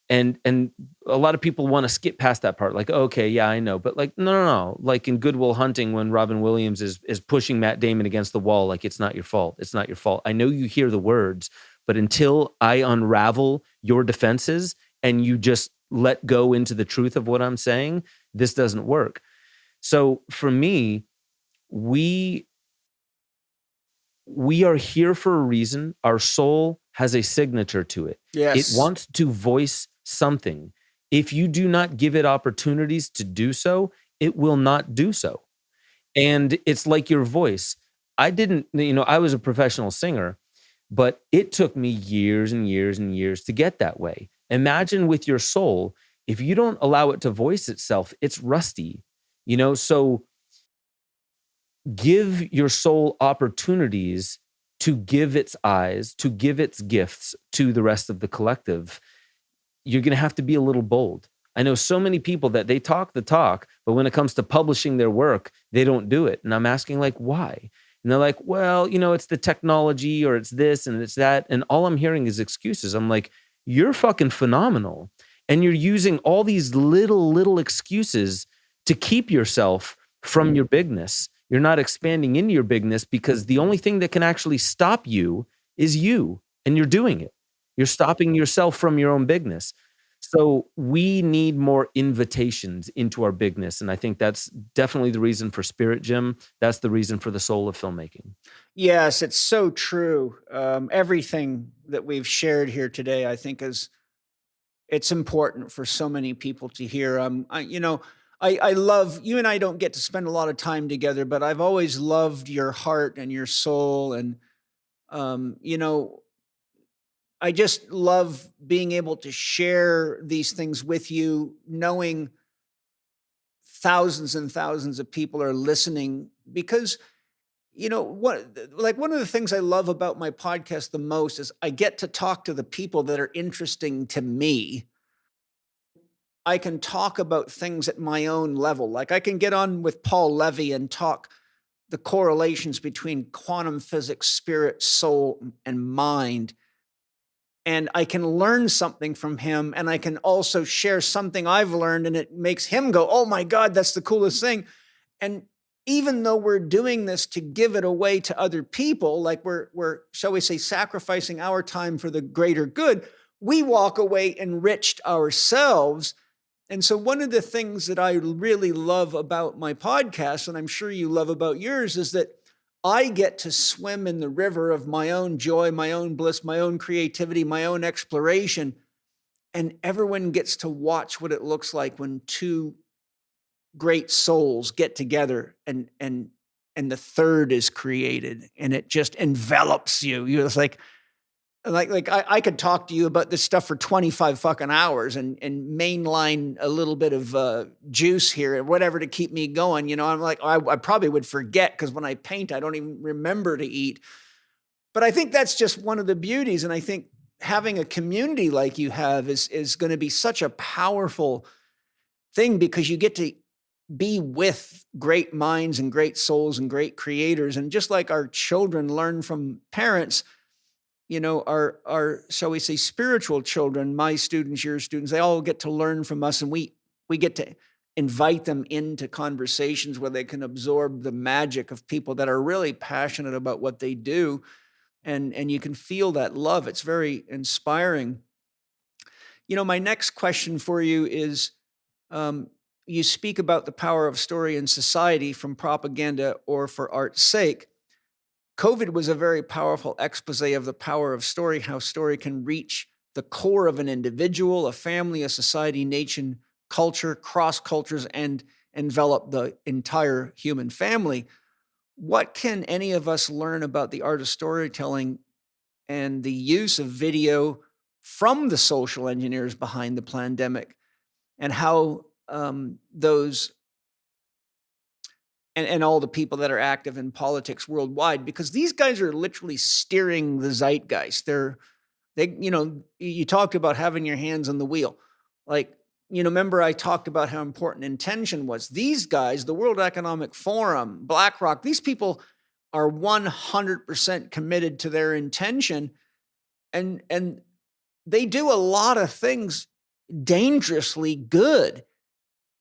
And a lot of people want to skip past that part. Like, okay, yeah, I know. But like, no. Like in Good Will Hunting, when Robin Williams is pushing Matt Damon against the wall, like, it's not your fault. It's not your fault. I know you hear the words, but until I unravel your defenses and you just let go into the truth of what I'm saying, this doesn't work. So for me, we are here for a reason. Our soul has a signature to it. Yes. It wants to voice something. If you do not give it opportunities to do so, it will not do so. And it's like your voice. I was a professional singer, but it took me years and years and years to get that way. Imagine with your soul, if you don't allow it to voice itself, it's rusty, so give your soul opportunities to give its eyes, to give its gifts to the rest of the collective. You're going to have to be a little bold. I know so many people that they talk the talk, but when it comes to publishing their work, they don't do it. And I'm asking, like, why? And they're like, well, it's the technology, or it's this and it's that. And all I'm hearing is excuses. I'm like, you're fucking phenomenal. And you're using all these little excuses to keep yourself from your bigness. You're not expanding into your bigness because the only thing that can actually stop you is you, and you're doing it. You're stopping yourself from your own bigness. So we need more invitations into our bigness. And I think that's definitely the reason for Spirit, Jim. That's the reason for the soul of filmmaking. Yes, it's so true. Everything that we've shared here today, I think it's important for so many people to hear. I love, you and I don't get to spend a lot of time together, but I've always loved your heart and your soul. And, I just love being able to share these things with you, knowing thousands and thousands of people are listening, because, one of the things I love about my podcast the most is I get to talk to the people that are interesting to me. I can talk about things at my own level. Like I can get on with Paul Levy and talk the correlations between quantum physics, spirit, soul, and mind. And I can learn something from him, and I can also share something I've learned, and it makes him go, oh my God, that's the coolest thing. And even though we're doing this to give it away to other people, like we're, shall we say, sacrificing our time for the greater good, we walk away enriched ourselves. And so one of the things that I really love about my podcast, and I'm sure you love about yours, is that I get to swim in the river of my own joy, my own bliss, my own creativity, my own exploration. And everyone gets to watch what it looks like when two great souls get together and the third is created, and it just envelops you. You're just like I could talk to you about this stuff for 25 fucking hours and mainline a little bit of juice here and whatever to keep me going. I'm like, I probably would forget, because when I paint, I don't even remember to eat. But I think that's just one of the beauties. And I think having a community like you have is going to be such a powerful thing, because you get to be with great minds and great souls and great creators. And just like our children learn from parents, our, shall we say, spiritual children, my students, your students, they all get to learn from us, and we get to invite them into conversations where they can absorb the magic of people that are really passionate about what they do. And you can feel that love. It's very inspiring. My next question for you is, you speak about the power of story in society, from propaganda or for art's sake. COVID was a very powerful expose of the power of story, how story can reach the core of an individual, a family, a society, nation, culture, cross cultures, and envelop the entire human family. What can any of us learn about the art of storytelling and the use of video from the social engineers behind the pandemic, and how those and all the people that are active in politics worldwide, because these guys are literally steering the zeitgeist. You talked about having your hands on the wheel. Like, remember I talked about how important intention was. These guys, the World Economic Forum, BlackRock, these people are 100% committed to their intention. And they do a lot of things dangerously good.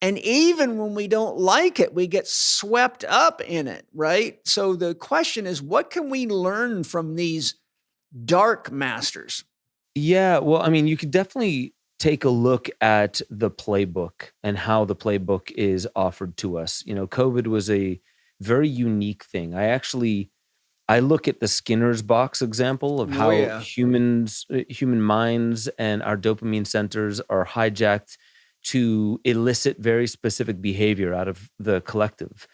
And even when we don't like it, we get swept up in it, right? So the question is, what can we learn from these dark masters? Yeah, well, I mean, you could definitely take a look at the playbook and how the playbook is offered to us. COVID was a very unique thing. I look at the Skinner's box example of how human minds and our dopamine centers are hijacked to elicit very specific behavior out of the collective.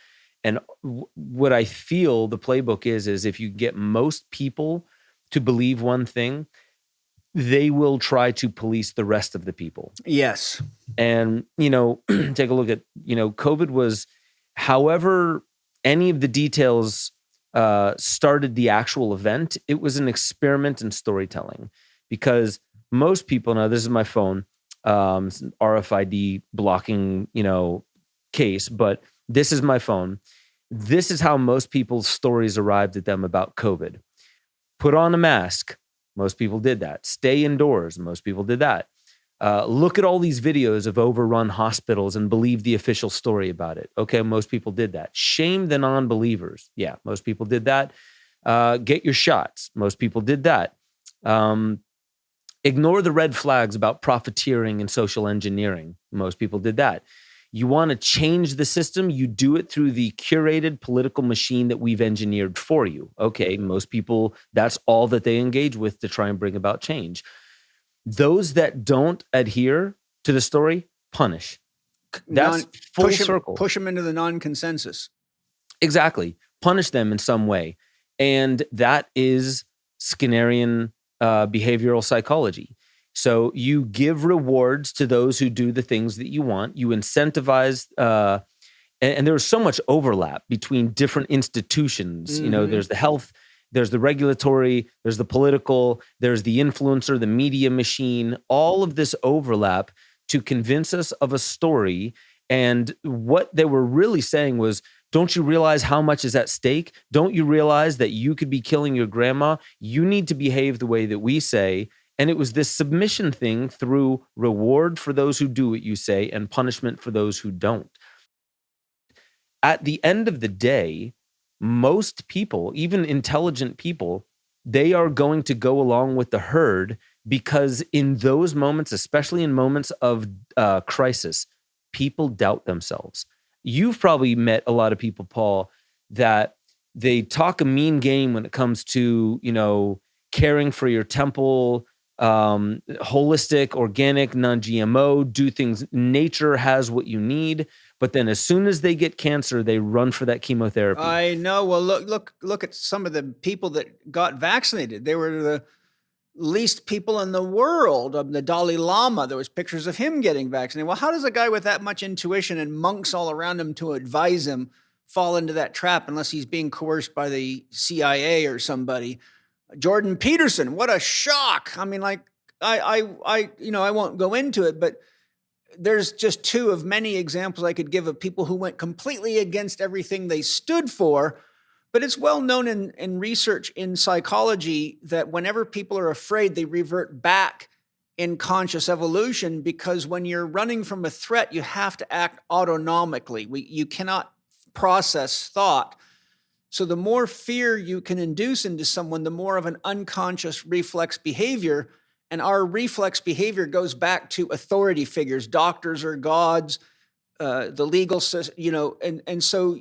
And what I feel the playbook is if you get most people to believe one thing, they will try to police the rest of the people. Yes. And, take a look at, COVID was, however any of the details started the actual event, it was an experiment in storytelling. Because most people, now this is my phone, it's an RFID blocking, case, but this is my phone. This is how most people's stories arrived at them about COVID. Put on a mask. Most people did that. Stay indoors. Most people did that. Look at all these videos of overrun hospitals and believe the official story about it. Okay, most people did that. Shame the non-believers. Yeah, most people did that. Get your shots. Most people did that. Ignore the red flags about profiteering and social engineering. Most people did that. You want to change the system, you do it through the curated political machine that we've engineered for you. Okay, most people, that's all that they engage with to try and bring about change. Those that don't adhere to the story, punish. That's full circle. Push them into the non-consensus. Exactly. Punish them in some way. And that is Skinnerian behavioral psychology. So you give rewards to those who do the things that you want. You incentivize, and there's so much overlap between different institutions. Mm-hmm. There's the health, there's the regulatory, there's the political, there's the influencer, the media machine, all of this overlap to convince us of a story. And what they were really saying was, don't you realize how much is at stake? Don't you realize that you could be killing your grandma? You need to behave the way that we say. And it was this submission thing through reward for those who do what you say and punishment for those who don't. At the end of the day, most people, even intelligent people, they are going to go along with the herd because in those moments, especially in moments of crisis, people doubt themselves. You've probably met a lot of people, Paul, that they talk a mean game when it comes to, caring for your temple, holistic, organic, non-GMO, do things. Nature has what you need. But then as soon as they get cancer, they run for that chemotherapy. I know. Well, look at some of the people that got vaccinated. They were the least people in the world. The Dalai Lama, there was pictures of him getting vaccinated. Well, how does a guy with that much intuition and monks all around him to advise him fall into that trap unless he's being coerced by the CIA or somebody? Jordan Peterson, what a shock. I mean, I won't go into it, but there's just two of many examples I could give of people who went completely against everything they stood for. But it's well known in research in psychology that whenever people are afraid, they revert back in conscious evolution, because when you're running from a threat, you have to act autonomically. You cannot process thought. So the more fear you can induce into someone, the more of an unconscious reflex behavior. And our reflex behavior goes back to authority figures, doctors or gods, the legal system, and so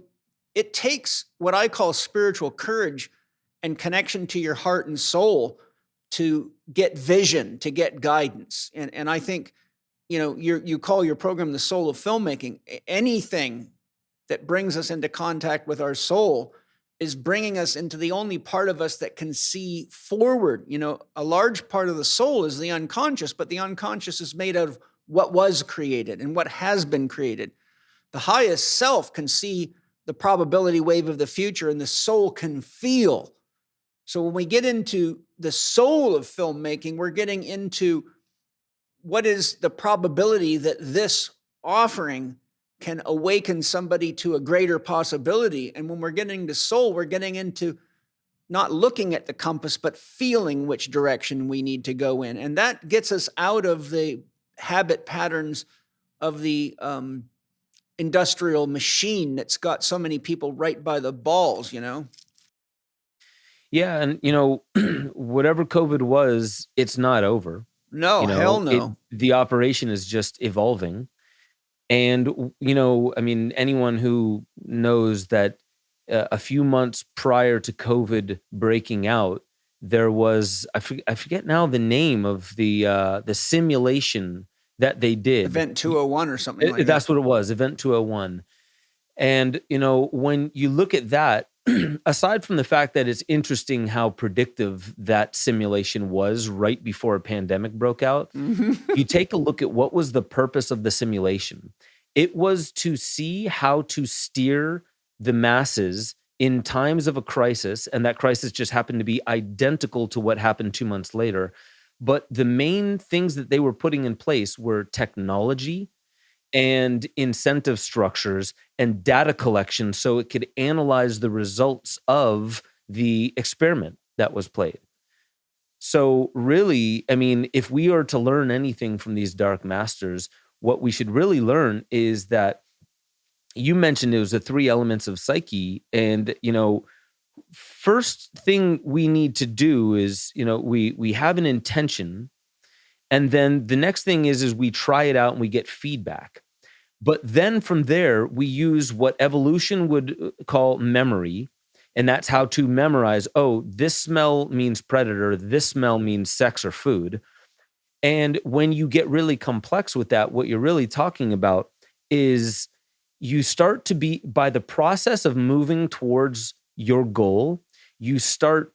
it takes what I call spiritual courage and connection to your heart and soul to get vision, to get guidance. And I think, you call your program The Soul of Filmmaking. Anything that brings us into contact with our soul is bringing us into the only part of us that can see forward. A large part of the soul is the unconscious, but the unconscious is made out of what was created and what has been created. The highest self can see the probability wave of the future, and the soul can feel. So when we get into the soul of filmmaking, we're getting into what is the probability that this offering can awaken somebody to a greater possibility? And when we're getting to soul, we're getting into not looking at the compass, but feeling which direction we need to go in. And that gets us out of the habit patterns of the industrial machine that's got so many people right by the balls, you know? Yeah, and whatever COVID was, it's not over. No, hell no. The operation is just evolving. And I mean, anyone who knows that a few months prior to COVID breaking out, there was I forget now the name of the simulation that they did. Event 201 or something like that. That's what it was, Event 201. And when you look at that, aside from the fact that it's interesting how predictive that simulation was right before a pandemic broke out, you take a look at what was the purpose of the simulation. It was to see how to steer the masses in times of a crisis, and that crisis just happened to be identical to what happened 2 months later. But the main things that they were putting in place were technology and incentive structures and data collection so it could analyze the results of the experiment that was played. So really, I mean, if we are to learn anything from these dark masters, what we should really learn is that you mentioned it was the 3 elements of psyche. And, first thing we need to do is, we have an intention. And then the next thing is we try it out and we get feedback. But then from there, we use what evolution would call memory. And that's how to memorize, this smell means predator, this smell means sex or food. And when you get really complex with that, what you're really talking about is you start to be, by the process of moving towards your goal, you start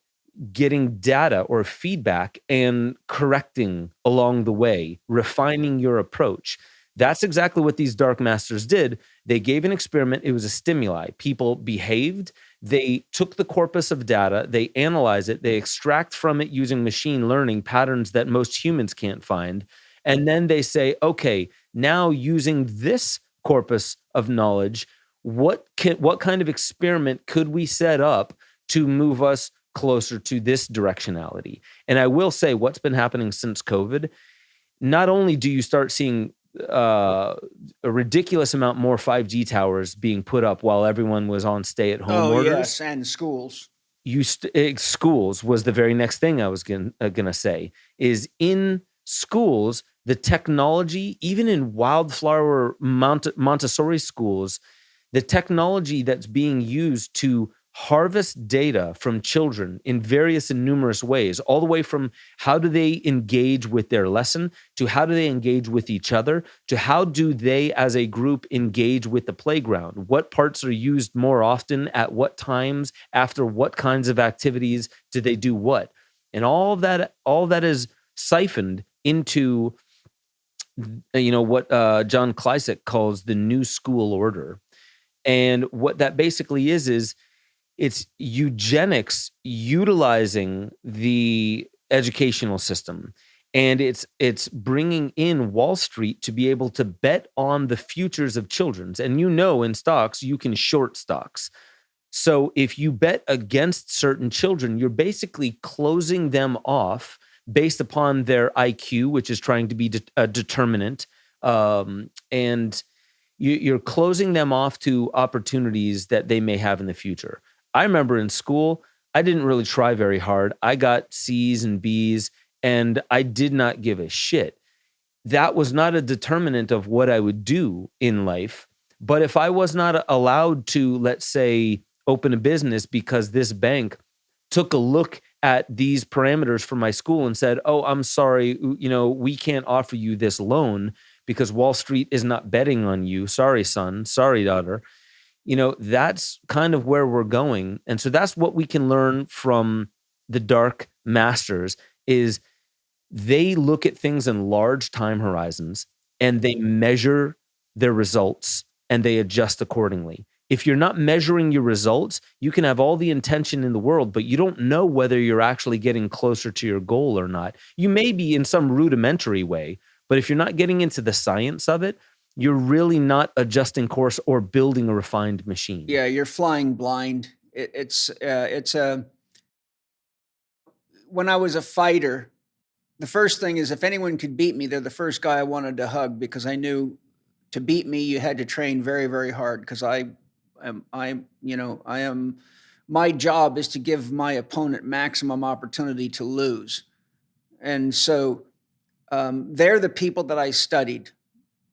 getting data or feedback and correcting along the way, refining your approach. That's exactly what these dark masters did. They gave an experiment. It was a stimuli. People behaved. They took the corpus of data. They analyze it. They extract from it using machine learning patterns that most humans can't find. And then they say, okay, now using this corpus of knowledge, what kind of experiment could we set up to move us closer to this directionality? And I will say what's been happening since COVID, not only do you start seeing a ridiculous amount more 5G towers being put up while everyone was on stay-at-home orders. Yes, and schools. Schools was the very next thing I was gonna say. Is in schools, the technology, even in wildflower Montessori schools, the technology that's being used to harvest data from children in various and numerous ways, all the way from how do they engage with their lesson, to how do they engage with each other, to how do they as a group engage with the playground, what parts are used more often, at what times, after what kinds of activities do they do what. And all that is siphoned into what John Kleisek calls the new school order. And what that basically is it's eugenics utilizing the educational system. And it's bringing in Wall Street to be able to bet on the futures of children. And in stocks, you can short stocks. So if you bet against certain children, you're basically closing them off based upon their IQ, which is trying to be a determinant. And you're closing them off to opportunities that they may have in the future. I remember in school, I didn't really try very hard. I got C's and B's, and I did not give a shit. That was not a determinant of what I would do in life. But if I was not allowed to, let's say, open a business because this bank took a look at these parameters for my school and said, I'm sorry, we can't offer you this loan because Wall Street is not betting on you. Sorry, son. Sorry, daughter. That's kind of where we're going. And so that's what we can learn from the dark masters is they look at things in large time horizons and they measure their results and they adjust accordingly. If you're not measuring your results, you can have all the intention in the world, but you don't know whether you're actually getting closer to your goal or not. You may be in some rudimentary way, But if you're not getting into the science of it, you're really not adjusting course or building a refined machine. Yeah, you're flying blind. It's when I was a fighter, the first thing is if anyone could beat me, they're the first guy I wanted to hug, because I knew to beat me, you had to train very, very hard, because my job is to give my opponent maximum opportunity to lose. And so they're the people that I studied,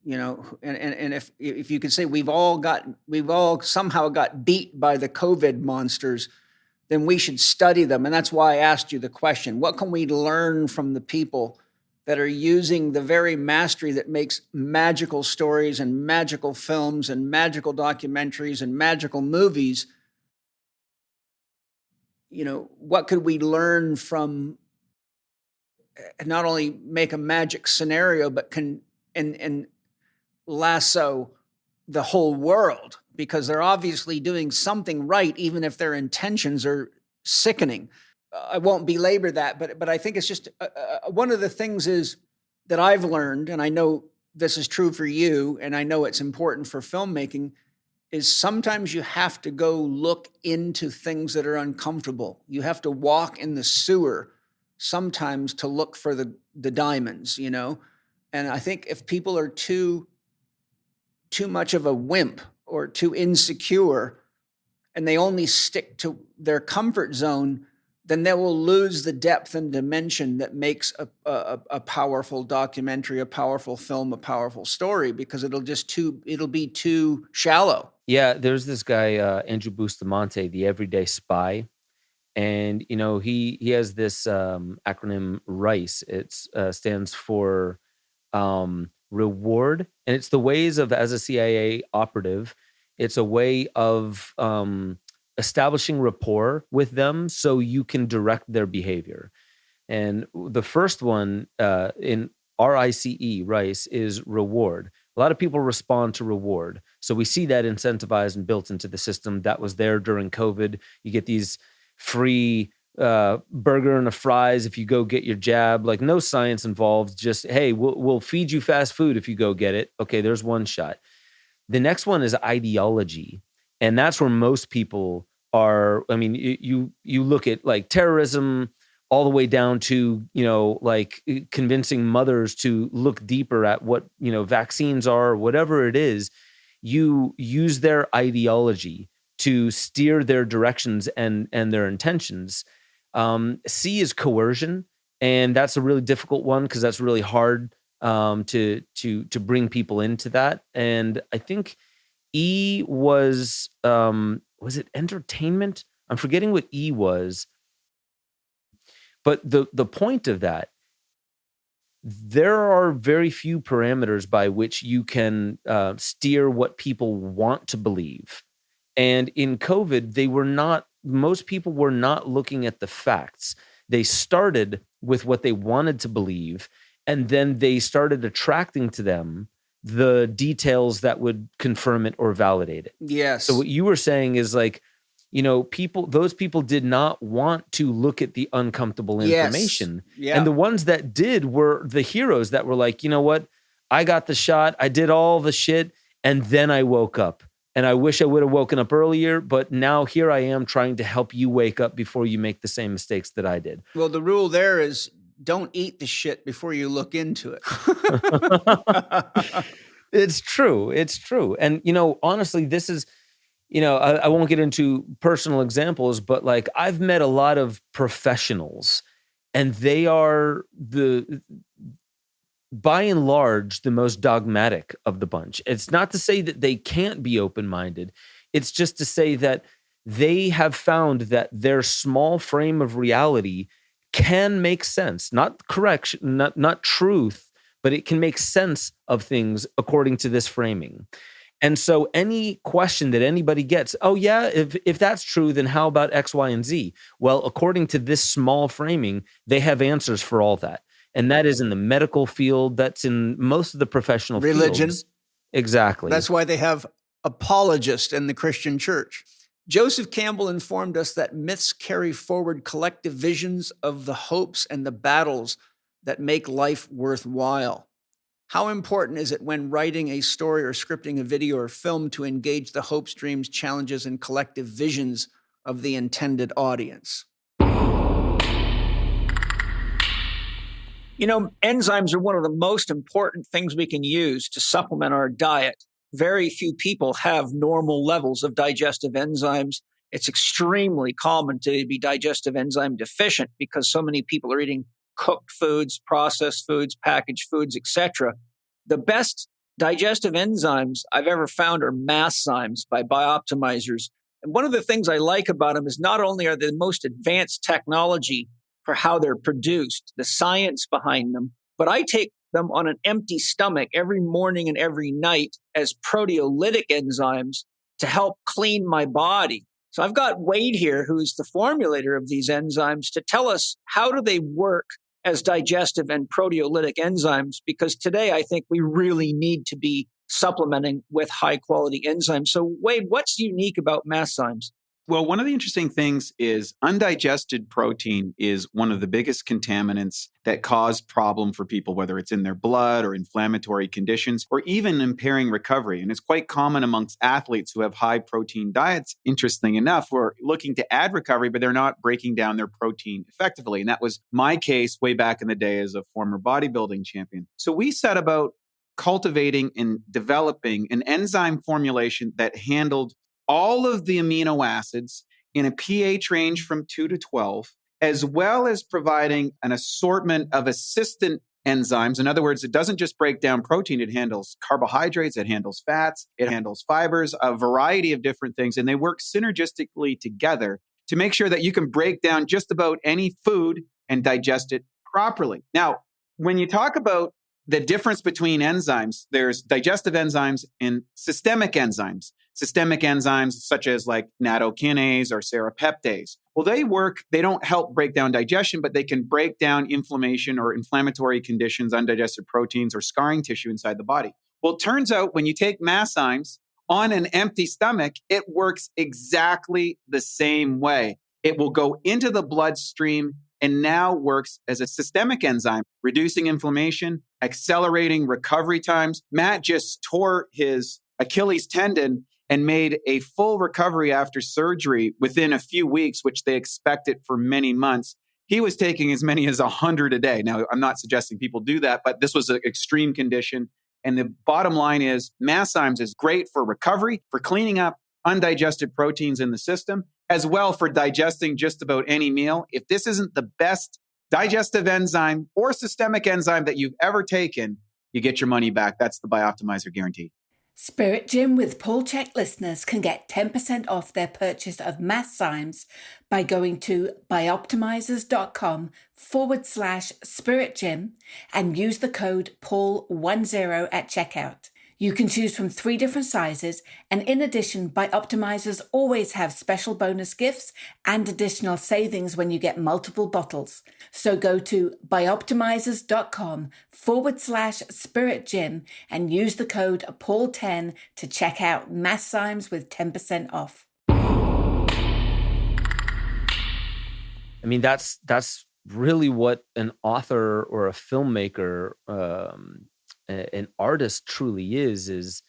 and if you could say we've all somehow got beat by the COVID monsters, then we should study them. And that's why I asked you the question, what can we learn from the people that are using the very mastery that makes magical stories and magical films and magical documentaries and magical movies? What could we learn from not only make a magic scenario, but can and lasso the whole world, because they're obviously doing something right, even if their intentions are sickening. I won't belabor that, but I think it's just one of the things is that I've learned, and I know this is true for you, and I know it's important for filmmaking, is sometimes you have to go look into things that are uncomfortable. You have to walk in the sewer sometimes to look for the diamonds, And I think if people are too much of a wimp or too insecure, and they only stick to their comfort zone, then they will lose the depth and dimension that makes a powerful documentary, a powerful film, a powerful story, because it'll be too shallow. Yeah, there's this guy, Andrew Bustamante, the Everyday Spy. And, he has this acronym RICE. It stands for reward. And it's the ways of, as a CIA operative, it's a way of establishing rapport with them so you can direct their behavior. And the first one in RICE, RICE, is reward. A lot of people respond to reward. So we see that incentivized and built into the system. That was there during COVID. You get these free burger and a fries if you go get your jab, like no science involved, just, hey, we'll feed you fast food if you go get it. Okay, there's one shot. The next one is ideology. And that's where most people are. I mean, you look at like terrorism all the way down to, like convincing mothers to look deeper at what, vaccines are, whatever it is. You use their ideology to steer their directions and their intentions. C is coercion, and that's a really difficult one because that's really hard to bring people into that. And I think E was it entertainment? I'm forgetting what E was. But the point of that, there are very few parameters by which you can steer what people want to believe. And in COVID, most people were not looking at the facts. They started with what they wanted to believe, and then they started attracting to them the details that would confirm it or validate it. Yes. So what you were saying is like, those people did not want to look at the uncomfortable information. Yes. Yeah. And the ones that did were the heroes that were like, you know what? I got the shot. I did all the shit. And then I woke up. And I wish I would have woken up earlier, but now here I am trying to help you wake up before you make the same mistakes that I did. Well, the rule there is don't eat the shit before you look into it. It's true. It's true. And, honestly, this is, I won't get into personal examples, but like I've met a lot of professionals, and they are by and large, the most dogmatic of the bunch. It's not to say that they can't be open-minded. It's just to say that they have found that their small frame of reality can make sense, not correction, not truth, but it can make sense of things according to this framing. And so any question that anybody gets, oh yeah, if that's true, then how about X, Y, and Z? Well, according to this small framing, they have answers for all that. And that is in the medical field. That's in most of the professional religion. Fields. Exactly. That's why they have apologists in the Christian church. Joseph Campbell informed us that myths carry forward collective visions of the hopes and the battles that make life worthwhile. How important is it when writing a story or scripting a video or film to engage the hopes, dreams, challenges, and collective visions of the intended audience? Enzymes are one of the most important things we can use to supplement our diet. Very few people have normal levels of digestive enzymes. It's extremely common to be digestive enzyme deficient because so many people are eating cooked foods, processed foods, packaged foods, etc. The best digestive enzymes I've ever found are mastzymes by Bioptimizers. And one of the things I like about them is not only are they the most advanced technology for how they're produced, the science behind them, but I take them on an empty stomach every morning and every night as proteolytic enzymes to help clean my body. So I've got Wade here, who's the formulator of these enzymes, to tell us how do they work as digestive and proteolytic enzymes, because today I think we really need to be supplementing with high quality enzymes. So Wade, what's unique about mastzymes? Well, one of the interesting things is undigested protein is one of the biggest contaminants that cause problem for people, whether it's in their blood or inflammatory conditions or even impairing recovery. And it's quite common amongst athletes who have high protein diets, interesting enough, who are looking to add recovery, but they're not breaking down their protein effectively. And that was my case way back in the day as a former bodybuilding champion. So we set about cultivating and developing an enzyme formulation that handled all of the amino acids in a pH range from 2 to 12, as well as providing an assortment of assistant enzymes. In other words, it doesn't just break down protein, it handles carbohydrates, it handles fats, it handles fibers, a variety of different things, and they work synergistically together to make sure that you can break down just about any food and digest it properly. Now, when you talk about the difference between enzymes, there's digestive enzymes and systemic enzymes. Systemic enzymes such as like nattokinase or serrapeptase. Well, they don't help break down digestion, but they can break down inflammation or inflammatory conditions, undigested proteins, or scarring tissue inside the body. Well, it turns out when you take mastzymes on an empty stomach, it works exactly the same way. It will go into the bloodstream and now works as a systemic enzyme, reducing inflammation, accelerating recovery times. Matt just tore his Achilles tendon and made a full recovery after surgery within a few weeks, which they expected for many months. He was taking as many as 100 a day. Now, I'm not suggesting people do that, but this was an extreme condition. And the bottom line is mastzymes is great for recovery, for cleaning up undigested proteins in the system, as well for digesting just about any meal. If this isn't the best digestive enzyme or systemic enzyme that you've ever taken, you get your money back. That's the Bioptimizer guarantee. Spirit Gym with Paul Chek listeners can get 10% off their purchase of mastzymes by going to bioptimizers.com/Spirit Gym and use the code PAUL10 at checkout. You can choose from 3 different sizes, and in addition, Bioptimizers always have special bonus gifts and additional savings when you get multiple bottles. So go to bioptimizers.com/Spirit Gym and use the code PAUL10 to check out mastzymes with 10% off. I mean, that's really what an author or a filmmaker, an artist truly is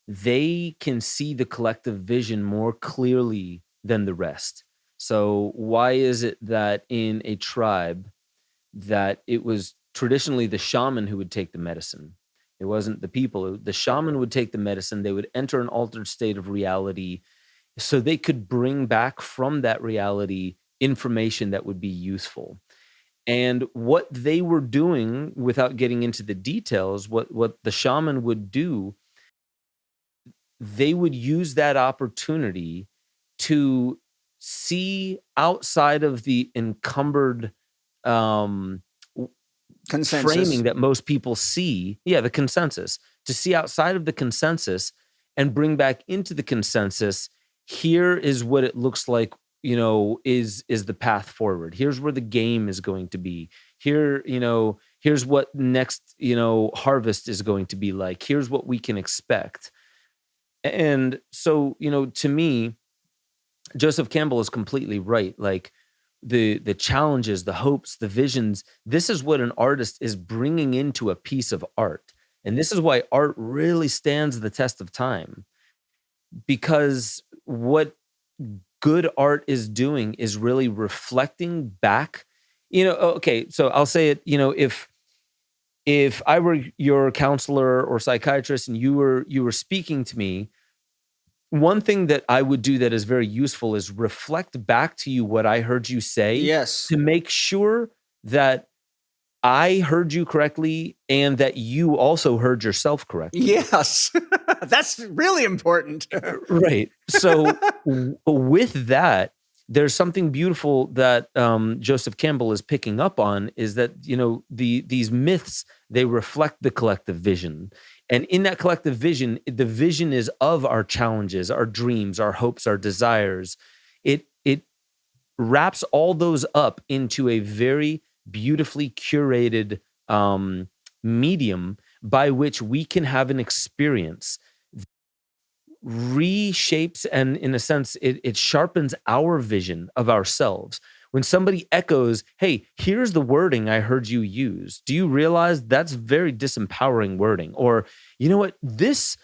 they can see the collective vision more clearly than the rest. So why is it that in a tribe that it was traditionally the shaman who would take the medicine? It wasn't the people. The shaman would take the medicine. They would enter an altered state of reality so they could bring back from that reality information that would be useful. And what they were doing, without getting into the details, what the shaman would do, they would use that opportunity to see outside of the encumbered Consensus. framing that most people see. Yeah, the consensus. To see outside of the consensus and bring back into the consensus, here is what it looks like, is the path forward. Here's where the game is going to be. Here, here's what next, harvest is going to be like. Here's what we can expect. And so, to me, Joseph Campbell is completely right. Like, the challenges, the hopes, the visions. This is what an artist is bringing into a piece of art. And this is why art really stands the test of time, because what good art is doing is really reflecting back. Okay, so I'll say it, if I were your counselor or psychiatrist and you were speaking to me, one thing that I would do that is very useful is reflect back to you what I heard you say. Yes. To make sure that I heard you correctly and that you also heard yourself correctly. Yes. That's really important. Right. So with that, there's something beautiful that Joseph Campbell is picking up on, is that, these myths, they reflect the collective vision. And in that collective vision, the vision is of our challenges, our dreams, our hopes, our desires. It wraps all those up into a very beautifully curated medium by which we can have an experience, reshapes, and in a sense, it sharpens our vision of ourselves. When somebody echoes, hey, here's the wording I heard you use, do you realize that's very disempowering wording? Or, you know what, this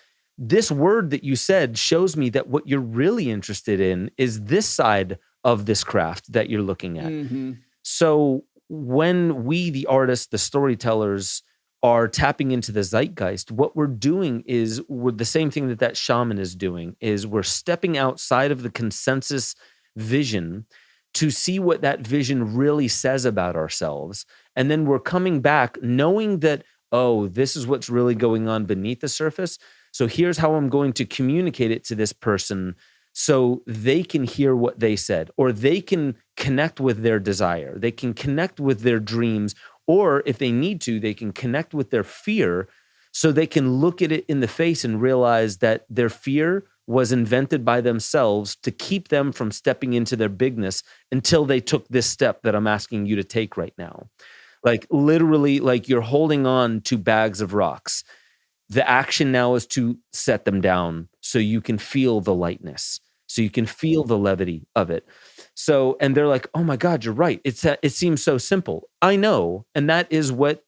word that you said shows me that what you're really interested in is this side of this craft that you're looking at. Mm-hmm. So when we, the artists, the storytellers, are tapping into the zeitgeist, what we're doing is we're the same thing that shaman is doing, is we're stepping outside of the consensus vision to see what that vision really says about ourselves. And then we're coming back knowing that, oh, this is what's really going on beneath the surface. So here's how I'm going to communicate it to this person so they can hear what they said, or they can connect with their desire. They can connect with their dreams, or if they need to, they can connect with their fear so they can look at it in the face and realize that their fear was invented by themselves to keep them from stepping into their bigness until they took this step that I'm asking you to take right now. Like literally, like you're holding on to bags of rocks. The action now is to set them down so you can feel the lightness, so you can feel the levity of it. So, and they're like, oh my God, you're right. It seems so simple. I know. And that is what,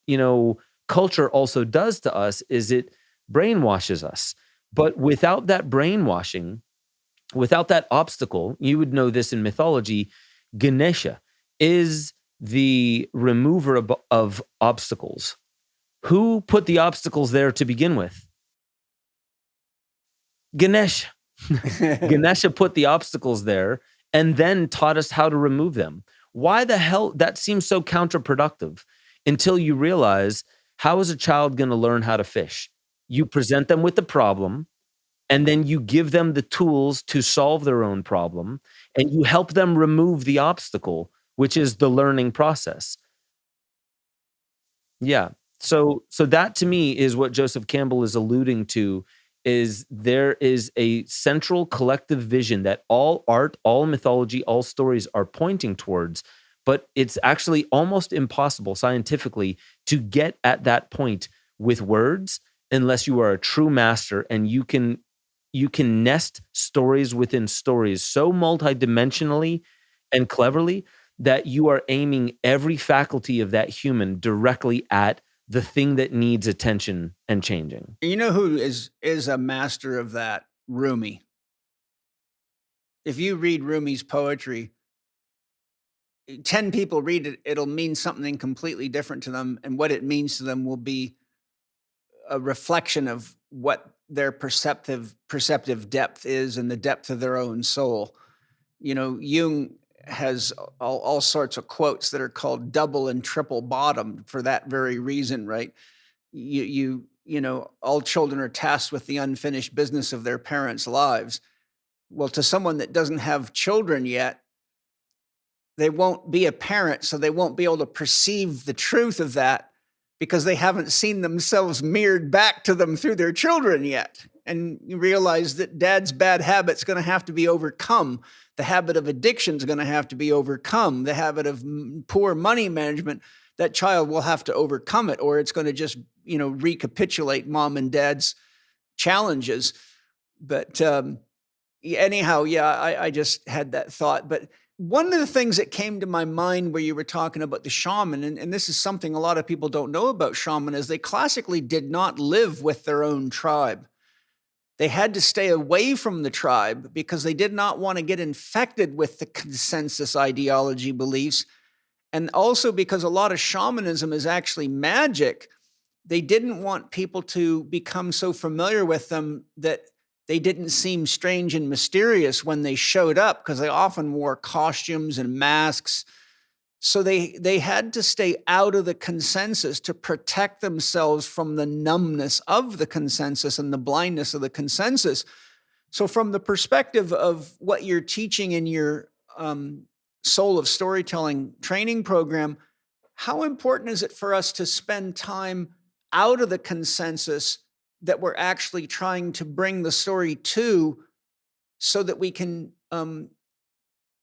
culture also does to us, is it brainwashes us. But without that brainwashing, without that obstacle, you would know this in mythology, Ganesha is the remover of obstacles. Who put the obstacles there to begin with? Ganesha. Ganesha put the obstacles there and then taught us how to remove them. Why the hell? That seems so counterproductive until you realize, how is a child going to learn how to fish? You present them with the problem, and then you give them the tools to solve their own problem, and you help them remove the obstacle, which is the learning process. Yeah. So that to me is what Joseph Campbell is alluding to, is there is a central collective vision that all art, all mythology, all stories are pointing towards, but it's actually almost impossible scientifically to get at that point with words unless you are a true master and you can nest stories within stories so multidimensionally and cleverly that you are aiming every faculty of that human directly at the thing that needs attention and changing. You know who is a master of that? Rumi. If you read Rumi's poetry, 10 people read it, it'll mean something completely different to them. And what it means to them will be a reflection of what their perceptive depth is and the depth of their own soul. Jung has all sorts of quotes that are called double and triple bottom for that very reason, right? All children are tasked with the unfinished business of their parents' lives. Well, to someone that doesn't have children yet, they won't be a parent, so they won't be able to perceive the truth of that because they haven't seen themselves mirrored back to them through their children yet. And you realize that dad's bad habit's going to have to be overcome. The habit of addiction is going to have to be overcome. The habit of poor money management, that child will have to overcome it, or it's going to just, recapitulate mom and dad's challenges. But anyhow, I just had that thought. But one of the things that came to my mind where you were talking about the shaman, and this is something a lot of people don't know about shaman, is they classically did not live with their own tribe. They had to stay away from the tribe because they did not want to get infected with the consensus ideology beliefs. And also because a lot of shamanism is actually magic, they didn't want people to become so familiar with them that they didn't seem strange and mysterious when they showed up, because they often wore costumes and masks. So they had to stay out of the consensus to protect themselves from the numbness of the consensus and the blindness of the consensus. So from the perspective of what you're teaching in your Soul of Storytelling training program, how important is it for us to spend time out of the consensus that we're actually trying to bring the story to, so that we can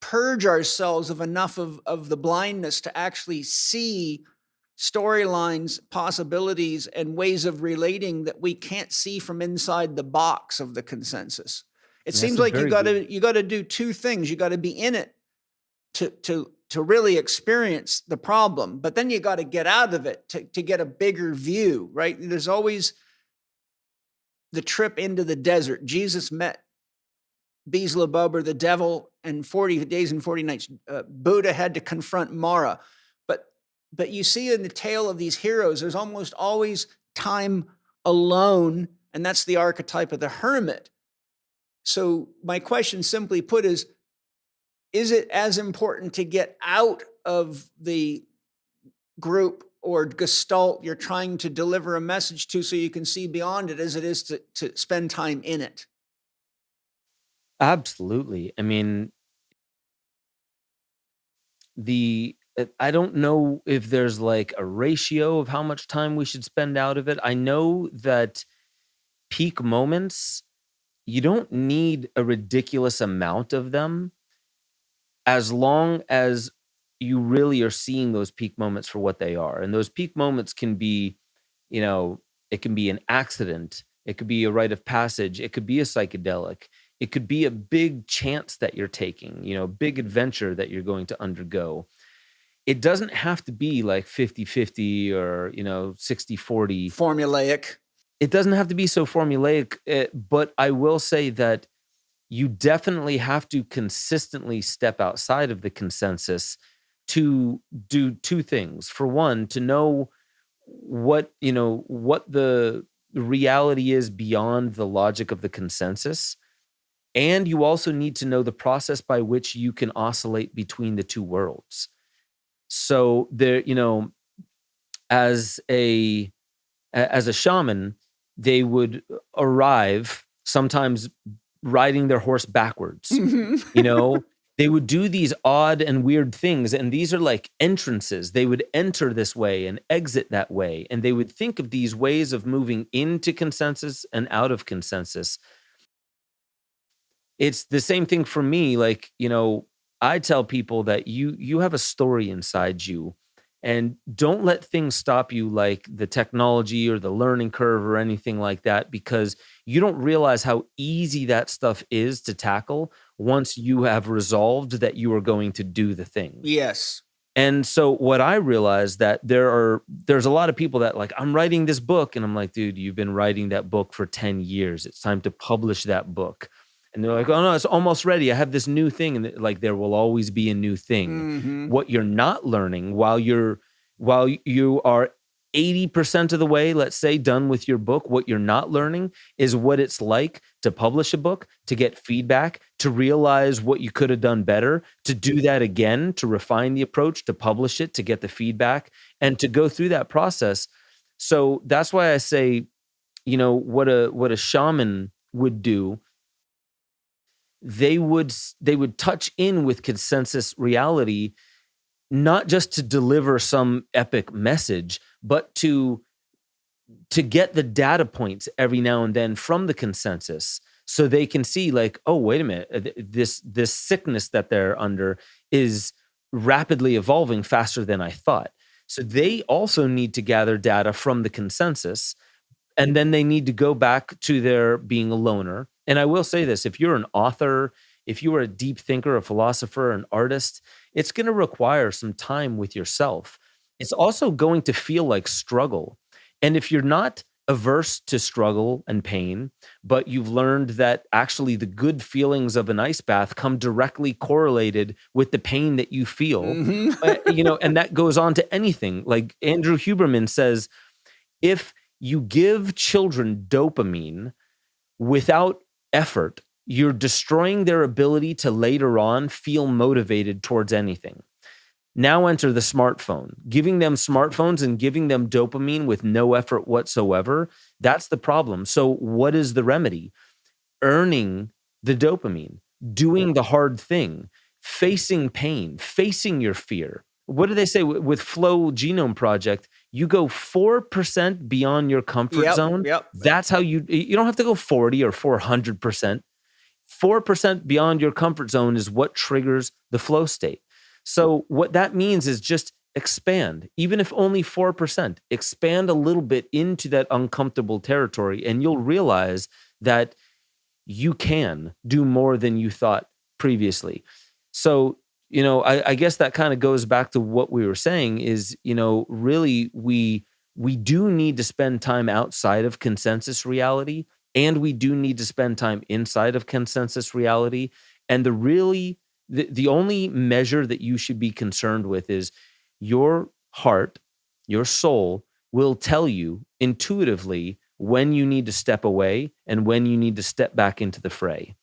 purge ourselves of enough of the blindness to actually see storylines, possibilities, and ways of relating that we can't see from inside the box of the consensus? It seems like you got to do two things. You got to be in it to really experience the problem, but then you got to get out of it to get a bigger view, right? There's always the trip into the desert. Jesus met Beelzebub, or the devil, and 40 days and 40 nights. Buddha had to confront Mara. But you see in the tale of these heroes, there's almost always time alone, and that's the archetype of the hermit. So my question, simply put, is it as important to get out of the group or gestalt you're trying to deliver a message to so you can see beyond it as it is to spend time in it? Absolutely. I mean, I don't know if there's like a ratio of how much time we should spend out of it. I know that peak moments, you don't need a ridiculous amount of them, as long as you really are seeing those peak moments for what they are. And those peak moments can be, it can be an accident, it could be a rite of passage, it could be a psychedelic, it could be a big chance that you're taking, big adventure that you're going to undergo. It doesn't have to be like 50-50 or, 60-40. Formulaic. It doesn't have to be so formulaic, but I will say that you definitely have to consistently step outside of the consensus to do two things. For one, to know what the reality is beyond the logic of the consensus. And you also need to know the process by which you can oscillate between the two worlds. So there, as a shaman, they would arrive sometimes riding their horse backwards. They would do these odd and weird things, and these are like entrances. They would enter this way and exit that way, and they would think of these ways of moving into consensus and out of consensus. It's the same thing for me. Like, I tell people that you have a story inside you, and don't let things stop you, like the technology or the learning curve or anything like that, because you don't realize how easy that stuff is to tackle once you have resolved that you are going to do the thing. Yes. And so what I realized that there's a lot of people that like, I'm writing this book, and I'm like, dude, you've been writing that book for 10 years. It's time to publish that book. And they're like, oh no, it's almost ready. I have this new thing. And like, there will always be a new thing. Mm-hmm. What you're not learning while you are 80% of the way, let's say, done with your book, what you're not learning is what it's like to publish a book, to get feedback, to realize what you could have done better, to do that again, to refine the approach, to publish it, to get the feedback, and to go through that process. So that's why I say, what a shaman would do, they would touch in with consensus reality, not just to deliver some epic message, but to get the data points every now and then from the consensus, so they can see like, oh, wait a minute, this sickness that they're under is rapidly evolving faster than I thought. So they also need to gather data from the consensus, and then they need to go back to their being a loner. And I will say this, if you're an author, if you are a deep thinker, a philosopher, an artist, it's going to require some time with yourself. It's also going to feel like struggle. And if you're not averse to struggle and pain, but you've learned that actually the good feelings of an ice bath come directly correlated with the pain that you feel, and that goes on to anything. Like Andrew Huberman says, if you give children dopamine without effort, you're destroying their ability to later on feel motivated towards anything. Now enter the smartphone. Giving them smartphones and giving them dopamine with no effort whatsoever, that's the problem. So what is the remedy? Earning the dopamine, doing the hard thing, facing pain, facing your fear. What do they say with Flow Genome Project? You go 4% beyond your comfort zone. That's how you don't have to go 40 or 400%. 4% beyond your comfort zone is what triggers the flow state. So what that means is just expand, even if only 4%, expand a little bit into that uncomfortable territory, and you'll realize that you can do more than you thought previously. So, I guess that kind of goes back to what we were saying is, really we do need to spend time outside of consensus reality, and we do need to spend time inside of consensus reality. And the only measure that you should be concerned with is your heart, your soul will tell you intuitively when you need to step away and when you need to step back into the fray.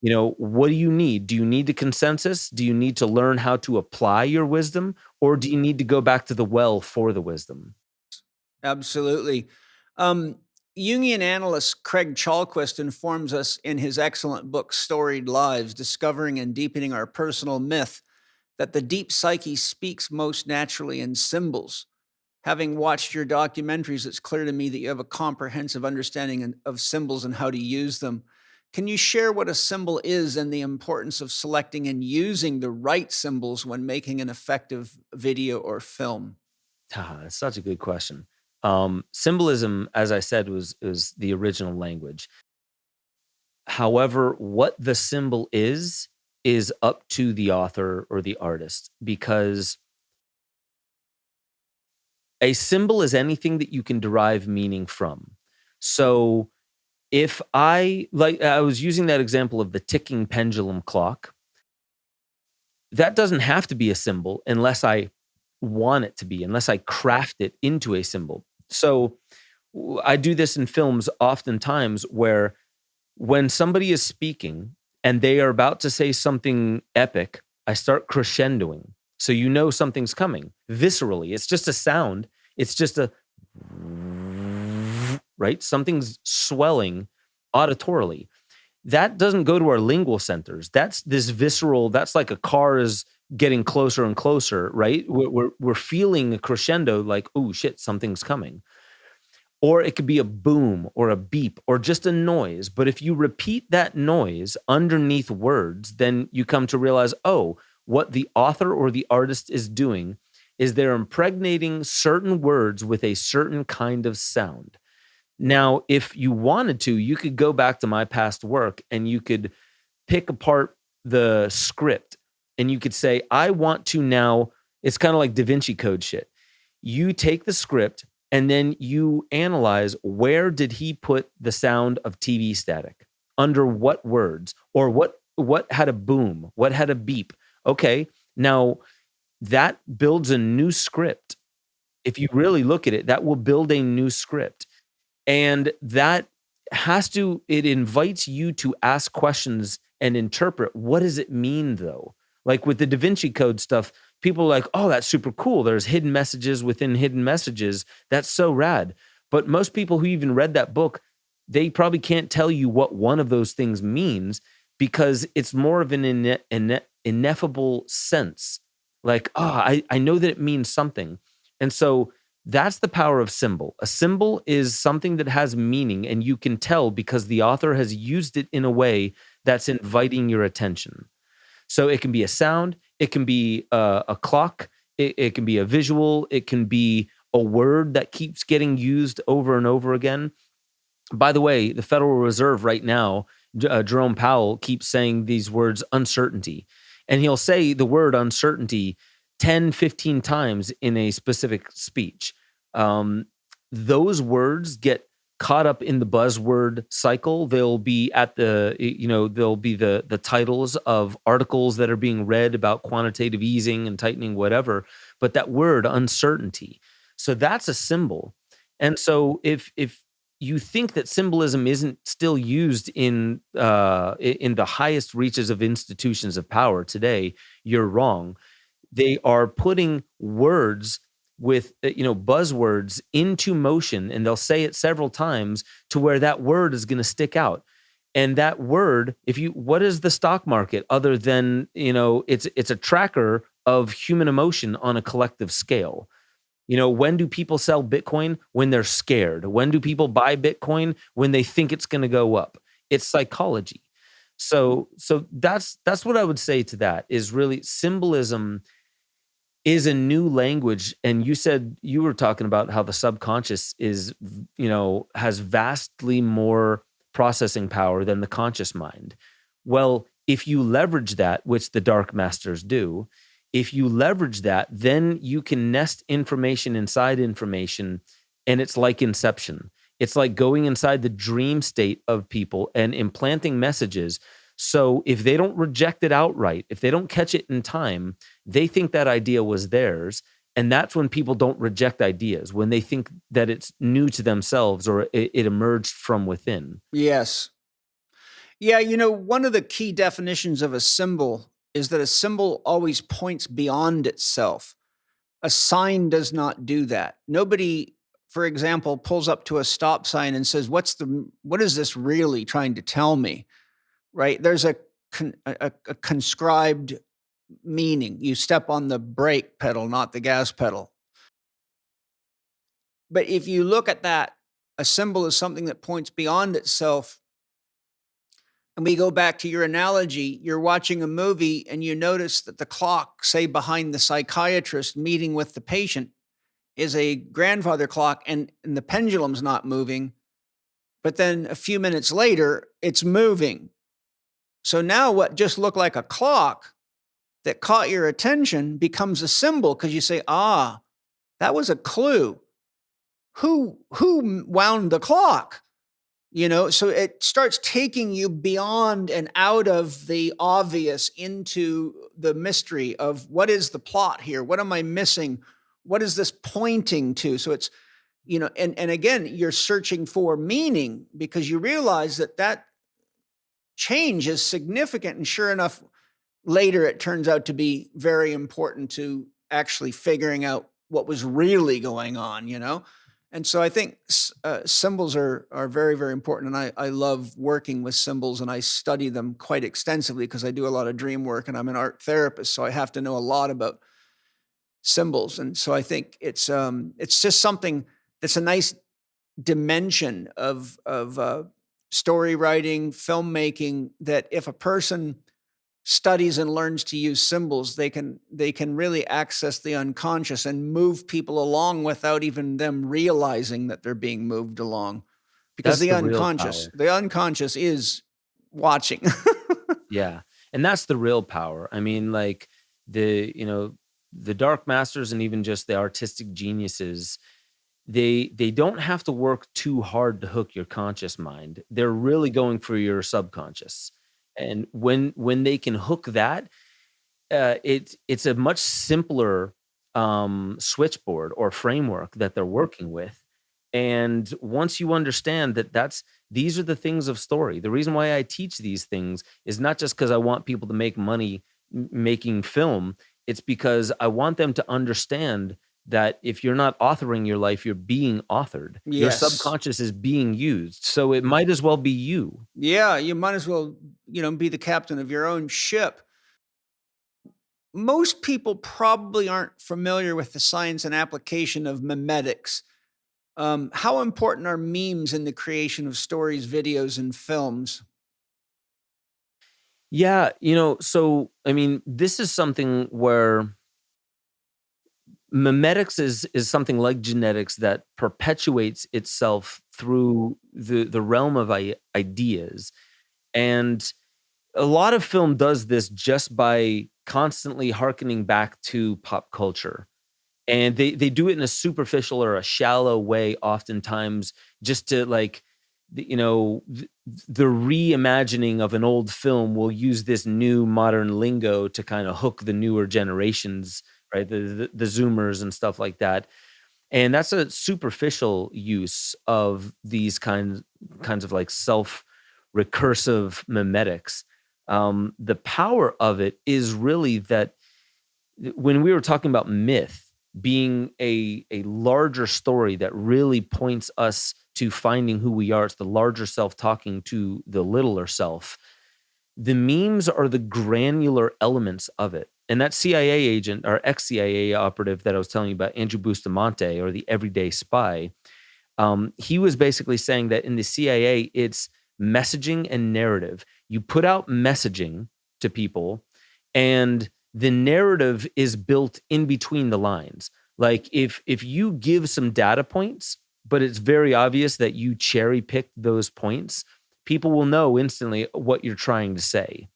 What do you need? Do you need the consensus? Do you need to learn how to apply your wisdom? Or do you need to go back to the well for the wisdom? Absolutely. Jungian analyst Craig Chalquist informs us in his excellent book, Storied Lives, Discovering and Deepening Our Personal Myth, that the deep psyche speaks most naturally in symbols. Having watched your documentaries, it's clear to me that you have a comprehensive understanding of symbols and how to use them. Can you share what a symbol is and the importance of selecting and using the right symbols when making an effective video or film? That's such a good question. Symbolism, as I said, was the original language. However, what the symbol is up to the author or the artist, because a symbol is anything that you can derive meaning from. So if I was using that example of the ticking pendulum clock, that doesn't have to be a symbol unless I want it to be, unless I craft it into a symbol. So I do this in films oftentimes where when somebody is speaking and they are about to say something epic, I start crescendoing. So something's coming viscerally. It's just a sound. It's just a, right? Something's swelling auditorily. That doesn't go to our lingual centers. That's this visceral, that's like a car is getting closer and closer, right? We're feeling a crescendo like, oh shit, something's coming. Or it could be a boom or a beep or just a noise. But if you repeat that noise underneath words, then you come to realize, what the author or the artist is doing is they're impregnating certain words with a certain kind of sound. Now, if you wanted to, you could go back to my past work and you could pick apart the script and you could say, I want to now, it's kind of like Da Vinci Code shit. You take the script and then you analyze where did he put the sound of TV static? Under what words? Or what had a boom? What had a beep? Okay, now that builds a new script. If you really look at it, that will build a new script. And that it invites you to ask questions and interpret. What does it mean though? Like with the Da Vinci Code stuff, people are like, oh, that's super cool. There's hidden messages within hidden messages. That's so rad. But most people who even read that book, they probably can't tell you what one of those things means because it's more of an ineffable sense. Like, I know that it means something. And so that's the power of symbol. A symbol is something that has meaning, and you can tell because the author has used it in a way that's inviting your attention. So it can be a sound, it can be a clock, it can be a visual, it can be a word that keeps getting used over and over again. By the way, the Federal Reserve right now Jerome Powell keeps saying these words uncertainty, and he'll say the word uncertainty 10, 15 times in a specific speech. Those words get caught up in the buzzword cycle. They'll be at they'll be the titles of articles that are being read about quantitative easing and tightening, whatever. But that word uncertainty, so that's a symbol. And so if you think that symbolism isn't still used in the highest reaches of institutions of power today, you're wrong. They are putting words with buzzwords into motion, and they'll say it several times to where that word is going to stick out. And that word, what is the stock market other than it's a tracker of human emotion on a collective scale. When do people sell Bitcoin? When they're scared. When do people buy Bitcoin? When they think it's going to go up. It's psychology. So that's what I would say to that, is really symbolism is a new language. And you were talking about how the subconscious is, has vastly more processing power than the conscious mind. Well, if you leverage that, which the dark masters do, if you leverage that, then you can nest information inside information, and it's like inception. It's like going inside the dream state of people and implanting messages. So if they don't reject it outright, if they don't catch it in time, they think that idea was theirs. And that's when people don't reject ideas, when they think that it's new to themselves or it emerged from within. Yes. Yeah, one of the key definitions of a symbol is that a symbol always points beyond itself. A sign does not do that. Nobody, for example, pulls up to a stop sign and says, what is this really trying to tell me? Right? There's a conscribed meaning. You step on the brake pedal, not the gas pedal. But if you look at that, a symbol is something that points beyond itself. And we go back to your analogy, you're watching a movie and you notice that the clock, say behind the psychiatrist meeting with the patient, is a grandfather clock and the pendulum's not moving. But then a few minutes later, it's moving. So now what just looked like a clock that caught your attention becomes a symbol, because you say, that was a clue. Who wound the clock? So it starts taking you beyond and out of the obvious into the mystery of what is the plot here? What am I missing? What is this pointing to? So it's, and again, you're searching for meaning because you realize that change is significant. And sure enough, later it turns out to be very important to actually figuring out what was really going on, And so I think symbols are very, very important. And I love working with symbols, and I study them quite extensively because I do a lot of dream work and I'm an art therapist. So I have to know a lot about symbols. And so I think it's just something that's a nice dimension of story writing, filmmaking, that if a person studies and learns to use symbols, they can really access the unconscious and move people along without even them realizing that they're being moved along. Because That's the unconscious is watching. Yeah. And that's the real power. I mean, like the dark masters and even just the artistic geniuses, they don't have to work too hard to hook your conscious mind. They're really going for your subconscious. And when they can hook that, it's a much simpler switchboard or framework that they're working with. And once you understand that these are the things of story. The reason why I teach these things is not just because I want people to make money making film. It's because I want them to understand that if you're not authoring your life, you're being authored. Yes. Your subconscious is being used. So it might as well be you. Yeah, you might as well, be the captain of your own ship. Most people probably aren't familiar with the science and application of memetics. How important are memes in the creation of stories, videos, and films? Yeah, so I mean, this is something where memetics is something like genetics that perpetuates itself through the realm of ideas. And a lot of film does this just by constantly hearkening back to pop culture. And they do it in a superficial or a shallow way, oftentimes, just to like, the reimagining of an old film will use this new modern lingo to kind of hook the newer generations, right? The Zoomers and stuff like that. And that's a superficial use of these kinds of like self-recursive mimetics. The power of it is really that when we were talking about myth being a larger story that really points us to finding who we are, it's the larger self talking to the littler self. The memes are the granular elements of it. And that CIA agent or ex-CIA operative that I was telling you about, Andrew Bustamante, or the everyday spy, he was basically saying that in the CIA, it's messaging and narrative. You put out messaging to people, and the narrative is built in between the lines. Like if you give some data points, but it's very obvious that you cherry picked those points, people will know instantly what you're trying to say.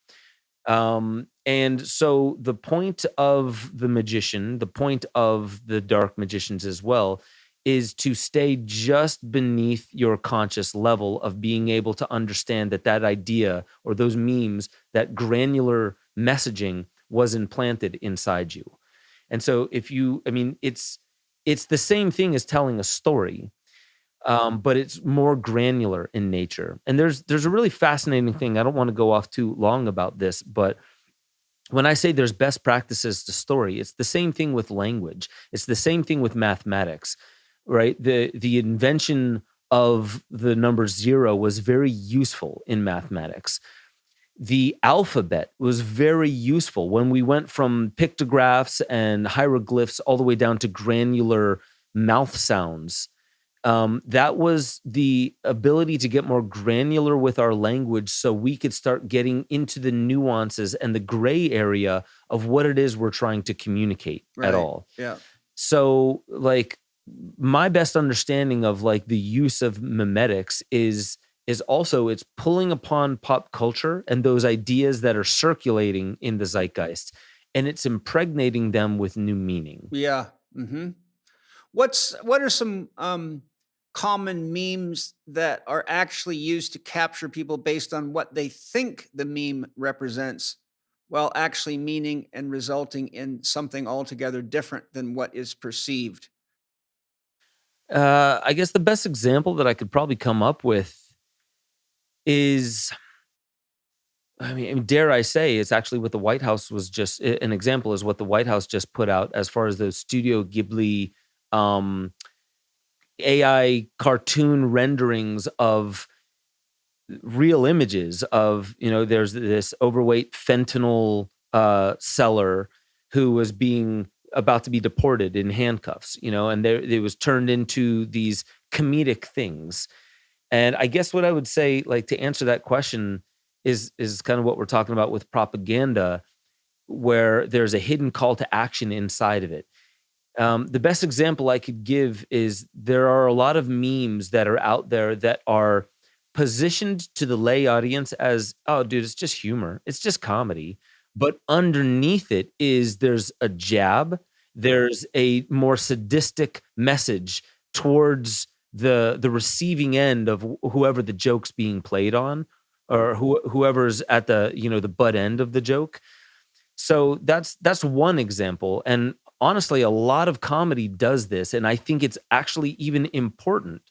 And so the point of the magician, the point of the dark magicians as well, is to stay just beneath your conscious level of being able to understand that idea or those memes, that granular messaging was implanted inside you. And so it's the same thing as telling a story, but it's more granular in nature. And there's a really fascinating thing. I don't want to go off too long about this, but when I say there's best practices to story, it's the same thing with language. It's the same thing with mathematics, right? The invention of the number 0 was very useful in mathematics. The alphabet was very useful when we went from pictographs and hieroglyphs all the way down to granular mouth sounds. That was the ability to get more granular with our language so we could start getting into the nuances and the gray area of what it is we're trying to communicate at all. Yeah. So like my best understanding of like the use of mimetics is also it's pulling upon pop culture and those ideas that are circulating in the zeitgeist, and it's impregnating them with new meaning. Yeah. Mm-hmm. What are some common memes that are actually used to capture people based on what they think the meme represents, while actually meaning and resulting in something altogether different than what is perceived? I guess the best example that I could probably come up with is, dare I say, it's actually what the White House was just an example is what the White House just put out as far as the Studio Ghibli AI cartoon renderings of real images of, there's this overweight fentanyl seller who was about to be deported in handcuffs, and it was turned into these comedic things. And I guess what I would say, like to answer that question, is kind of what we're talking about with propaganda, where there's a hidden call to action inside of it. The best example I could give is there are a lot of memes that are out there that are positioned to the lay audience as, oh, dude, it's just humor. It's just comedy. But underneath it there's a jab. There's a more sadistic message towards the receiving end of whoever the joke's being played on, or whoever's at the, the butt end of the joke. So that's one example. And honestly, a lot of comedy does this. And I think it's actually even important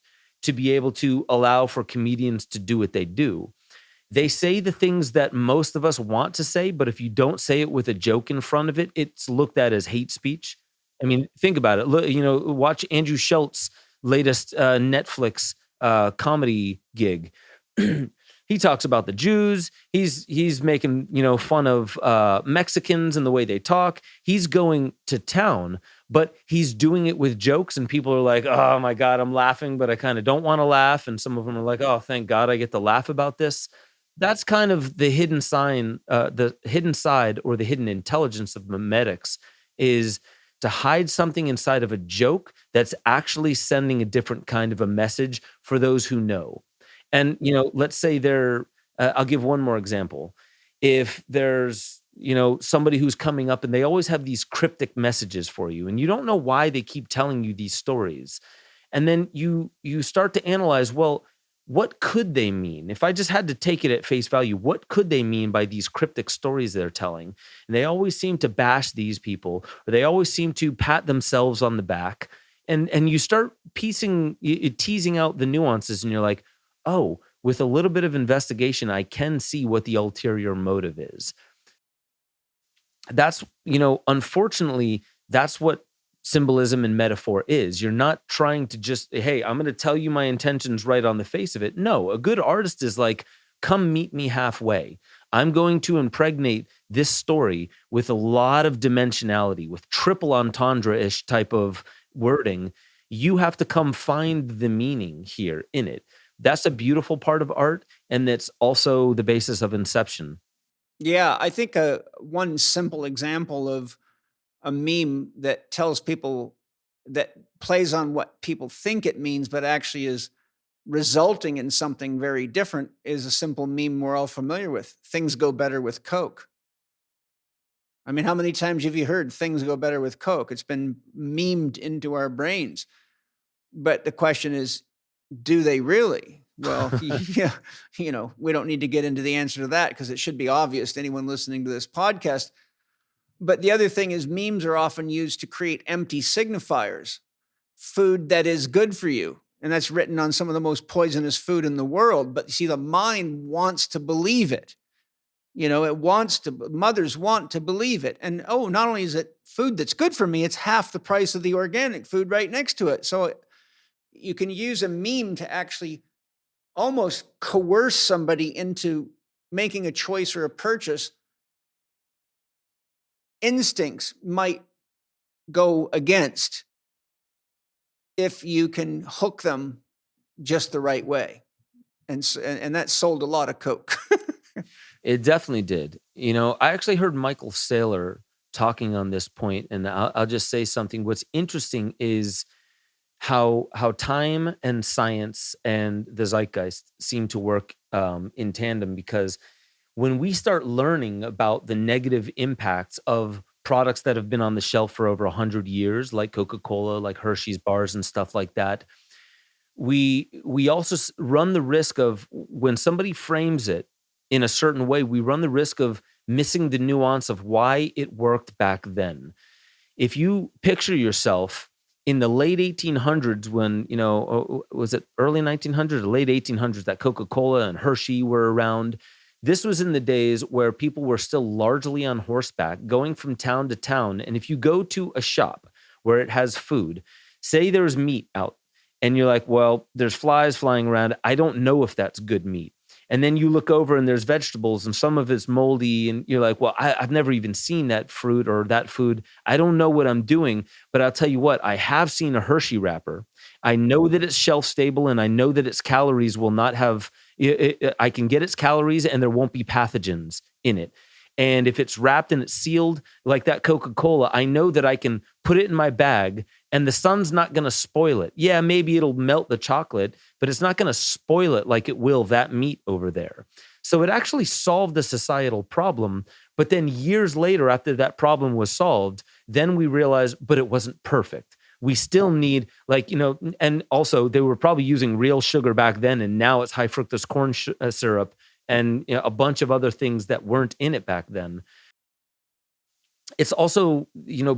to be able to allow for comedians to do what they do. They say the things that most of us want to say, but if you don't say it with a joke in front of it, it's looked at as hate speech. I mean, think about it. Look, watch Andrew Schultz's latest Netflix comedy gig. He talks about the Jews. He's making, fun of Mexicans and the way they talk. He's going to town, but he's doing it with jokes, and people are like, oh my God, I'm laughing, but I kind of don't want to laugh. And some of them are like, oh, thank God I get to laugh about this. That's kind of the hidden side or the hidden intelligence of mimetics, is to hide something inside of a joke that's actually sending a different kind of a message for those who know. And, let's say they're I'll give one more example. If there's, somebody who's coming up and they always have these cryptic messages for you, and you don't know why they keep telling you these stories. And then you start to analyze, well, what could they mean? If I just had to take it at face value, what could they mean by these cryptic stories they're telling? And they always seem to bash these people, or they always seem to pat themselves on the back. And you start teasing out the nuances, and you're like, oh, with a little bit of investigation, I can see what the ulterior motive is. That's, unfortunately, that's what symbolism and metaphor is. You're not trying to just, hey, I'm going to tell you my intentions right on the face of it. No, a good artist is like, come meet me halfway. I'm going to impregnate this story with a lot of dimensionality, with triple entendre-ish type of wording. You have to come find the meaning here in it. That's a beautiful part of art, and that's also the basis of inception. Yeah, I think one simple example of a meme that tells people, that plays on what people think it means, but actually is resulting in something very different, is a simple meme we're all familiar with. Things go better with Coke. I mean, how many times have you heard things go better with Coke? It's been memed into our brains. But the question is, do they really? Well, yeah, we don't need to get into the answer to that because it should be obvious to anyone listening to this podcast. But the other thing is, memes are often used to create empty signifiers. Food that is good for you. And that's written on some of the most poisonous food in the world. But you see, the mind wants to believe it. Mothers want to believe it. And not only is it food that's good for me, it's half the price of the organic food right next to it. So you can use a meme to actually almost coerce somebody into making a choice or a purchase. Instincts might go against if you can hook them just the right way. And that sold a lot of Coke. It definitely did. I actually heard Michael Saylor talking on this point, and I'll just say something. What's interesting is how time and science and the zeitgeist seem to work in tandem, because when we start learning about the negative impacts of products that have been on the shelf for over 100 years, like Coca-Cola, like Hershey's bars and stuff like that, we also run the risk of, when somebody frames it in a certain way, we run the risk of missing the nuance of why it worked back then. If you picture yourself in the late 1800s, when, was it early 1900s or late 1800s that Coca-Cola and Hershey were around? This was in the days where people were still largely on horseback, going from town to town. And if you go to a shop where it has food, say there's meat out, and you're like, well, there's flies flying around, I don't know if that's good meat. And then you look over and there's vegetables and some of it's moldy, and you're like, well, I've never even seen that fruit or that food. I don't know what I'm doing. But I'll tell you what, I have seen a Hershey wrapper. I know that it's shelf stable, and I know that its calories will not have, I can get its calories and there won't be pathogens in it. And if it's wrapped and it's sealed like that Coca-Cola, I know that I can put it in my bag and the sun's not going to spoil it. Yeah, maybe it'll melt the chocolate, but it's not going to spoil it like it will that meat over there. So it actually solved the societal problem. But then years later, after that problem was solved, then we realized, but it wasn't perfect. We still need, and also they were probably using real sugar back then, and now it's high fructose corn syrup and a bunch of other things that weren't in it back then. It's also,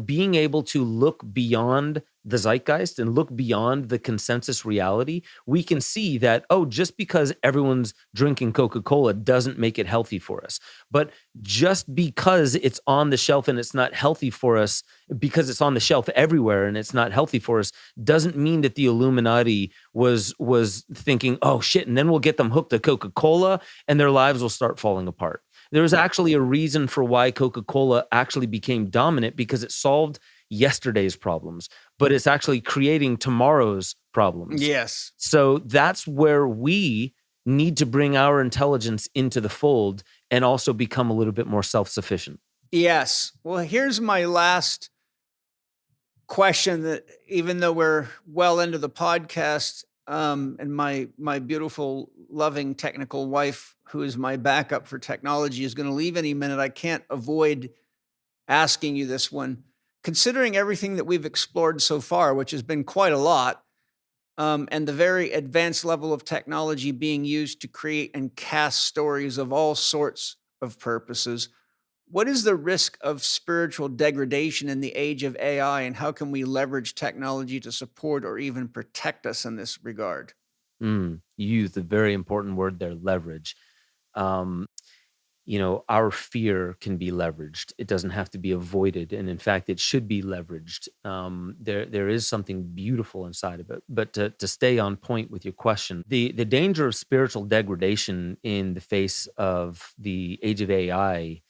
being able to look beyond the zeitgeist and look beyond the consensus reality. We can see that, just because everyone's drinking Coca-Cola doesn't make it healthy for us. But just because it's on the shelf and it's not healthy for us, because it's on the shelf everywhere and it's not healthy for us, doesn't mean that the Illuminati was thinking, oh shit, and then we'll get them hooked to Coca-Cola and their lives will start falling apart. There's actually a reason for why Coca-Cola actually became dominant, because it solved yesterday's problems, but it's actually creating tomorrow's problems. Yes. So that's where we need to bring our intelligence into the fold and also become a little bit more self-sufficient. Yes. Well, here's my last question, that even though we're well into the podcast, and my beautiful, loving, technical wife, who is my backup for technology, is going to leave any minute. I can't avoid asking you this one. Considering everything that we've explored so far, which has been quite a lot, and the very advanced level of technology being used to create and cast stories of all sorts of purposes, what is the risk of spiritual degradation in the age of AI, and how can we leverage technology to support or even protect us in this regard? You used a very important word there, leverage. Um, our fear can be leveraged. It doesn't have to be avoided, and in fact, it should be leveraged. There is something beautiful inside of it. But to stay on point with your question, the danger of spiritual degradation in the face of the age of AI,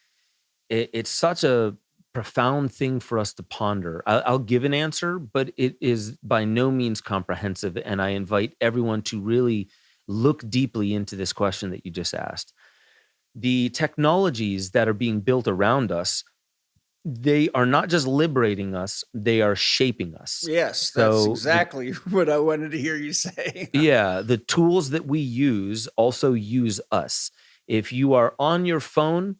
it's such a profound thing for us to ponder. I'll give an answer, but it is by no means comprehensive, and I invite everyone to really look deeply into this question that you just asked. The technologies that are being built around us, they are not just liberating us, they are shaping us. Yes, that's So exactly what I wanted to hear you say. yeah, the tools that we use also use us. If you are on your phone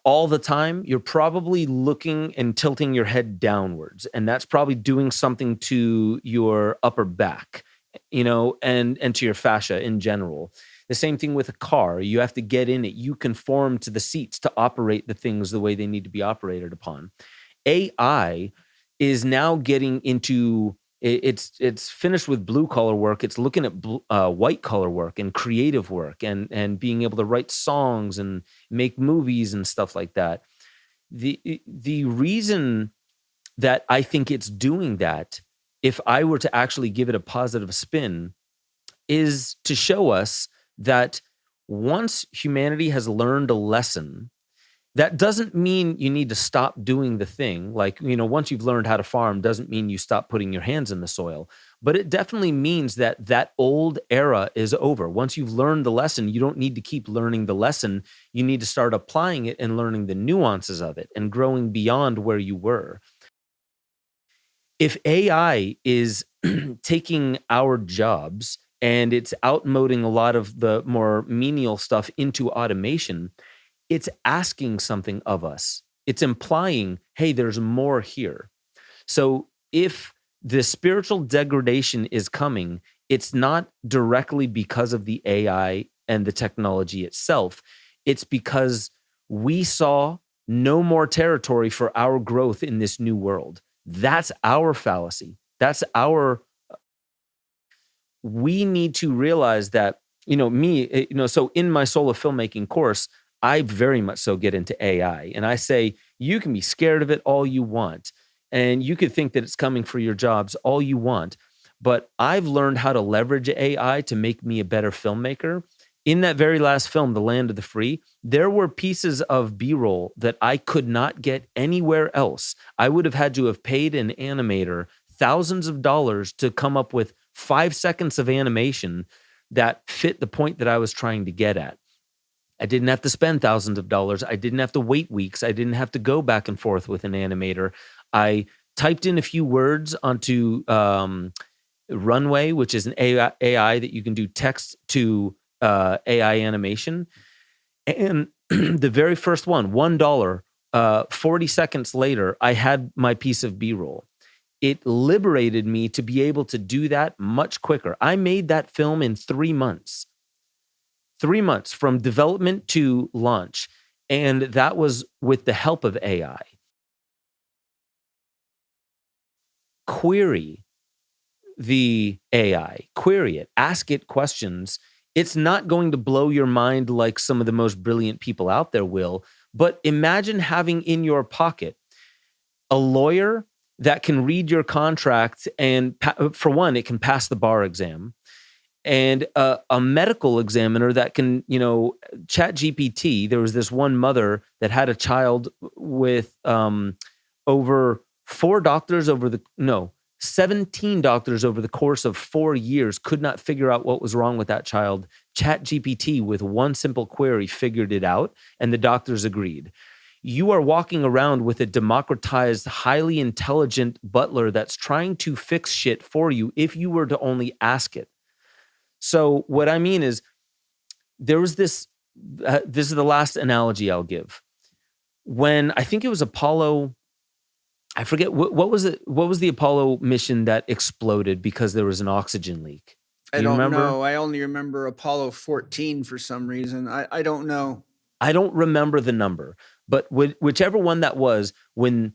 all the time, you're probably looking and tilting your head downwards, and that's probably doing something to your upper back, and to your fascia in general. The same thing with a car. You have to get in it. You conform to the seats to operate the things the way they need to be operated upon. AI is now getting into it's finished with blue collar work. It's looking at white collar work and creative work and being able to write songs and make movies and stuff like that. The reason that I think it's doing that, if I were to actually give it a positive spin, is to show us that once humanity has learned a lesson, that doesn't mean you need to stop doing the thing. Like, once you've learned how to farm, doesn't mean you stop putting your hands in the soil. But it definitely means that that old era is over. Once you've learned the lesson, you don't need to keep learning the lesson. You need to start applying it and learning the nuances of it and growing beyond where you were. If AI is taking our jobs and it's outmoding a lot of the more menial stuff into automation, it's asking something of us. It's implying, hey, there's more here. So if the spiritual degradation is coming, it's not directly because of the AI and the technology itself. It's because we saw no more territory for our growth in this new world. That's our fallacy. We need to realize that, so in my Soul of Filmmaking course, I very much so get into AI, and I say, you can be scared of it all you want, and you could think that it's coming for your jobs all you want, but I've learned how to leverage AI to make me a better filmmaker. In that very last film, The Land of the Free, there were pieces of B-roll that I could not get anywhere else. I would have had to have paid an animator thousands of dollars to come up with 5 seconds of animation that fit the point that I was trying to get at. I didn't have to spend thousands of dollars. I didn't have to wait weeks. I didn't have to go back and forth with an animator. I typed in a few words onto Runway, which is an AI that you can do text to AI animation. And the very first one, $1, 40 seconds later, I had my piece of B-roll. It liberated me to be able to do that much quicker. I made that film in 3 months. 3 months from development to launch. And that was with the help of AI. Query the AI, query it, ask it questions. It's not going to blow your mind like some of the most brilliant people out there will, but imagine having in your pocket a lawyer that can read your contract and, for one, it can pass the bar exam, and a medical examiner that can, chat GPT. There was this one mother that had a child with over 17 doctors over the course of 4 years could not figure out what was wrong with that child. Chat GPT, with one simple query, figured it out, and the doctors agreed. you are walking around with a democratized, highly intelligent butler that's trying to fix shit for you if you were to only ask it. So what I mean is, there was this is the last analogy I'll give. When I think it was Apollo, I forget what was it. What was the Apollo mission that exploded because there was an oxygen leak? Do I you don't remember? know. I only remember Apollo 14 for some reason. I don't know. I don't remember the number, but whichever one that was, when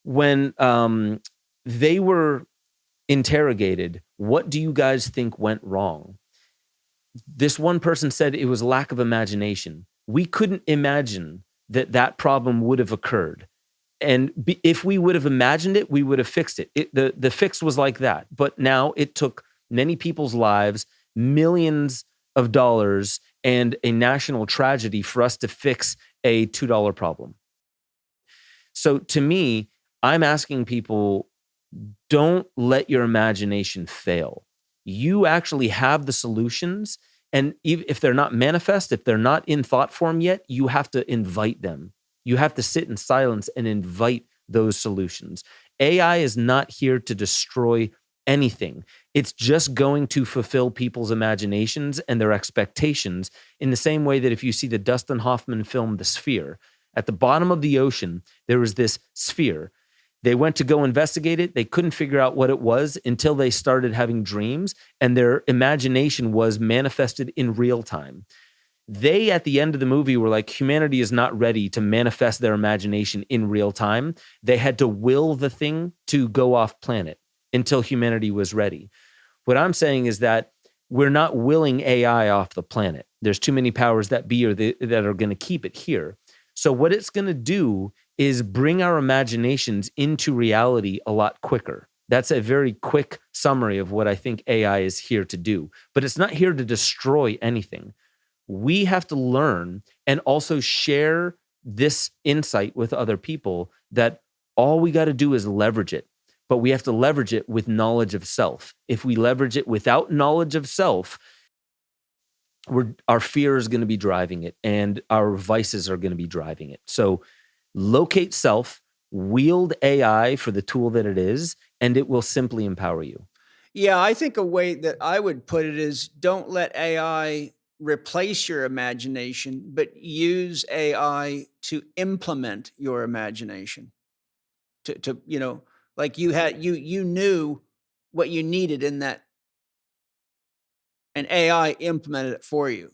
they were interrogated, what do you guys think went wrong? This one person said it was lack of imagination. We couldn't imagine that problem would have occurred. And if we would have imagined it, we would have fixed it. The fix was like that. But now it took many people's lives, millions of dollars, and a national tragedy for us to fix a $2 problem. So to me, I'm asking people, don't let your imagination fail. You actually have the solutions. And if they're not manifest, if they're not in thought form yet, you have to invite them. You have to sit in silence and invite those solutions. AI is not here to destroy anything. It's just going to fulfill people's imaginations and their expectations in the same way that if you see the Dustin Hoffman film, The Sphere, at the bottom of the ocean, there was this sphere. They went to go investigate it. They couldn't figure out what it was until they started having dreams, and their imagination was manifested in real time. They, at the end of the movie, were like, humanity is not ready to manifest their imagination in real time. They had to will the thing to go off planet until humanity was ready. What I'm saying is that we're not willing AI off the planet. There's too many powers that be that are going to keep it here. So what it's going to do is bring our imaginations into reality a lot quicker. That's a very quick summary of what I think AI is here to do. But it's not here to destroy anything. We have to learn and also share this insight with other people that all we got to do is leverage it. But we have to leverage it with knowledge of self. If we leverage it without knowledge of self, our fear is going to be driving it, and our vices are going to be driving it. So locate self, wield AI for the tool that it is, and it will simply empower you. Yeah, I think a way that I would put it is, don't let AI replace your imagination, but use AI to implement your imagination. To like you knew what you needed in that, and AI implemented it for you.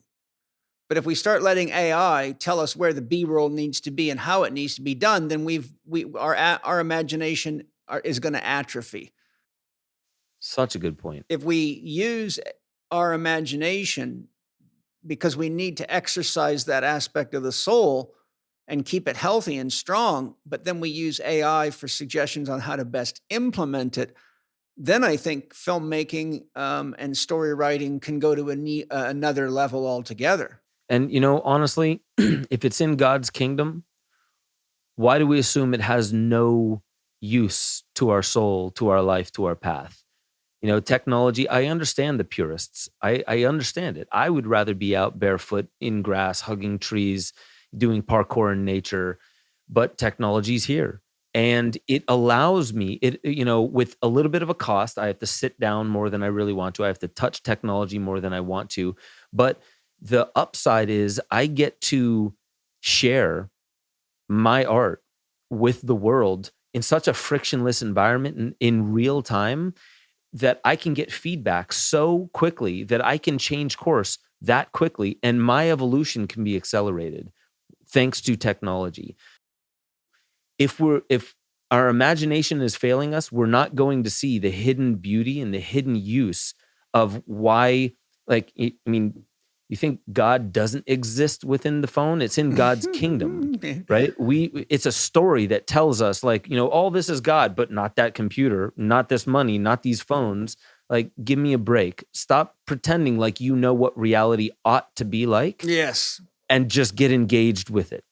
But if we start letting AI tell us where the B-roll needs to be and how it needs to be done, then our imagination is going to atrophy. Such a good point. If we use our imagination, because we need to exercise that aspect of the soul and keep it healthy and strong, but then we use AI for suggestions on how to best implement it, then I think filmmaking and story writing can go to another level altogether. And, honestly, if it's in God's kingdom, why do we assume it has no use to our soul, to our life, to our path? Technology, I understand the purists. I understand it. I would rather be out barefoot in grass, hugging trees, doing parkour in nature, but technology's here. And it allows me, with a little bit of a cost, I have to sit down more than I really want to. I have to touch technology more than I want to. But the upside is I get to share my art with the world in such a frictionless environment in real time that I can get feedback so quickly that I can change course that quickly, and my evolution can be accelerated thanks to technology. If our imagination is failing us, we're not going to see the hidden beauty and the hidden use of why, you think God doesn't exist within the phone? It's in God's kingdom, right? It's a story that tells us all this is God, but not that computer, not this money, not these phones. Give me a break. Stop pretending like you know what reality ought to be like. Yes. And just get engaged with it.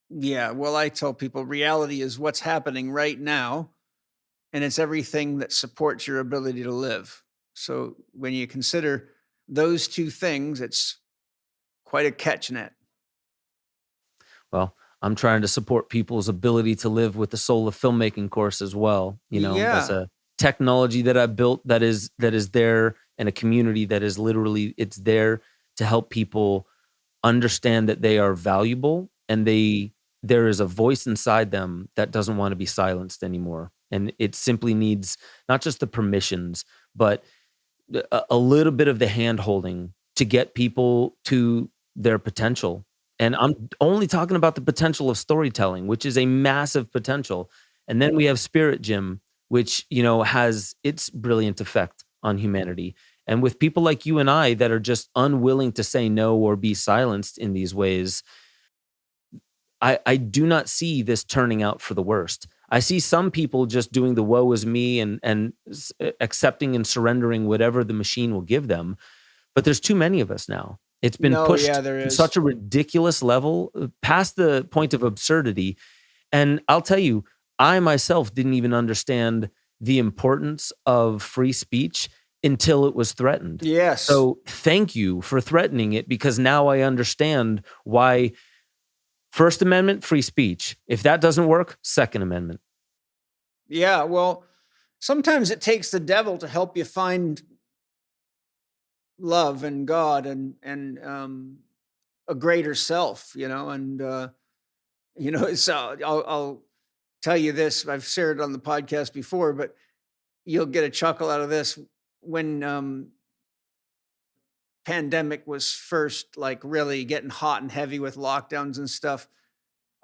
Yeah. Well, I tell people reality is what's happening right now, and it's everything that supports your ability to live. So when you consider those two things, it's quite a catch net. Well, I'm trying to support people's ability to live with the soul of filmmaking course as well. That's Yeah. a technology that I built that is there, and a community that is literally, it's there to help people understand that they are valuable, and there is a voice inside them that doesn't want to be silenced anymore. And it simply needs not just the permissions, but a little bit of the hand holding to get people to their potential. And I'm only talking about the potential of storytelling, which is a massive potential. And then we have Spirit Gym, which, has its brilliant effect on humanity. And with people like you and I that are just unwilling to say no or be silenced in these ways, I do not see this turning out for the worst. I see some people just doing the woe is me and accepting and surrendering whatever the machine will give them. But there's too many of us now. It's been No, pushed yeah, there to is. such a ridiculous level, past the point of absurdity. And I'll tell you, I myself didn't even understand the importance of free speech until it was threatened. Yes. So thank you for threatening it, because now I understand why. First Amendment, free speech. If that doesn't work, Second Amendment. Yeah, well, sometimes it takes the devil to help you find love and God and a greater self, and so I'll tell you this. I've shared it on the podcast before, but you'll get a chuckle out of this. When pandemic was first like really getting hot and heavy with lockdowns and stuff,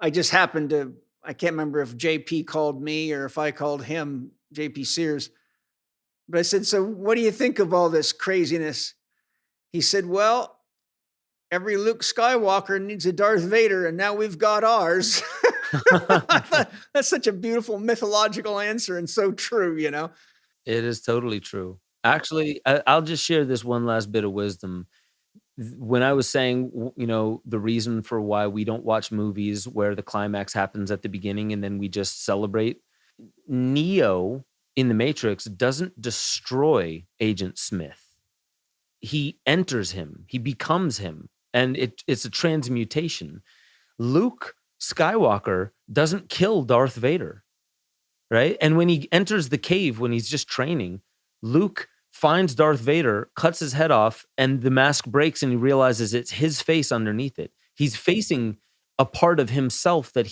I just happened to, I can't remember if JP called me or if I called him, JP Sears, but I said, so what do you think of all this craziness? He said, well, every Luke Skywalker needs a Darth Vader, and now we've got ours. I thought, that's such a beautiful mythological answer and so true, It is totally true. Actually, I'll just share this one last bit of wisdom. When I was saying, the reason for why we don't watch movies where the climax happens at the beginning and then we just celebrate, Neo in the Matrix doesn't destroy Agent Smith. He enters him, he becomes him, and it's a transmutation. Luke Skywalker doesn't kill Darth Vader, right? And when he enters the cave, when he's just training, Luke finds Darth Vader, cuts his head off, and the mask breaks and he realizes it's his face underneath it. He's facing a part of himself that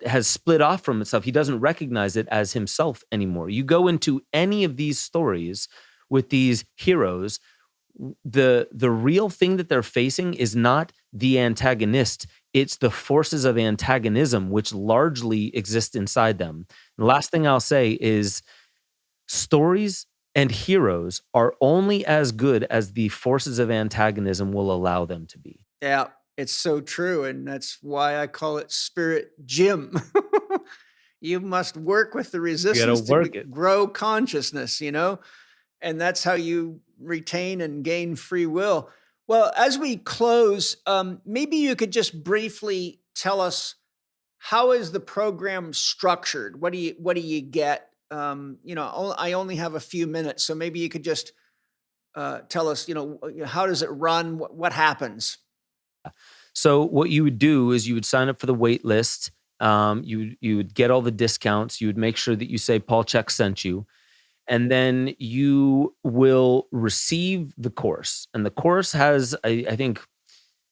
has split off from itself. He doesn't recognize it as himself anymore. You go into any of these stories with these heroes, the real thing that they're facing is not the antagonist. It's the forces of antagonism, which largely exist inside them. The last thing I'll say is stories and heroes are only as good as the forces of antagonism will allow them to be. Yeah, it's so true. And that's why I call it Spirit Gym. You must work with the resistance to grow consciousness, and that's how you retain and gain free will. Well, as we close, maybe you could just briefly tell us, how is the program structured? What do you get? I only have a few minutes, so maybe you could just tell us, how does it run? What happens? So what you would do is you would sign up for the wait list. You would get all the discounts. You would make sure that you say Paul Chek sent you. And then you will receive the course. And the course has, I think,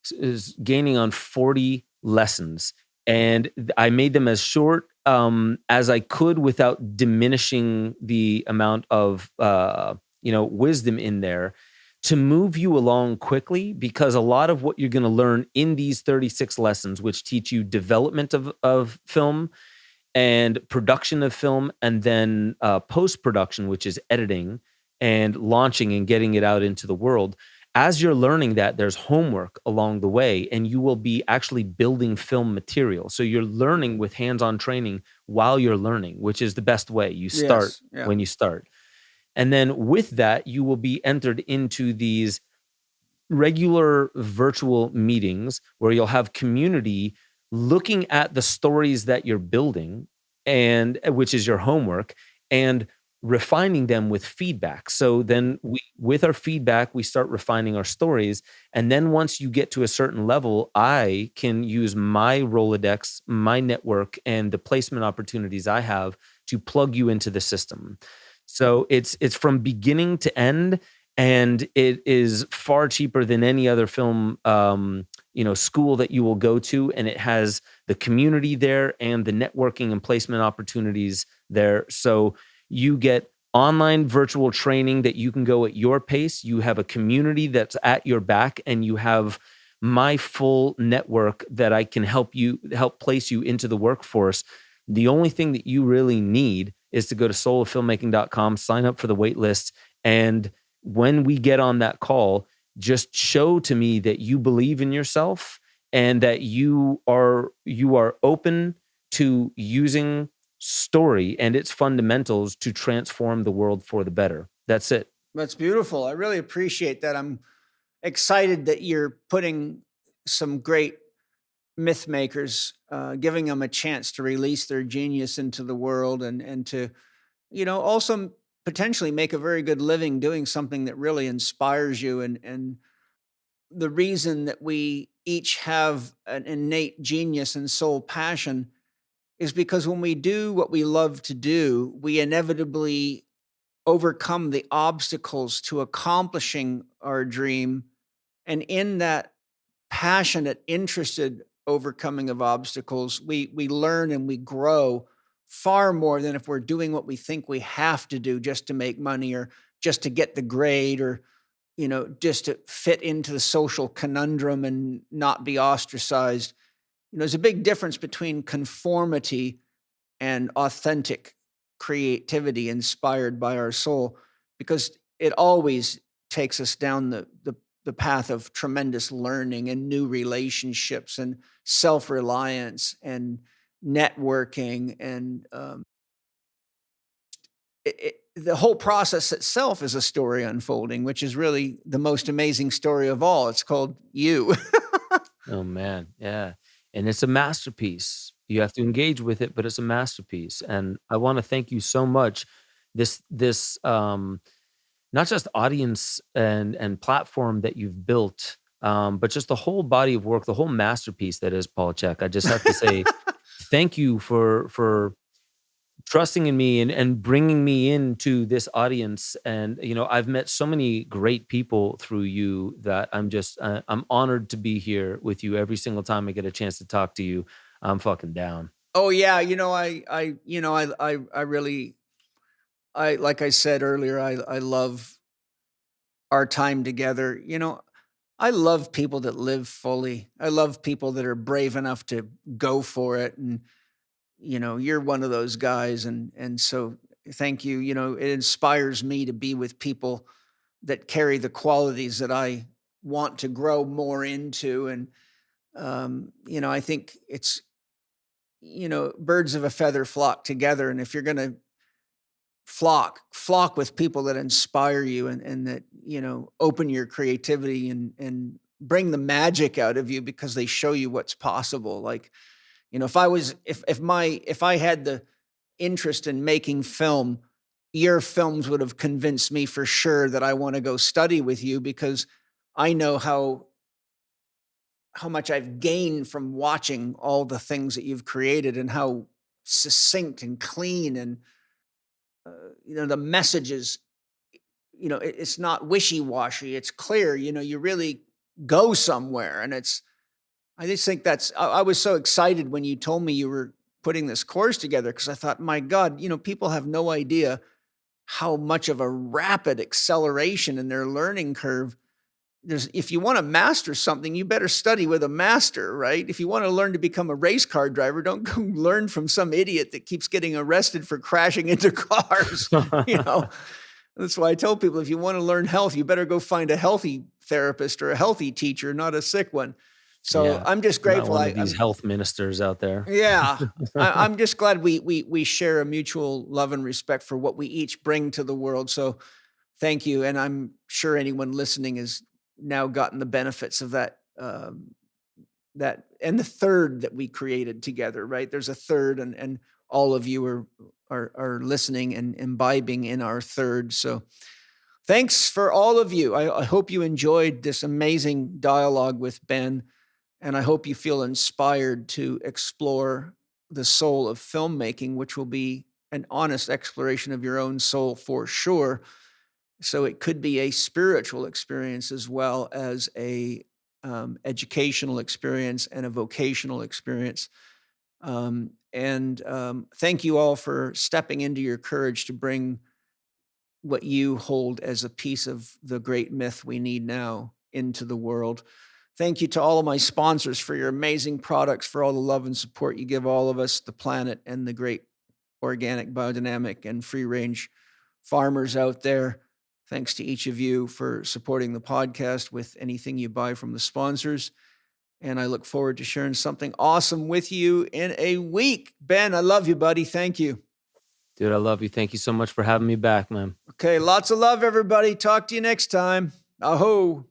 is gaining on 40 lessons. And I made them as short as I could without diminishing the amount of wisdom in there, to move you along quickly, because a lot of what you're going to learn in these 36 lessons, which teach you development of film and production of film, and then post-production, which is editing and launching and getting it out into the world. As you're learning that, there's homework along the way, and you will be actually building film material. So you're learning with hands-on training while you're learning, which is the best way. You start when you start. And then with that, you will be entered into these regular virtual meetings where you'll have community looking at the stories that you're building, and which is your homework, and refining them with feedback. So then with our feedback, we start refining our stories. And then once you get to a certain level, I can use my Rolodex, my network, and the placement opportunities I have to plug you into the system. So it's from beginning to end, and it is far cheaper than any other film school that you will go to. And it has the community there and the networking and placement opportunities there. So you get online virtual training that you can go at your pace. You have a community that's at your back, and you have my full network that I can help place you into the workforce. The only thing that you really need is to go to souloffilmmaking.com, sign up for the wait list. And when we get on that call, just show to me that you believe in yourself and that you are open to using story and its fundamentals to transform the world for the better. That's it. That's beautiful. I really appreciate that. I'm excited that you're putting some great myth makers, giving them a chance to release their genius into the world, and to, also potentially make a very good living doing something that really inspires you. And the reason that we each have an innate genius and soul passion is because when we do what we love to do, we inevitably overcome the obstacles to accomplishing our dream. And in that passionate, interested overcoming of obstacles, we learn and we grow far more than if we're doing what we think we have to do just to make money, or just to get the grade, or just to fit into the social conundrum and not be ostracized. There's a big difference between conformity and authentic creativity inspired by our soul, because it always takes us down the path of tremendous learning and new relationships and self-reliance and networking. And the whole process itself is a story unfolding, which is really the most amazing story of all. It's called you. Oh man. Yeah. And it's a masterpiece. You have to engage with it, but it's a masterpiece. And I want to thank you so much. This not just audience and platform that you've built, but just the whole body of work, the whole masterpiece that is Paul Chek. I just have to say thank you for trusting in me and bringing me into this audience. And, I've met so many great people through you that I'm honored to be here with you every single time I get a chance to talk to you. I'm fucking down. Oh yeah. I really, like I said earlier, I love our time together. I love people that live fully. I love people that are brave enough to go for it. And, you're one of those guys. And so thank you. It inspires me to be with people that carry the qualities that I want to grow more into. And, I think it's, birds of a feather flock together. And if you're going to flock with people that inspire you, and that, open your creativity and bring the magic out of you because they show you what's possible. Like, if I had the interest in making film, your films would have convinced me for sure that I want to go study with you, because I know how much I've gained from watching all the things that you've created, and how succinct and clean, and the messages, it's not wishy-washy, it's clear. You really go somewhere. And I just think I was so excited when you told me you were putting this course together, because I thought, my God, people have no idea how much of a rapid acceleration in their learning curve. If you want to master something, you better study with a master, right? If you want to learn to become a race car driver, don't go learn from some idiot that keeps getting arrested for crashing into cars. That's why I tell people, if you want to learn health, you better go find a healthy therapist or a healthy teacher, not a sick one. So Yeah, I'm just not grateful. one of these health ministers out there. Yeah, I'm just glad we share a mutual love and respect for what we each bring to the world. So thank you. And I'm sure anyone listening has now gotten the benefits of that, and the third that we created together, right? There's a third, and all of you are listening and imbibing in our third. So thanks for all of you. I hope you enjoyed this amazing dialogue with Ben, and I hope you feel inspired to explore the soul of filmmaking, which will be an honest exploration of your own soul for sure. So it could be a spiritual experience as well as a educational experience and a vocational experience. Thank you all for stepping into your courage to bring what you hold as a piece of the great myth we need now into the world. Thank you to all of my sponsors for your amazing products, for all the love and support you give all of us, the planet, and the great organic, biodynamic, and free-range farmers out there. Thanks to each of you for supporting the podcast with anything you buy from the sponsors. And I look forward to sharing something awesome with you in a week. Ben, I love you, buddy. Thank you. Dude, I love you. Thank you so much for having me back, man. Okay, lots of love, everybody. Talk to you next time. Aho.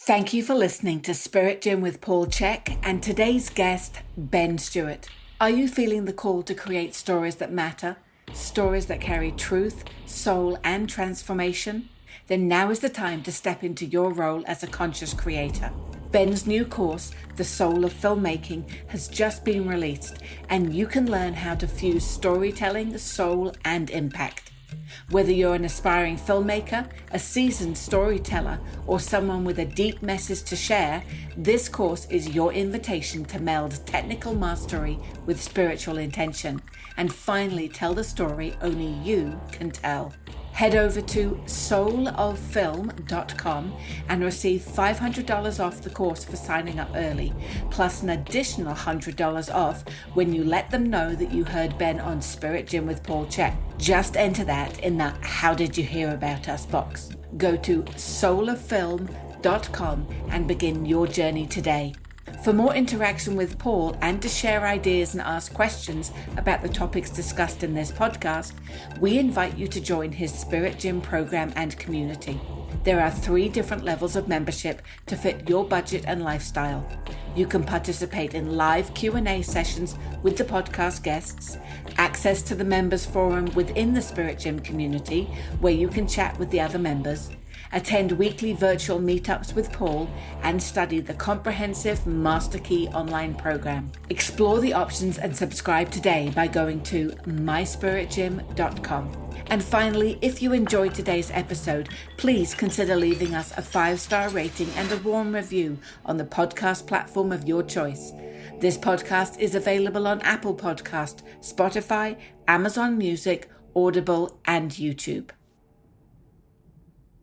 Thank you for listening to Spirit Gym with Paul Chek and today's guest, Ben Stewart. Are you feeling the call to create stories that matter? Stories that carry truth, soul, and transformation? Then now is the time to step into your role as a conscious creator. Ben's new course, The Soul of Filmmaking, has just been released, and you can learn how to fuse storytelling, soul, and impact. Whether you're an aspiring filmmaker, a seasoned storyteller, or someone with a deep message to share, this course is your invitation to meld technical mastery with spiritual intention and finally tell the story only you can tell. Head over to souloffilm.com and receive $500 off the course for signing up early, plus an additional $100 off when you let them know that you heard Ben on Spirit Gym with Paul Chek. Just enter that in the How Did You Hear About Us box. Go to souloffilm.com and begin your journey today. For more interaction with Paul and to share ideas and ask questions about the topics discussed in this podcast, we invite you to join his Spirit Gym program and community. There are 3 different levels of membership to fit your budget and lifestyle. You can participate in live Q&A sessions with the podcast guests, access to the members forum within the Spirit Gym community where you can chat with the other members, attend weekly virtual meetups with Paul, and study the comprehensive Master Key online program. Explore the options and subscribe today by going to myspiritgym.com. And finally, if you enjoyed today's episode, please consider leaving us a 5-star rating and a warm review on the podcast platform of your choice. This podcast is available on Apple Podcast, Spotify, Amazon Music, Audible, and YouTube.